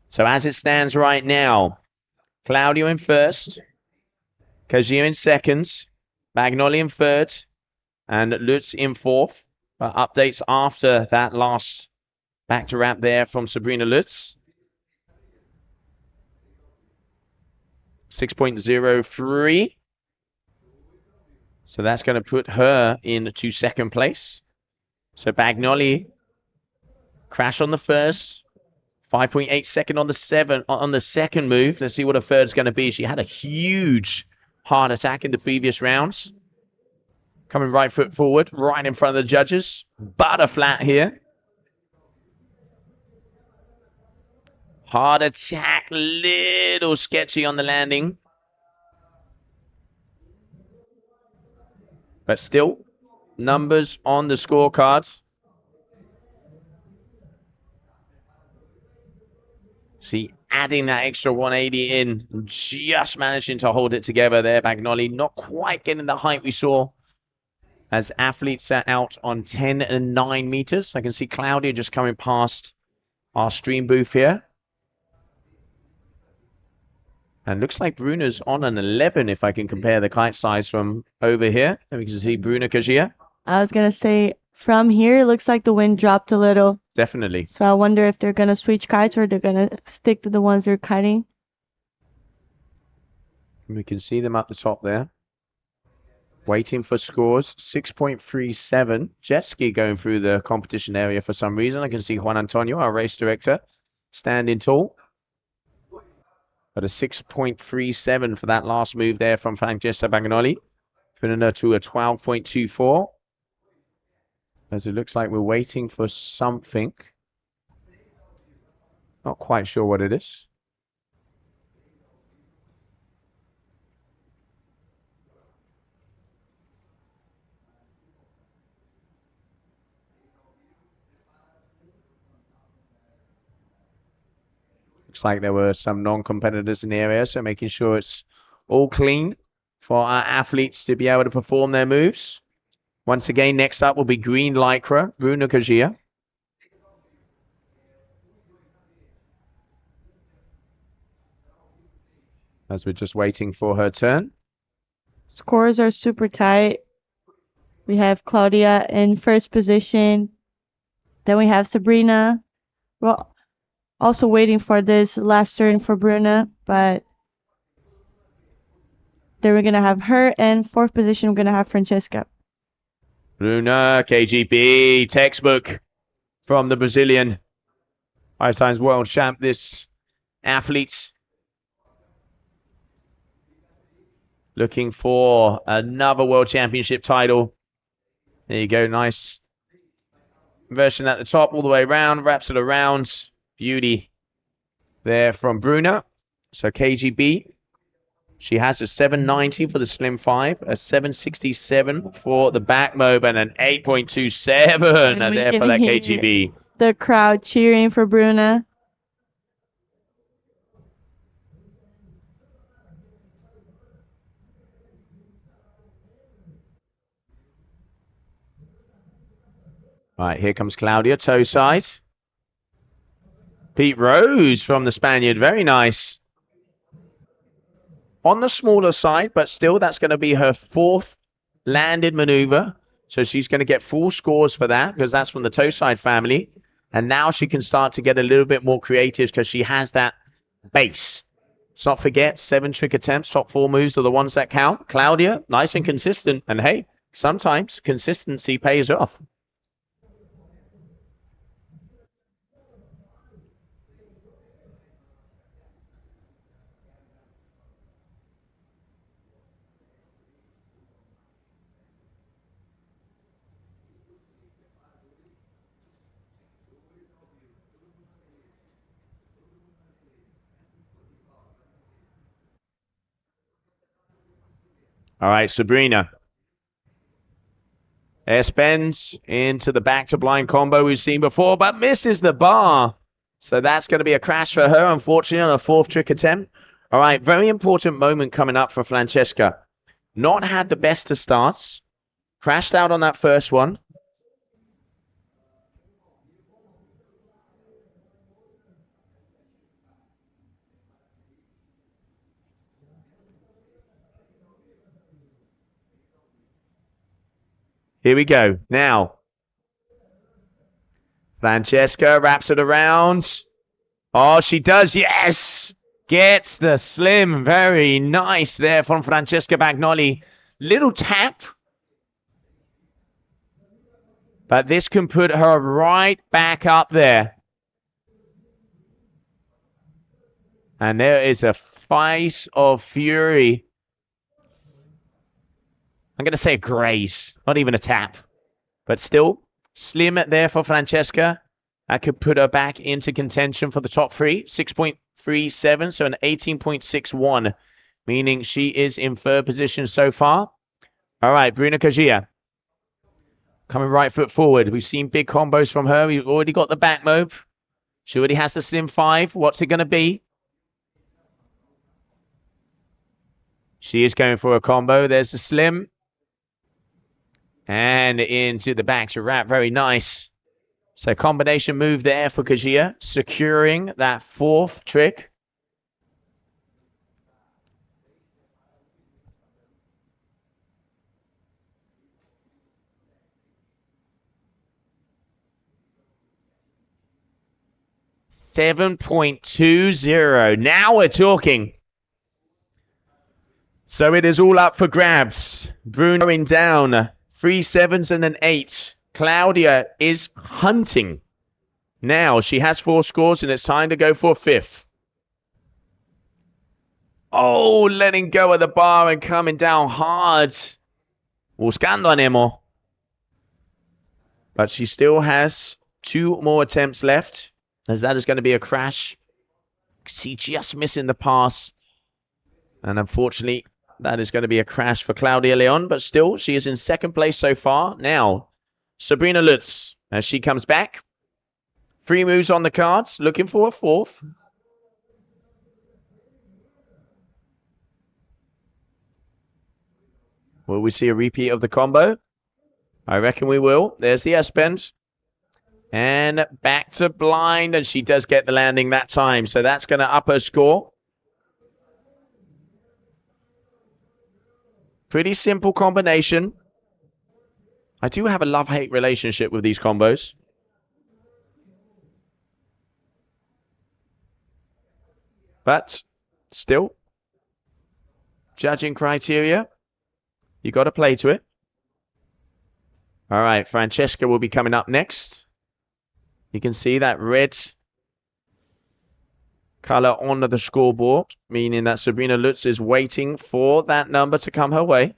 So as it stands right now, Claudio in first, Kajir in second, Magnoli in third, and Lutz in fourth. Updates after that last back to wrap there from Sabrina Lutz. 6.03. So that's going to put her into second place. So Bagnoli crash on the first. 5.8 second on the second move. Let's see what her third's going to be. She had a huge heart attack in the previous rounds. Coming right foot forward, right in front of the judges. Butter flat here. Heart attack, little sketchy on the landing. But still, numbers on the scorecards. See, adding that extra 180 in, just managing to hold it together there, Bagnoli. Not quite getting the height we saw as athletes set out on 10 and 9 meters. I can see Claudia just coming past our stream booth here. And looks like Bruna's on an 11 if I can compare the kite size from over here. And we can see Bruna Kajia. I was going to say, from here, it looks like the wind dropped a little. Definitely. So I wonder if they're going to switch kites or they're going to stick to the ones they're kiting. We can see them up the top there. Waiting for scores. 6.37. Jet ski going through the competition area for some reason. I can see Juan Antonio, our race director, standing tall. But a 6.37 for that last move there from Francesca Bagnoli. Putting her to a 12.24. As it looks like we're waiting for something. Not quite sure what it is. Looks like there were some non-competitors in the area, so making sure it's all clean for our athletes to be able to perform their moves. Once again, next up will be green lycra, Bruna Kajia. As we're just waiting for her turn. Scores are super tight. We have Claudia in first position. Then we have Sabrina. Well, also waiting for this last turn for Bruna, but then we're going to have her in fourth position. We're going to have Francesca. Bruna, KGB, textbook from the Brazilian. 5 times world champ, this athlete. Looking for another world championship title. There you go, nice version at the top all the way around, wraps it around. Beauty there from Bruna. So KGB, she has a 790 for the Slim 5, a 767 for the back mob, and an 8.27 there for that KGB. The crowd cheering for Bruna. All right, here comes Claudia, toe side. Pete Rose from the Spaniard, very nice. On the smaller side, but still that's going to be her 4th landed maneuver. So she's going to get full scores for that because that's from the toe side family. And now she can start to get a little bit more creative because she has that base. Let's not forget, 7 trick attempts, top 4 moves are the ones that count. Claudia, nice and consistent. And hey, sometimes consistency pays off. All right, Sabrina. S bends into the back to blind combo we've seen before, but misses the bar. So that's going to be a crash for her, unfortunately, on a 4th trick attempt. All right, very important moment coming up for Francesca. Not had the best of starts. Crashed out on that first one. Here we go. Now, Francesca wraps it around. Oh, she does. Yes! Gets the slim. Very nice there from Francesca Bagnoli. Little tap. But this can put her right back up there. And there is a face of fury. I'm going to say a graze, not even a tap. But still, slim there for Francesca. That could put her back into contention for the top 3. 6.37, so an 18.61. Meaning she is in 3rd position so far. All right, Bruna Kajia. Coming right foot forward. We've seen big combos from her. We've already got the back mob. She already has the Slim 5. What's it going to be? She is going for a combo. There's the Slim. And into the back to wrap. Very nice. So combination move there for Kajia. Securing that 4th trick. $7.20. Now we're talking. So it is all up for grabs. Bruno in down. 3 7s and an 8. Claudia is hunting. Now she has 4 scores and it's time to go for 5th. Oh, letting go of the bar and coming down hard. Buscando a Nemo. But she still has 2 more attempts left. As that is going to be a crash. She just missing the pass. And unfortunately, that is going to be a crash for Claudia Leon. But still, she is in 2nd place so far. Now, Sabrina Lutz, as she comes back. 3 moves on the cards. Looking for a 4th. Will we see a repeat of the combo? I reckon we will. There's the S-bend. And back to blind, and she does get the landing that time. So that's going to up her score. Pretty simple combination. I do have a love-hate relationship with these combos. But still, judging criteria, you got to play to it. All right, Francesca will be coming up next. You can see that red color on the scoreboard, meaning that Sabrina Lutz is waiting for that number to come her way.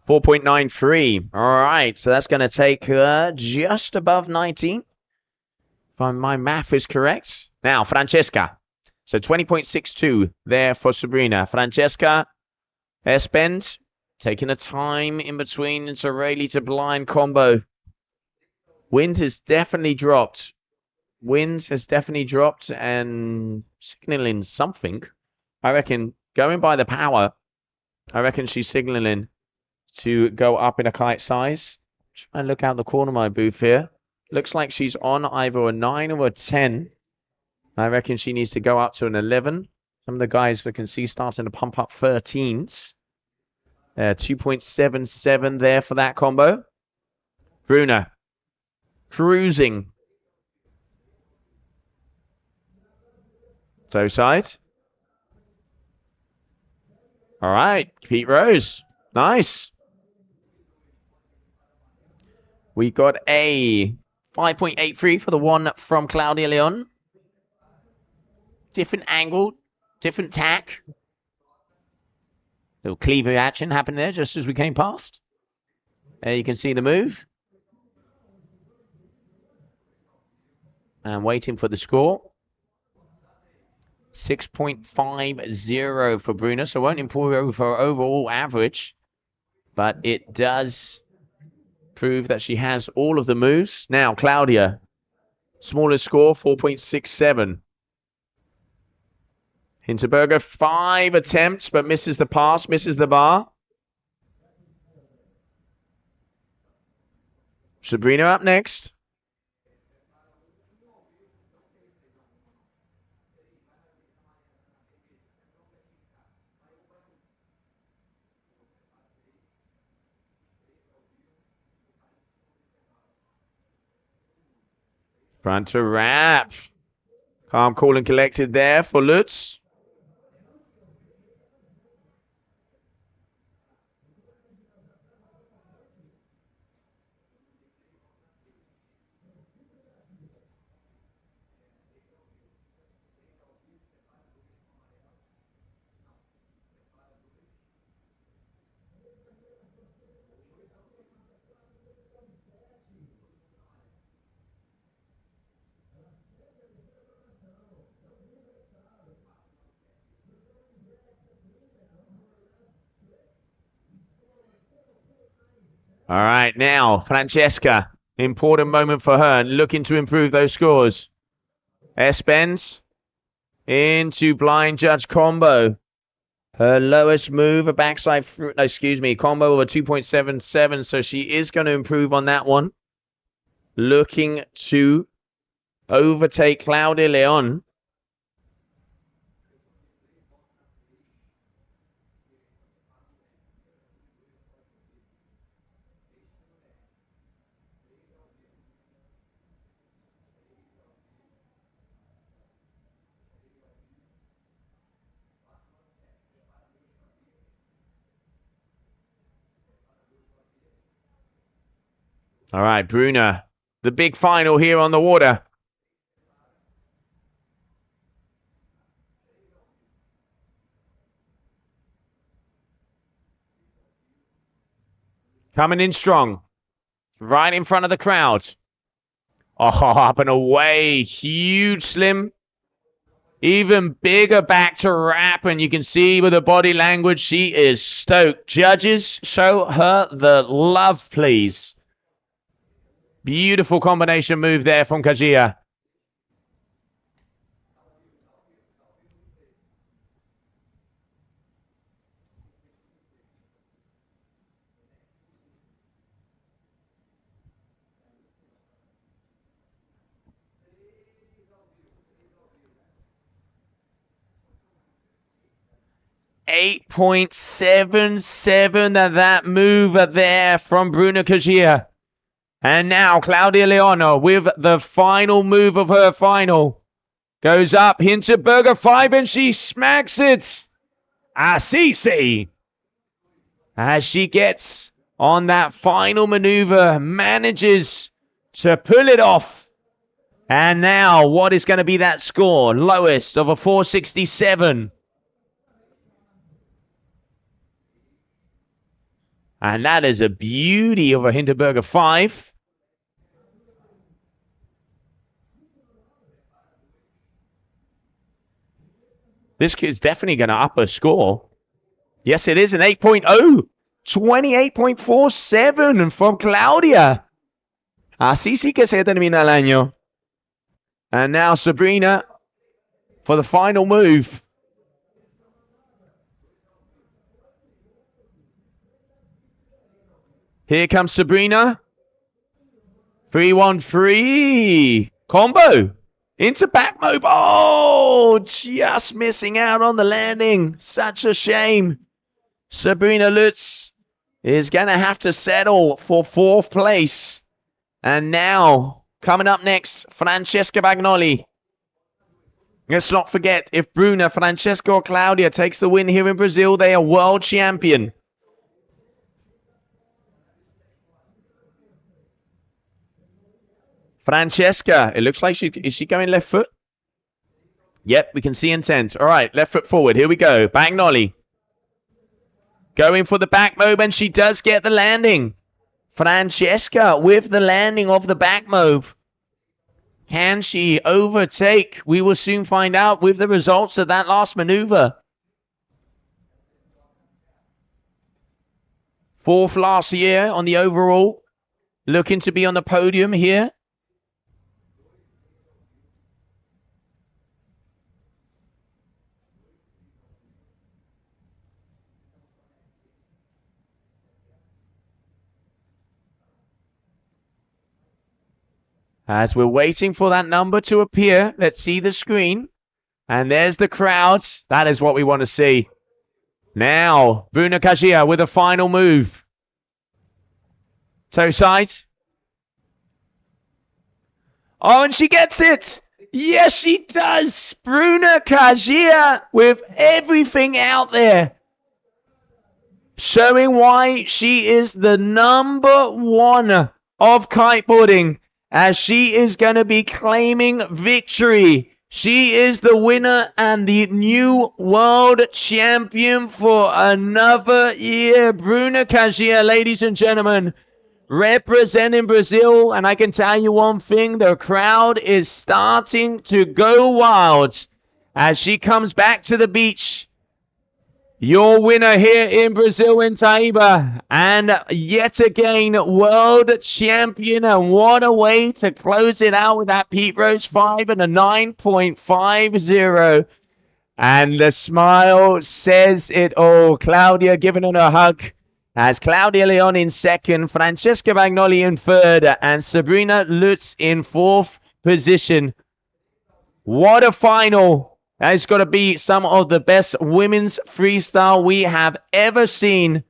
.93. All right, so that's going to take her just above 19. If my math is correct. Now, Francesca. So 20.62 there for Sabrina. Francesca, S-bend, taking a time in between. It's a Rayleigh to blind combo. Wind has definitely dropped. Wind has definitely dropped and signaling something. I reckon going by the power, I reckon she's signaling to go up in a kite size. Try and look out the corner of my booth here. Looks like she's on either a 9 or a 10. I reckon she needs to go up to an 11. Some of the guys I can see starting to pump up 13s. 2.77 there for that combo. Bruna cruising. Toe side. All right, Pete Rose. Nice. We got a 5.83 for the one from Claudia Leon. Different angle, different tack. Little cleaver action happened there just as we came past. There you can see the move. And waiting for the score. 6.50 for Bruna. So won't improve her overall average. But it does prove that she has all of the moves. Now, Claudia. Smallest score, 4.67. Hinterberger, 5 attempts, but misses the pass, misses the bar. Sabrina up next. Front to wrap. Calm, cool, and collected there for Lutz. All right, now, Francesca. Important moment for her and looking to improve those scores. S-bends into blind judge combo. Her lowest move, a backside, combo of a 2.77. So she is going to improve on that one. Looking to overtake Claudia Leon. All right, Bruna, the big final here on the water. Coming in strong. Right in front of the crowd. Oh, up and away. Huge slim. Even bigger back to wrap, and you can see with the body language, she is stoked. Judges, show her the love, please. Beautiful combination move there from Kajia. .77 that move there from Bruna Kajia. And now Claudia Leona with the final move of her final. Goes up, Hinterberger 5, and she smacks it. Assisi. As she gets on that final maneuver, manages to pull it off. And now, what is going to be that score? Lowest of a 467. And that is a beauty of a Hinterberger 5. This kid's definitely going to up her score. Yes, it is an 8.0. 28.47 from Claudia. Así sí que se termina el año. And now Sabrina for the final move. Here comes Sabrina. 3-1-3. Combo. Into back move. Oh, just missing out on the landing. Such a shame. Sabrina Lutz is going to have to settle for 4th place. And now, coming up next, Francesca Bagnoli. Let's not forget, if Bruna, Francesca or Claudia takes the win here in Brazil, they are world champion. Francesca, it looks like is she going left foot? Yep, we can see intent. All right, left foot forward. Here we go. Bagnoli. Going for the back move, and she does get the landing. Francesca with the landing of the back move. Can she overtake? We will soon find out with the results of that last maneuver. 4th last year on the overall. Looking to be on the podium here. As we're waiting for that number to appear, let's see the screen. And there's the crowd. That is what we want to see. Now, Bruna Kajia with a final move. Toe side. Oh, and she gets it. Yes, she does. Bruna Kajia with everything out there. Showing why she is the number 1 of kiteboarding. As she is going to be claiming victory. She is the winner and the new world champion for another year. Bruna Kajia, ladies and gentlemen, representing Brazil. And I can tell you one thing, the crowd is starting to go wild as she comes back to the beach. Your winner here in Brazil in Taíba, and yet again world champion, and what a way to close it out with that Pete Rose 5 and a 9.50. And the smile says it all. Claudia giving her a hug as Claudia Leon in 2nd, Francesca Bagnoli in 3rd, and Sabrina Lutz in 4th position. What a final. That is going to be some of the best women's freestyle we have ever seen.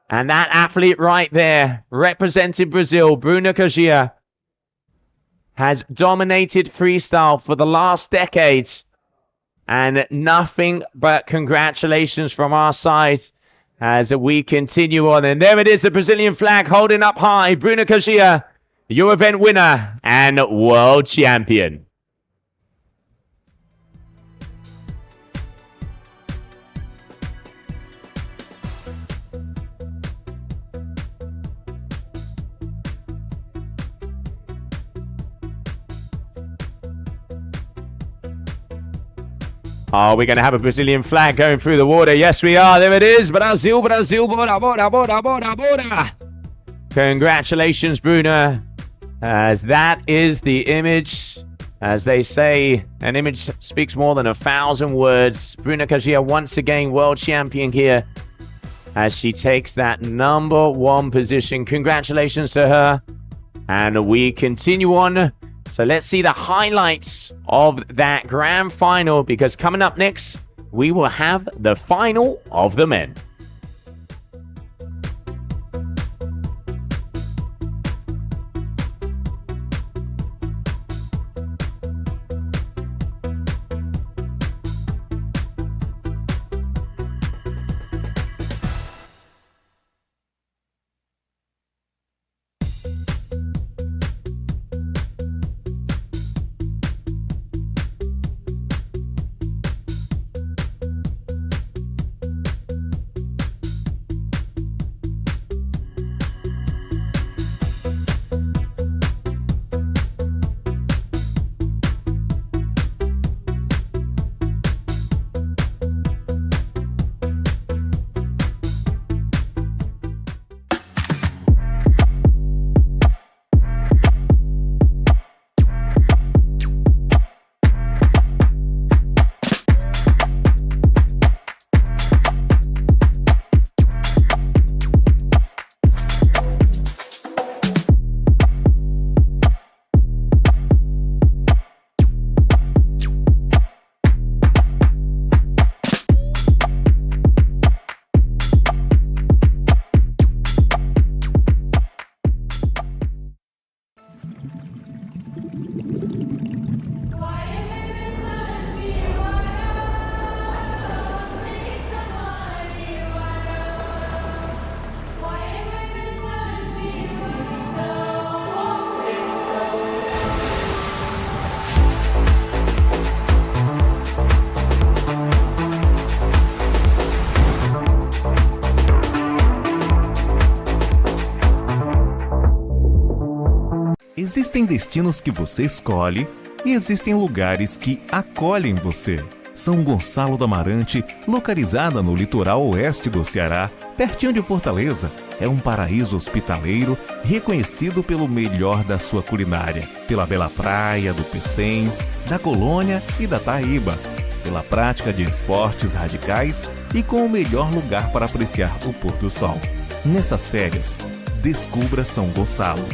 And that athlete right there, representing Brazil, Bruna Kajia, has dominated freestyle for the last decades. And nothing but congratulations from our side as we continue on. And there it is, the Brazilian flag holding up high. Bruna Kajia, your event winner and world champion. Oh, we're going to have a Brazilian flag going through the water. Yes, we are. There it is. Brazil, Brazil, bora, bora, bora, bora, bora. Congratulations, Bruna. As that is the image. As they say, an image speaks more than 1,000 words. Bruna Kajia once again world champion here as she takes that #1 position. Congratulations to her. And we continue on. So let's see the highlights of that grand final, because coming up next, we will have the final of the men. Existem destinos que você escolhe e existem lugares que acolhem você. São Gonçalo do Amarante, localizada no litoral oeste do Ceará, pertinho de Fortaleza, é um paraíso hospitaleiro reconhecido pelo melhor da sua culinária, pela bela praia do Pecém, da Colônia e da Taíba, pela prática de esportes radicais e com o melhor lugar para apreciar o pôr do sol. Nessas férias, descubra São Gonçalo.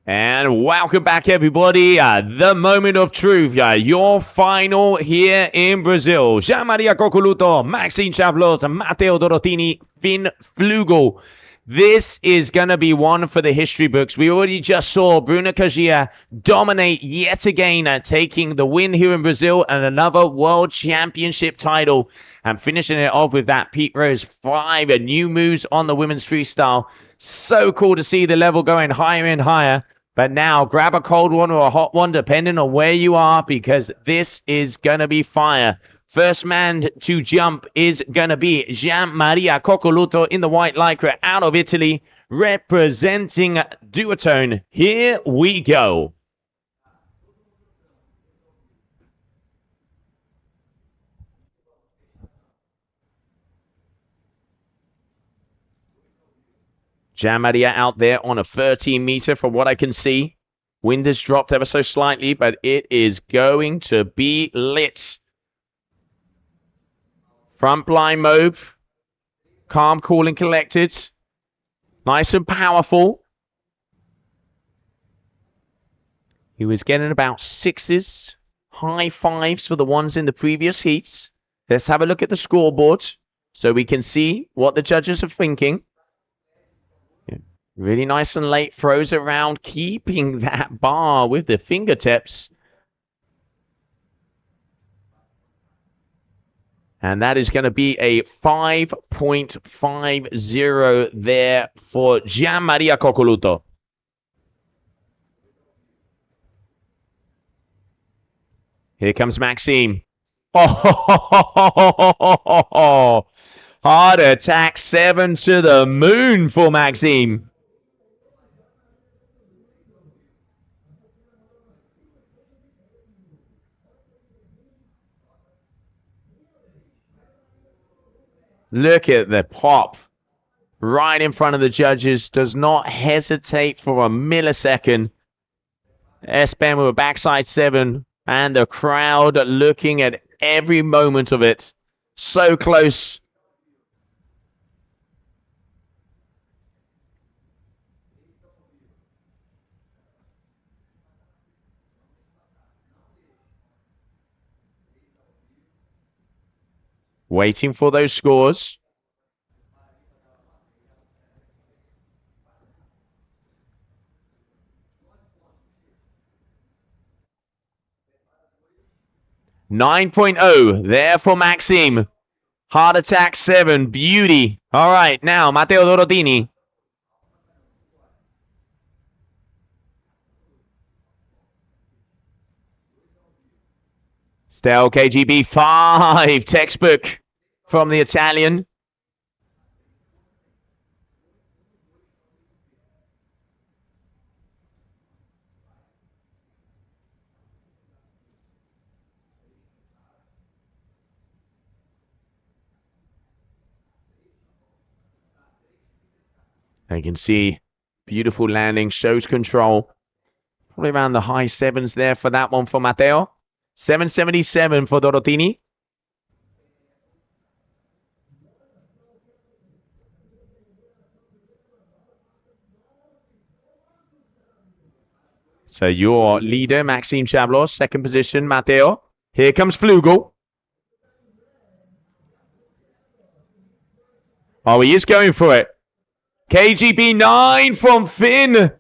And welcome back, everybody. The moment of truth. Your final here in Brazil. Jean-Maria Cocoluto, Maxine Chavlos, Matteo Dorotini, Finn Flugel. This is going to be one for the history books. We already just saw Bruna Kajia dominate yet again, taking the win here in Brazil and another world championship title. And finishing it off with that Pete Rose 5 new moves on the women's freestyle So cool to see the level going higher and higher. But now grab a cold one or a hot one, depending on where you are, because this is going to be fire. First man to jump is going to be Gian-Maria Coccoluto in the white lycra out of Italy, representing Duotone. Here we go. Gian-Maria out there on a 13-meter from what I can see. Wind has dropped ever so slightly, but it is going to be lit. Front blind mode. Calm, cool, and collected. Nice and powerful. He was getting about 6s, high 5s for the ones in the previous heats. Let's have a look at the scoreboard so we can see what the judges are thinking. Really nice and late throws around, keeping that bar with the fingertips. And that is going to be a 5.50 there for Gian-Maria Coccoluto. Here comes Maxime. Oh, heart attack 7 to the moon for Maxime. Look at the pop right in front of the judges. Does not hesitate for a millisecond. S-Band with a backside 7. And the crowd looking at every moment of it. So close. Waiting for those scores. .90 there for Maxime. Heart attack 7. Beauty. All right, now Matteo Dorotini. Still KGB 5. Textbook from the Italian. You can see beautiful landing, shows control. Probably around the high 7s there for that one for Matteo. 777 for Dorotini. So your leader, Maxime Chablos, second position, Matteo. Here comes Flugel. Oh, he is going for it. KGB 9 from Finn.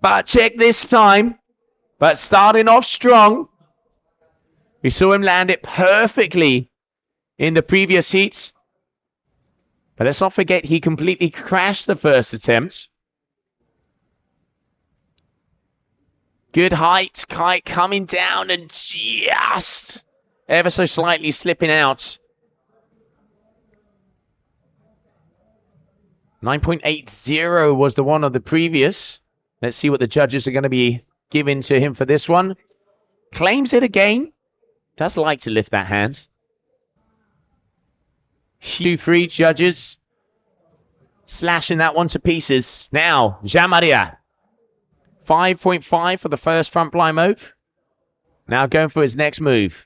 But check this time. But starting off strong. We saw him land it perfectly in the previous heats. But let's not forget he completely crashed the first attempt. Good height. Kite coming down and just ever so slightly slipping out. 9.80 was the one of the previous. Let's see what the judges are going to be giving to him for this one. Claims it again. Does like to lift that hand. 2-3 judges. Slashing that one to pieces. Now, Gian-Maria. 5.5 for the first front blind move. Now going for his next move.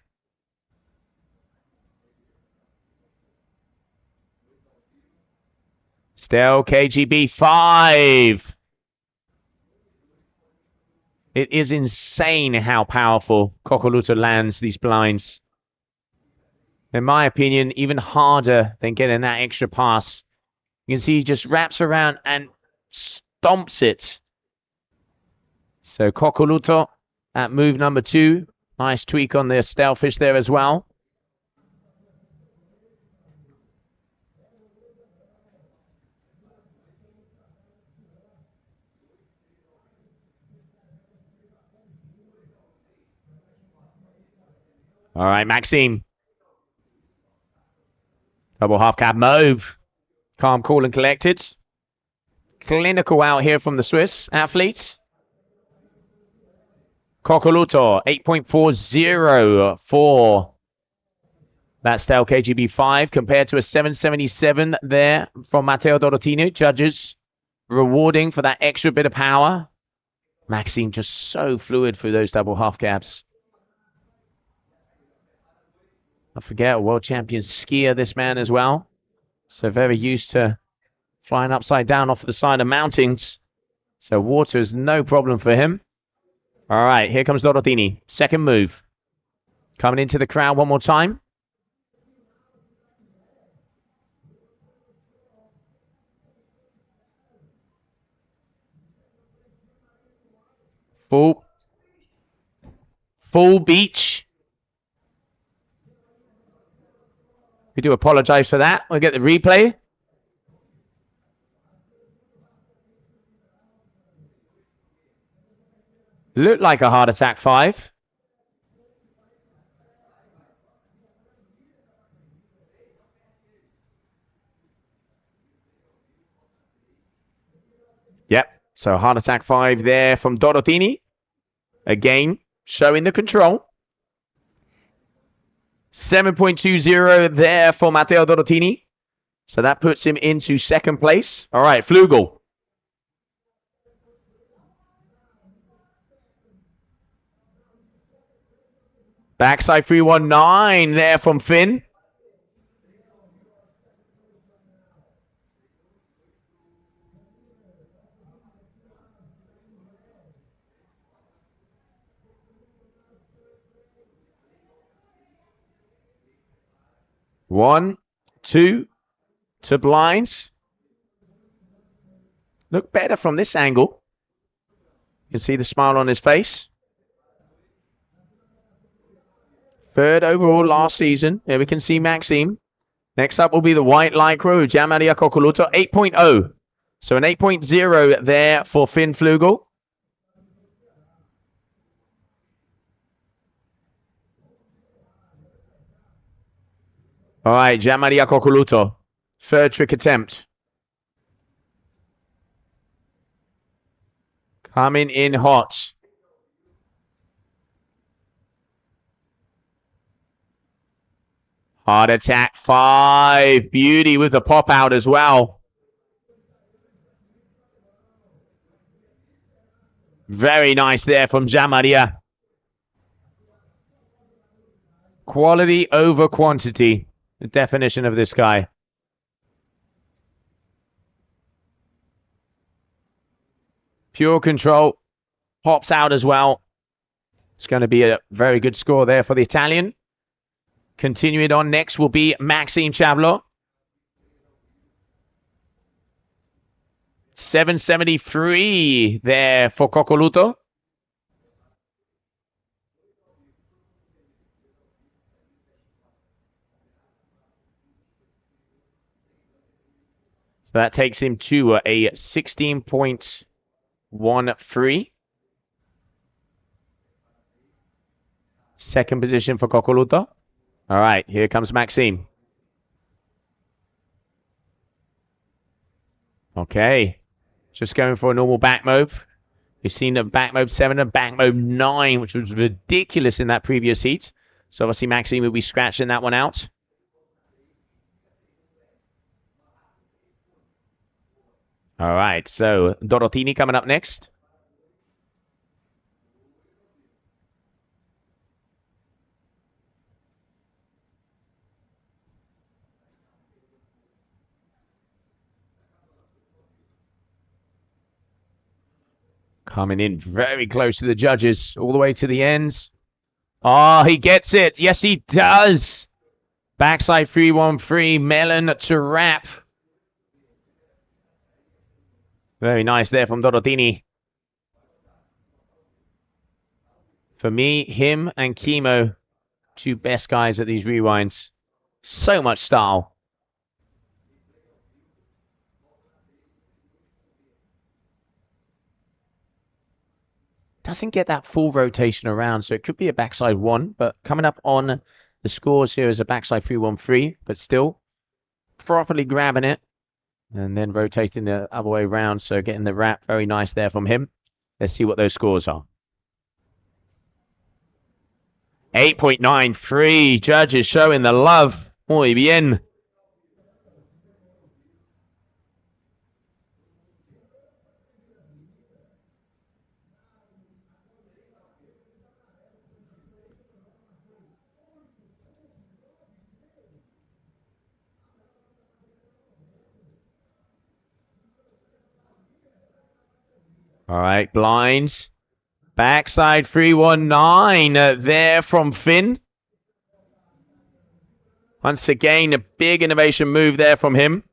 Still KGB 5. It is insane how powerful Coccoluto lands these blinds. In my opinion, even harder than getting that extra pass. You can see he just wraps around and stomps it. So Coccoluto at move number 2. Nice tweak on the Stalefish there as well. All right, Maxime. Double half cab move. Calm, cool, and collected. Clinical out here from the Swiss athletes. Coccoluto, 8.40 for that style KGB5 compared to a 777 there from Matteo Dorotini. Judges rewarding for that extra bit of power. Maxime just so fluid through those double half cabs. I forget, a world champion skier, this man as well. So very used to flying upside down off the side of mountains. So water is no problem for him. All right, here comes Dorotini. Second move. Coming into the crowd one more time. Full beach. We do apologize for that. We'll get the replay. Looked like a heart attack 5. Yep. So heart attack 5 there from Dorotini. Again, showing the control. 7.20 there for Matteo Dorotini. So that puts him into second place. All right, Flugel. Backside 319 there from Finn. One, two to blinds. Look better from this angle. You can see the smile on his face. Third overall last season. There we can see Maxime. Next up will be the white light crew, Gianmaria Coccoluto, 8.0. So an 8.0 there for Finn Flugel. All right, Gianmaria Coccoluto. Third trick attempt. Coming in hot. Heart attack 5. Beauty with the pop out as well. Very nice there from Gianmaria. Quality over quantity. The definition of this guy. Pure control. Pops out as well. It's going to be a very good score there for the Italian. Continuing on next will be Maxime Chablo. 773 there for Coccoluto. So that takes him to a 16.13. Second position for Coccoluto. All right, here comes Maxime. Okay, just going for a normal back move. We've seen a back move 7 and back move 9, which was ridiculous in that previous heat. So obviously Maxime will be scratching that one out. All right, so Dorotini coming up next. Coming in very close to the judges, all the way to the ends. Oh, he gets it. Yes, he does. Backside 313, melon to wrap. Very nice there from Dorotini. For me, him and Chemo, two best guys at these rewinds. So much style. doesn't get that full rotation around, so it could be a backside 1, but coming up on the scores here is a backside 3-1-3, but still properly grabbing it and then rotating the other way around, so getting the wrap very nice there from him. Let's see what those scores are. 8.93, judges showing the love. Muy bien. All right, blinds. Backside 319 there from Finn. Once again, a big innovation move there from him.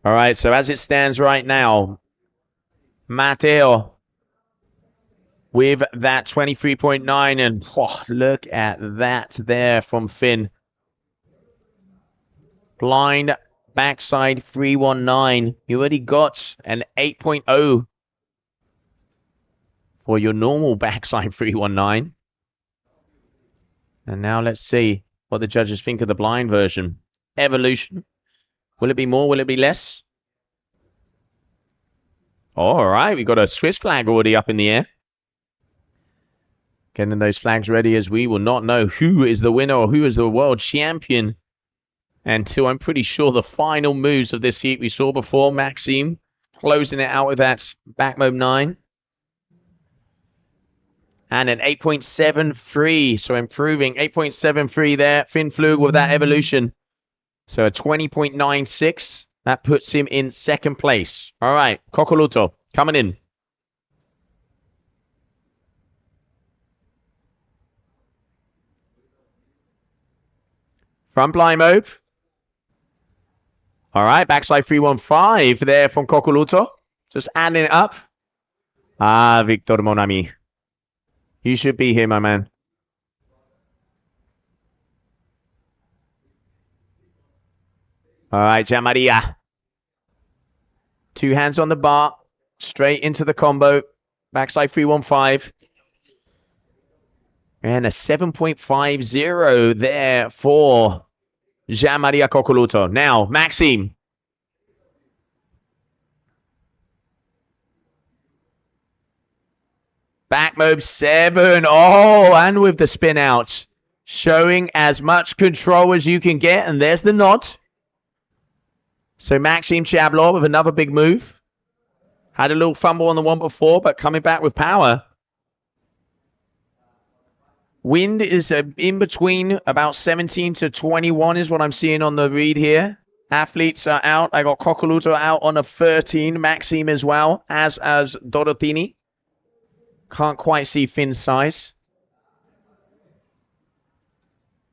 All right, so as it stands right now, Mateo with that 23.9, and oh, look at that there from Finn. Blind backside 319. You already got an 8.0 for your normal backside 319. And now let's see what the judges think of the blind version. Evolution. Will it be more? Will it be less? All right, we got a Swiss flag already up in the air. Getting those flags ready, as we will not know who is the winner or who is the world champion until I'm pretty sure the final moves of this heat we saw before. Maxime closing it out with that back mob 9. And an 8.73, so improving. 8.73 there. Finn Flug with that evolution. So a 20.96. That puts him in second place. All right, Kokoluto coming in. Front blind mode. All right, backside 315 there from Kokoluto. Just adding it up. Ah, Victor Monami. You should be here, my man. All right, Jamaria. 2 hands on the bar. Straight into the combo. Backside 315. And a 7.50 there for Jean-Maria Kokoluto. Now, Maxime. Back mob 7. Oh, and with the spin out. Showing as much control as you can get. And there's the nod. So Maxime Chablot with another big move. Had a little fumble on the one before, but coming back with power. Wind is in between about 17 to 21 is what I'm seeing on the read here. Athletes are out. I got Kokoluto out on a 13. Maxime as well, as Dorotini. Can't quite see Finn's size.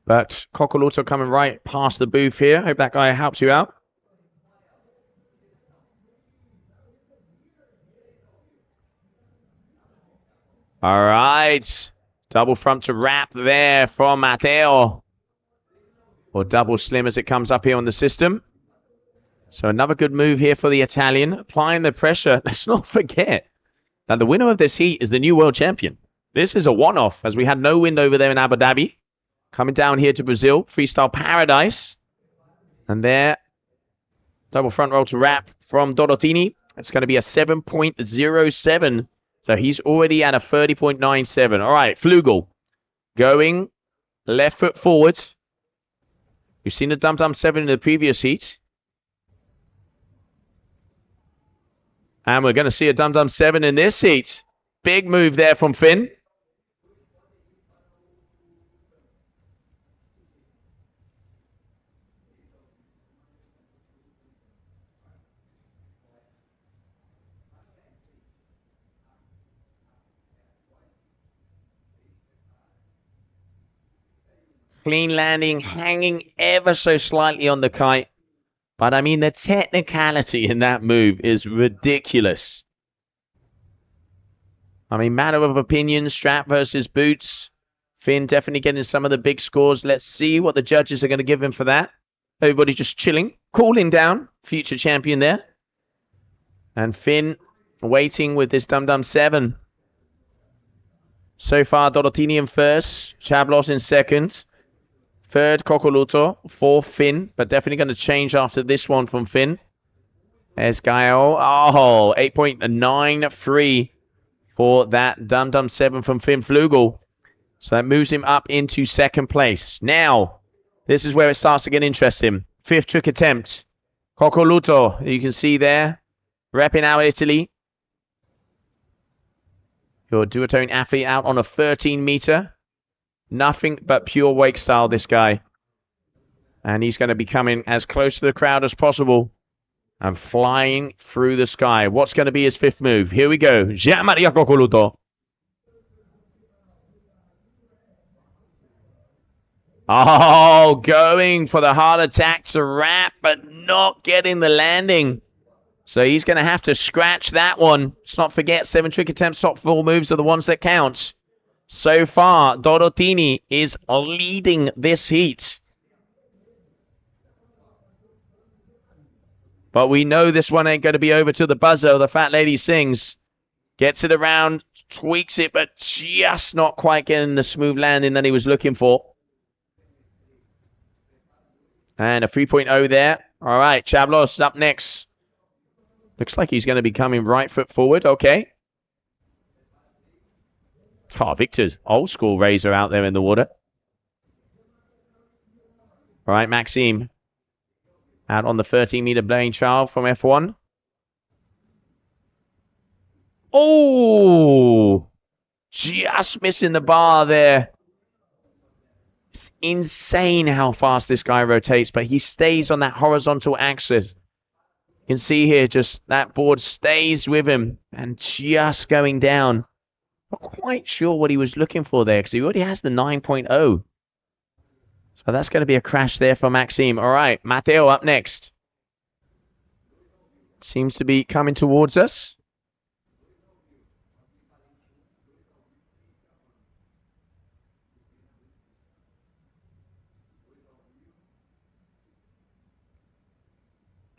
But Kokoluto coming right past the booth here. Hope that guy helps you out. All right. Double front to wrap there from Mateo. Or double slim as it comes up here on the system. So another good move here for the Italian. Applying the pressure. Let's not forget that the winner of this heat is the new world champion. This is a one-off, as we had no wind over there in Abu Dhabi. Coming down here to Brazil. Freestyle Paradise. And there, double front roll to wrap from Dorotini. It's going to be a 7.07. So he's already at a 30.97. All right, Flugel. Going left foot forward. You've seen the Dum Dum 7 in the previous heat. And we're going to see a Dum Dum 7 in this heat. Big move there from Finn. Clean landing, hanging ever so slightly on the kite. But I mean, the technicality in that move is ridiculous. I mean, matter of opinion, strap versus boots. Finn definitely getting some of the big scores. Let's see what the judges are going to give him for that. Everybody just chilling, cooling down. Future champion there. And Finn waiting with this Dum Dum 7. So far, Dorotini in first. Chablos in second. Third, Cocoluto. Fourth, Finn. But definitely going to change after this one from Finn. There's Gaio. Oh, 8.93 for that Dum Dum 7 from Finn Flugel. So that moves him up into second place. Now, this is where it starts to get interesting. Fifth trick attempt. Cocoluto, you can see there. Repping out Italy. Your duotone athlete out on a 13 meter. Nothing but pure wake style, this guy. And he's going to be coming as close to the crowd as possible. And flying through the sky. What's going to be his fifth move? Here we go. Gianmaria Cocoluto. Oh, going for the heart attack to wrap, but not getting the landing. So he's going to have to scratch that one. Let's not forget, 7 trick attempts, top 4 moves are the ones that count. So far, Dorotini is leading this heat. But we know this one ain't going to be over till the buzzer. The fat lady sings. Gets it around, tweaks it, but just not quite getting the smooth landing that he was looking for. And a 3.0 there. All right, Chablos up next. Looks like he's going to be coming right foot forward. Okay. Oh, Victor's old school razor out there in the water. All right, Maxime. Out on the 13-meter blowing child from F1. Oh! Just missing the bar there. It's insane how fast this guy rotates, but he stays on that horizontal axis. You can see here, just that board stays with him and just going down. Not quite sure what he was looking for there because he already has the 9.0. So that's going to be a crash there for Maxime. All right, Matteo up next. Seems to be coming towards us.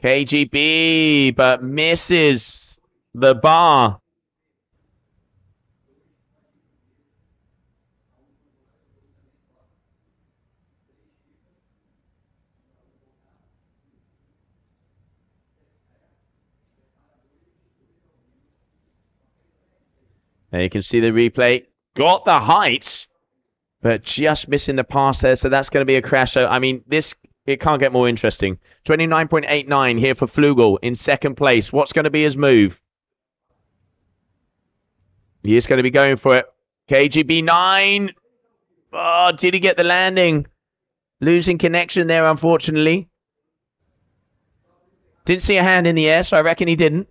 KGB, but misses the bar. There you can see the replay. Got the height, but just missing the pass there. So that's going to be a crash. So, I mean, it can't get more interesting. 29.89 here for Flugel in second place. What's going to be his move? He is going to be going for it. KGB 9. Oh, did he get the landing? Losing connection there, unfortunately. Didn't see a hand in the air, so I reckon he didn't.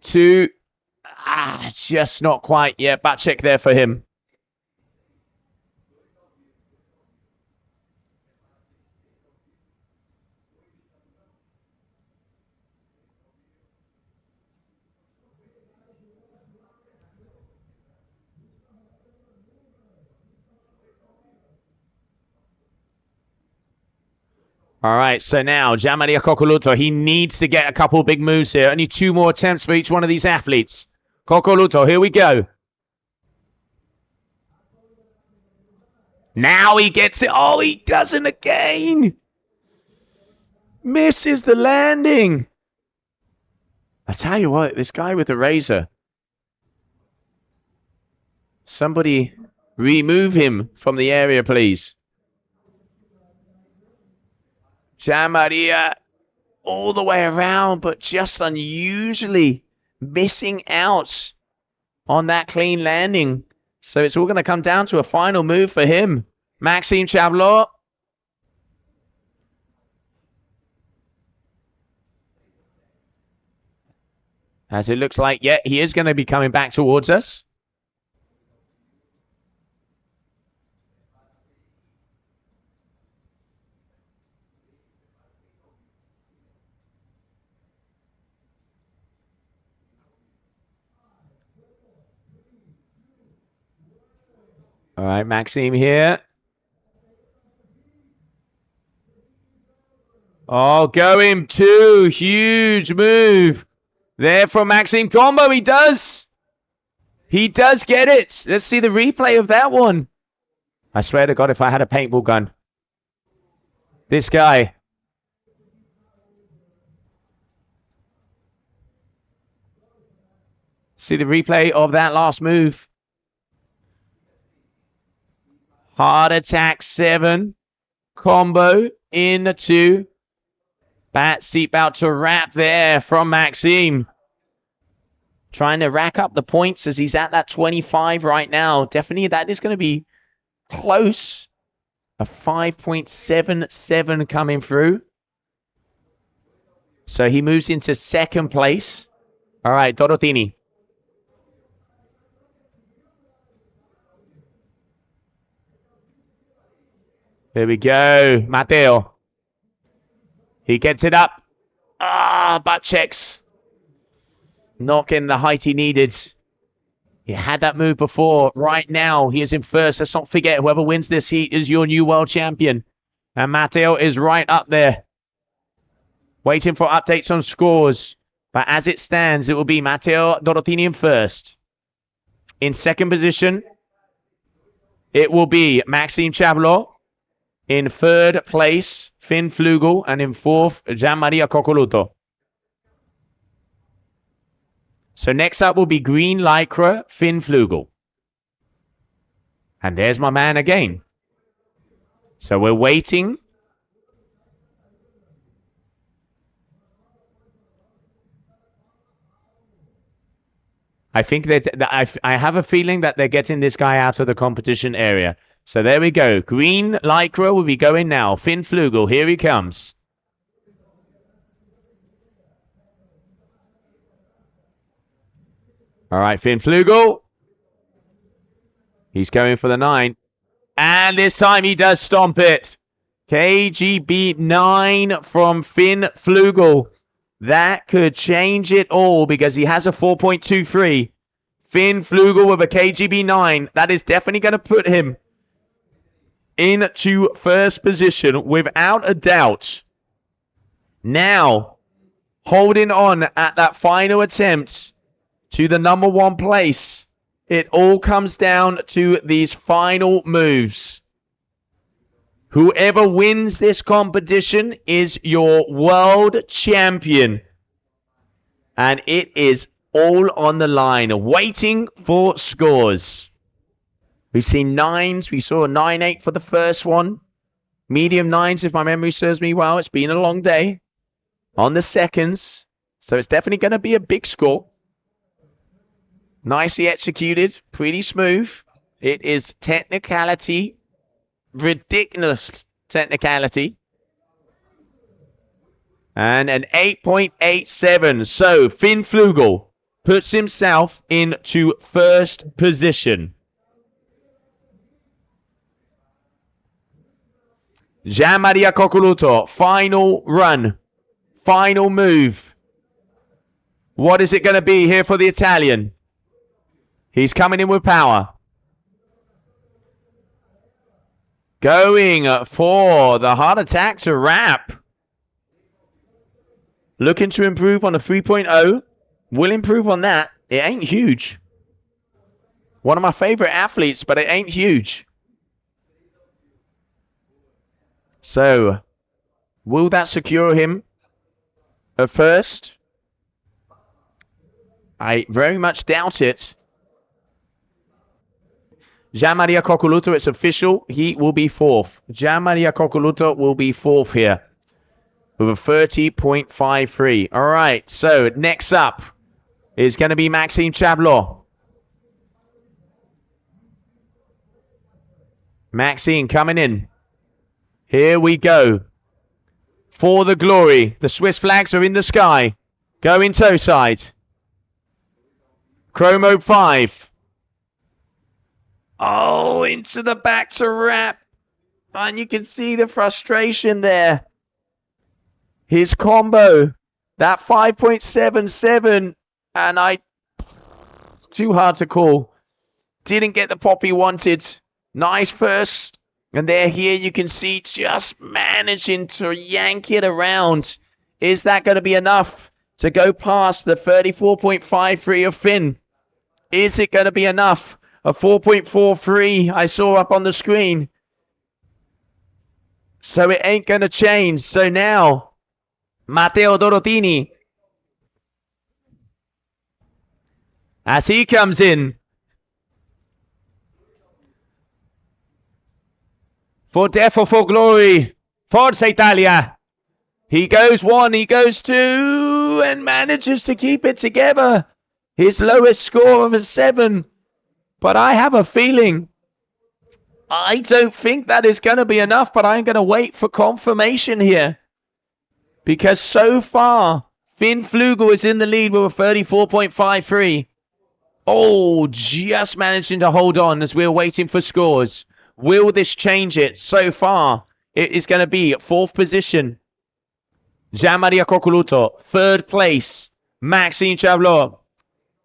2. Just not quite. Yeah, back check there for him. All right, so now, Gianmaria Cocoluto, he needs to get a couple big moves here. Only 2 more attempts for each one of these athletes. Cocoluto, here we go. Now he gets it. Oh, he doesn't again. Misses the landing. I tell you what, this guy with the razor. Somebody remove him from the area, please. Gianmaria all the way around, but just unusually missing out on that clean landing. So it's all going to come down to a final move for him. Maxime Chablot. As it looks like, yeah, he is going to be coming back towards us. All right, Maxime here. Oh, going two. Huge move there from Maxime. Combo, he does. He does get it. Let's see the replay of that one. I swear to God, if I had a paintball gun. This guy. See the replay of that last move. Heart attack 7. Combo into bat seat about to wrap there from Maxime. Trying to rack up the points as he's at that 25 right now. Definitely that is going to be close. A 5.77 coming through. So he moves into second place. All right, Dorotini. There we go. Mateo. He gets it up. Butt checks. Not getting the height he needed. He had that move before. Right now, he is in first. Let's not forget, whoever wins this heat is your new world champion. And Mateo is right up there. Waiting for updates on scores. But as it stands, it will be Mateo Dorotini in first. In second position, it will be Maxime Chablo. In third place, Finn Flugel. And in fourth, Gianmaria Coccoluto. So next up will be Green Lycra, Finn Flugel. And there's my man again. So we're waiting. I think that I have a feeling that they're getting this guy out of the competition area. So there we go. Green Lycra will be going now. Finn Flugel, here he comes. All right, Finn Flugel. He's going for the 9. And this time he does stomp it. KGB 9 from Finn Flugel. That could change it all because he has a 4.23. Finn Flugel with a KGB 9. That is definitely going to put him into first position without a doubt. Now, holding on at that final attempt to the number 1 place. It all comes down to these final moves. Whoever wins this competition is your world champion. And it is all on the line, waiting for scores. We've seen 9s. We saw a 9-8 for the first one. Medium 9s, if my memory serves me well. It's been a long day. On the seconds. So it's definitely going to be a big score. Nicely executed. Pretty smooth. It is technicality. Ridiculous technicality. And an 8.87. So Finn Flugel puts himself into first position. Gianmaria Coccoluto, final run. Final move. What is it going to be here for the Italian? He's coming in with power. Going for the heart attack to wrap. Looking to improve on the 3.0. Will improve on that. It ain't huge. One of my favorite athletes, but it ain't huge. So, will that secure him at first? I very much doubt it. Gianmaria Coccoluto, it's official. He will be 4th. Gianmaria Coccoluto will be 4th here with a 30.53. All right, so next up is going to be Maxime Chablo. Maxime coming in. Here we go. For the glory. The Swiss flags are in the sky. Going toe side. Chromo 5. Oh, into the back to wrap. And you can see the frustration there. His combo. That 5.77. And too hard to call. Didn't get the pop he wanted. Nice first. And there, here you can see just managing to yank it around. Is that going to be enough to go past the 34.53 of Finn? Is it going to be enough? A 4.43 I saw up on the screen. So it ain't going to change. So now, Matteo Dorotini, as he comes in, for death or for glory, Forza Italia. He goes 1, he goes 2, and manages to keep it together. His lowest score of a 7. But I have a feeling, I don't think that is going to be enough, but I'm going to wait for confirmation here. Because so far, Finn Flugel is in the lead with a 34.53. Oh, just managing to hold on as we're waiting for scores. Will this change it? So far, it is going to be 4th position. Jean-Maria Coccoluto. 3rd place, Maxime Chablot.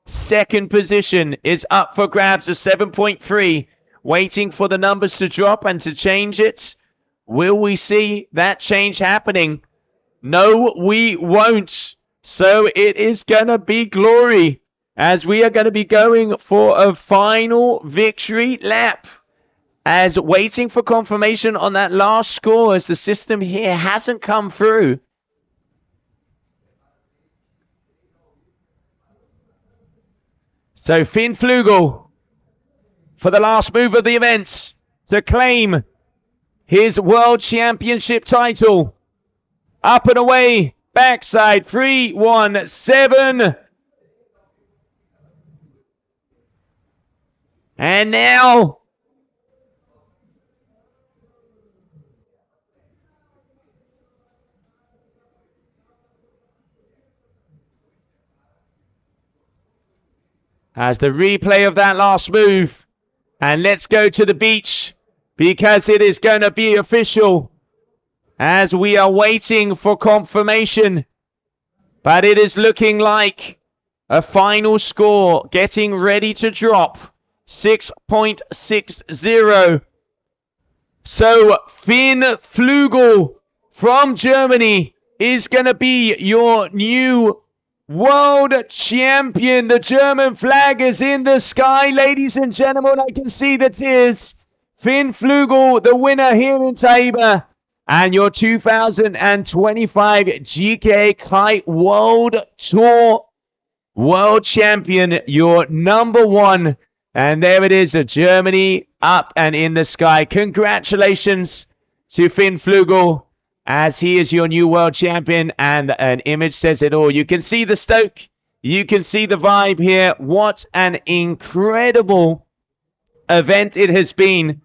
2nd position is up for grabs of 7.3. Waiting for the numbers to drop and to change it. Will we see that change happening? No, we won't. So it is going to be glory as we are going to be going for a final victory lap. As waiting for confirmation on that last score as the system here hasn't come through. So Finn Flugel for the last move of the event to claim his World Championship title. Up and away, backside, 3-1-7. And now, as the replay of that last move. And let's go to the beach because it is going to be official as we are waiting for confirmation. But it is looking like a final score getting ready to drop. 6.60. So Finn Flugel from Germany is going to be your new world champion. The German flag is in the sky, ladies and gentlemen. I can see the tears. Finn Flugel, the winner here in Taíba. And your 2025 GKA Kite World Tour world champion, your number 1. And there it is, Germany up and in the sky. Congratulations to Finn Flugel, as he is your new world champion, and an image says it all. You can see the stoke. You can see the vibe here. What an incredible event it has been.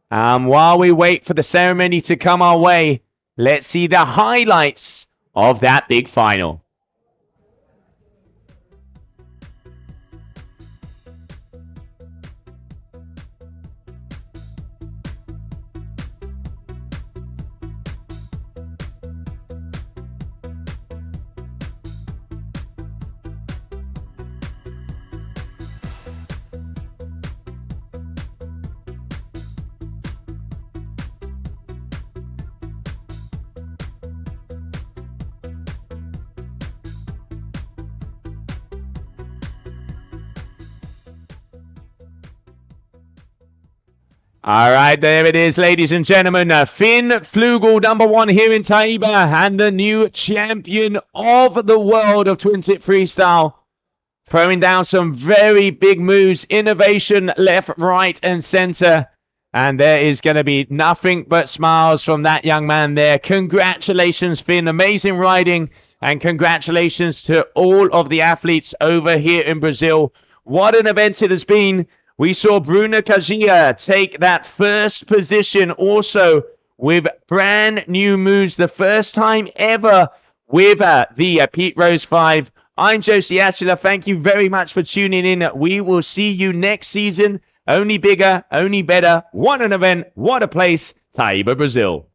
While we wait for the ceremony to come our way, let's see the highlights of that big final. All right, there it is, ladies and gentlemen. Finn Flugel, number 1 here in Taíba, and the new champion of the world of twin tip freestyle. Throwing down some very big moves, innovation left, right, and center. And there is going to be nothing but smiles from that young man there. Congratulations, Finn. Amazing riding. And congratulations to all of the athletes over here in Brazil. What an event it has been. We saw Bruno Cagia take that first position also with brand new moves. The first time ever with the Pete Rose 5. I'm Josie Ashler. Thank you very much for tuning in. We will see you next season. Only bigger, only better. What an event. What a place. Taíba, Brazil.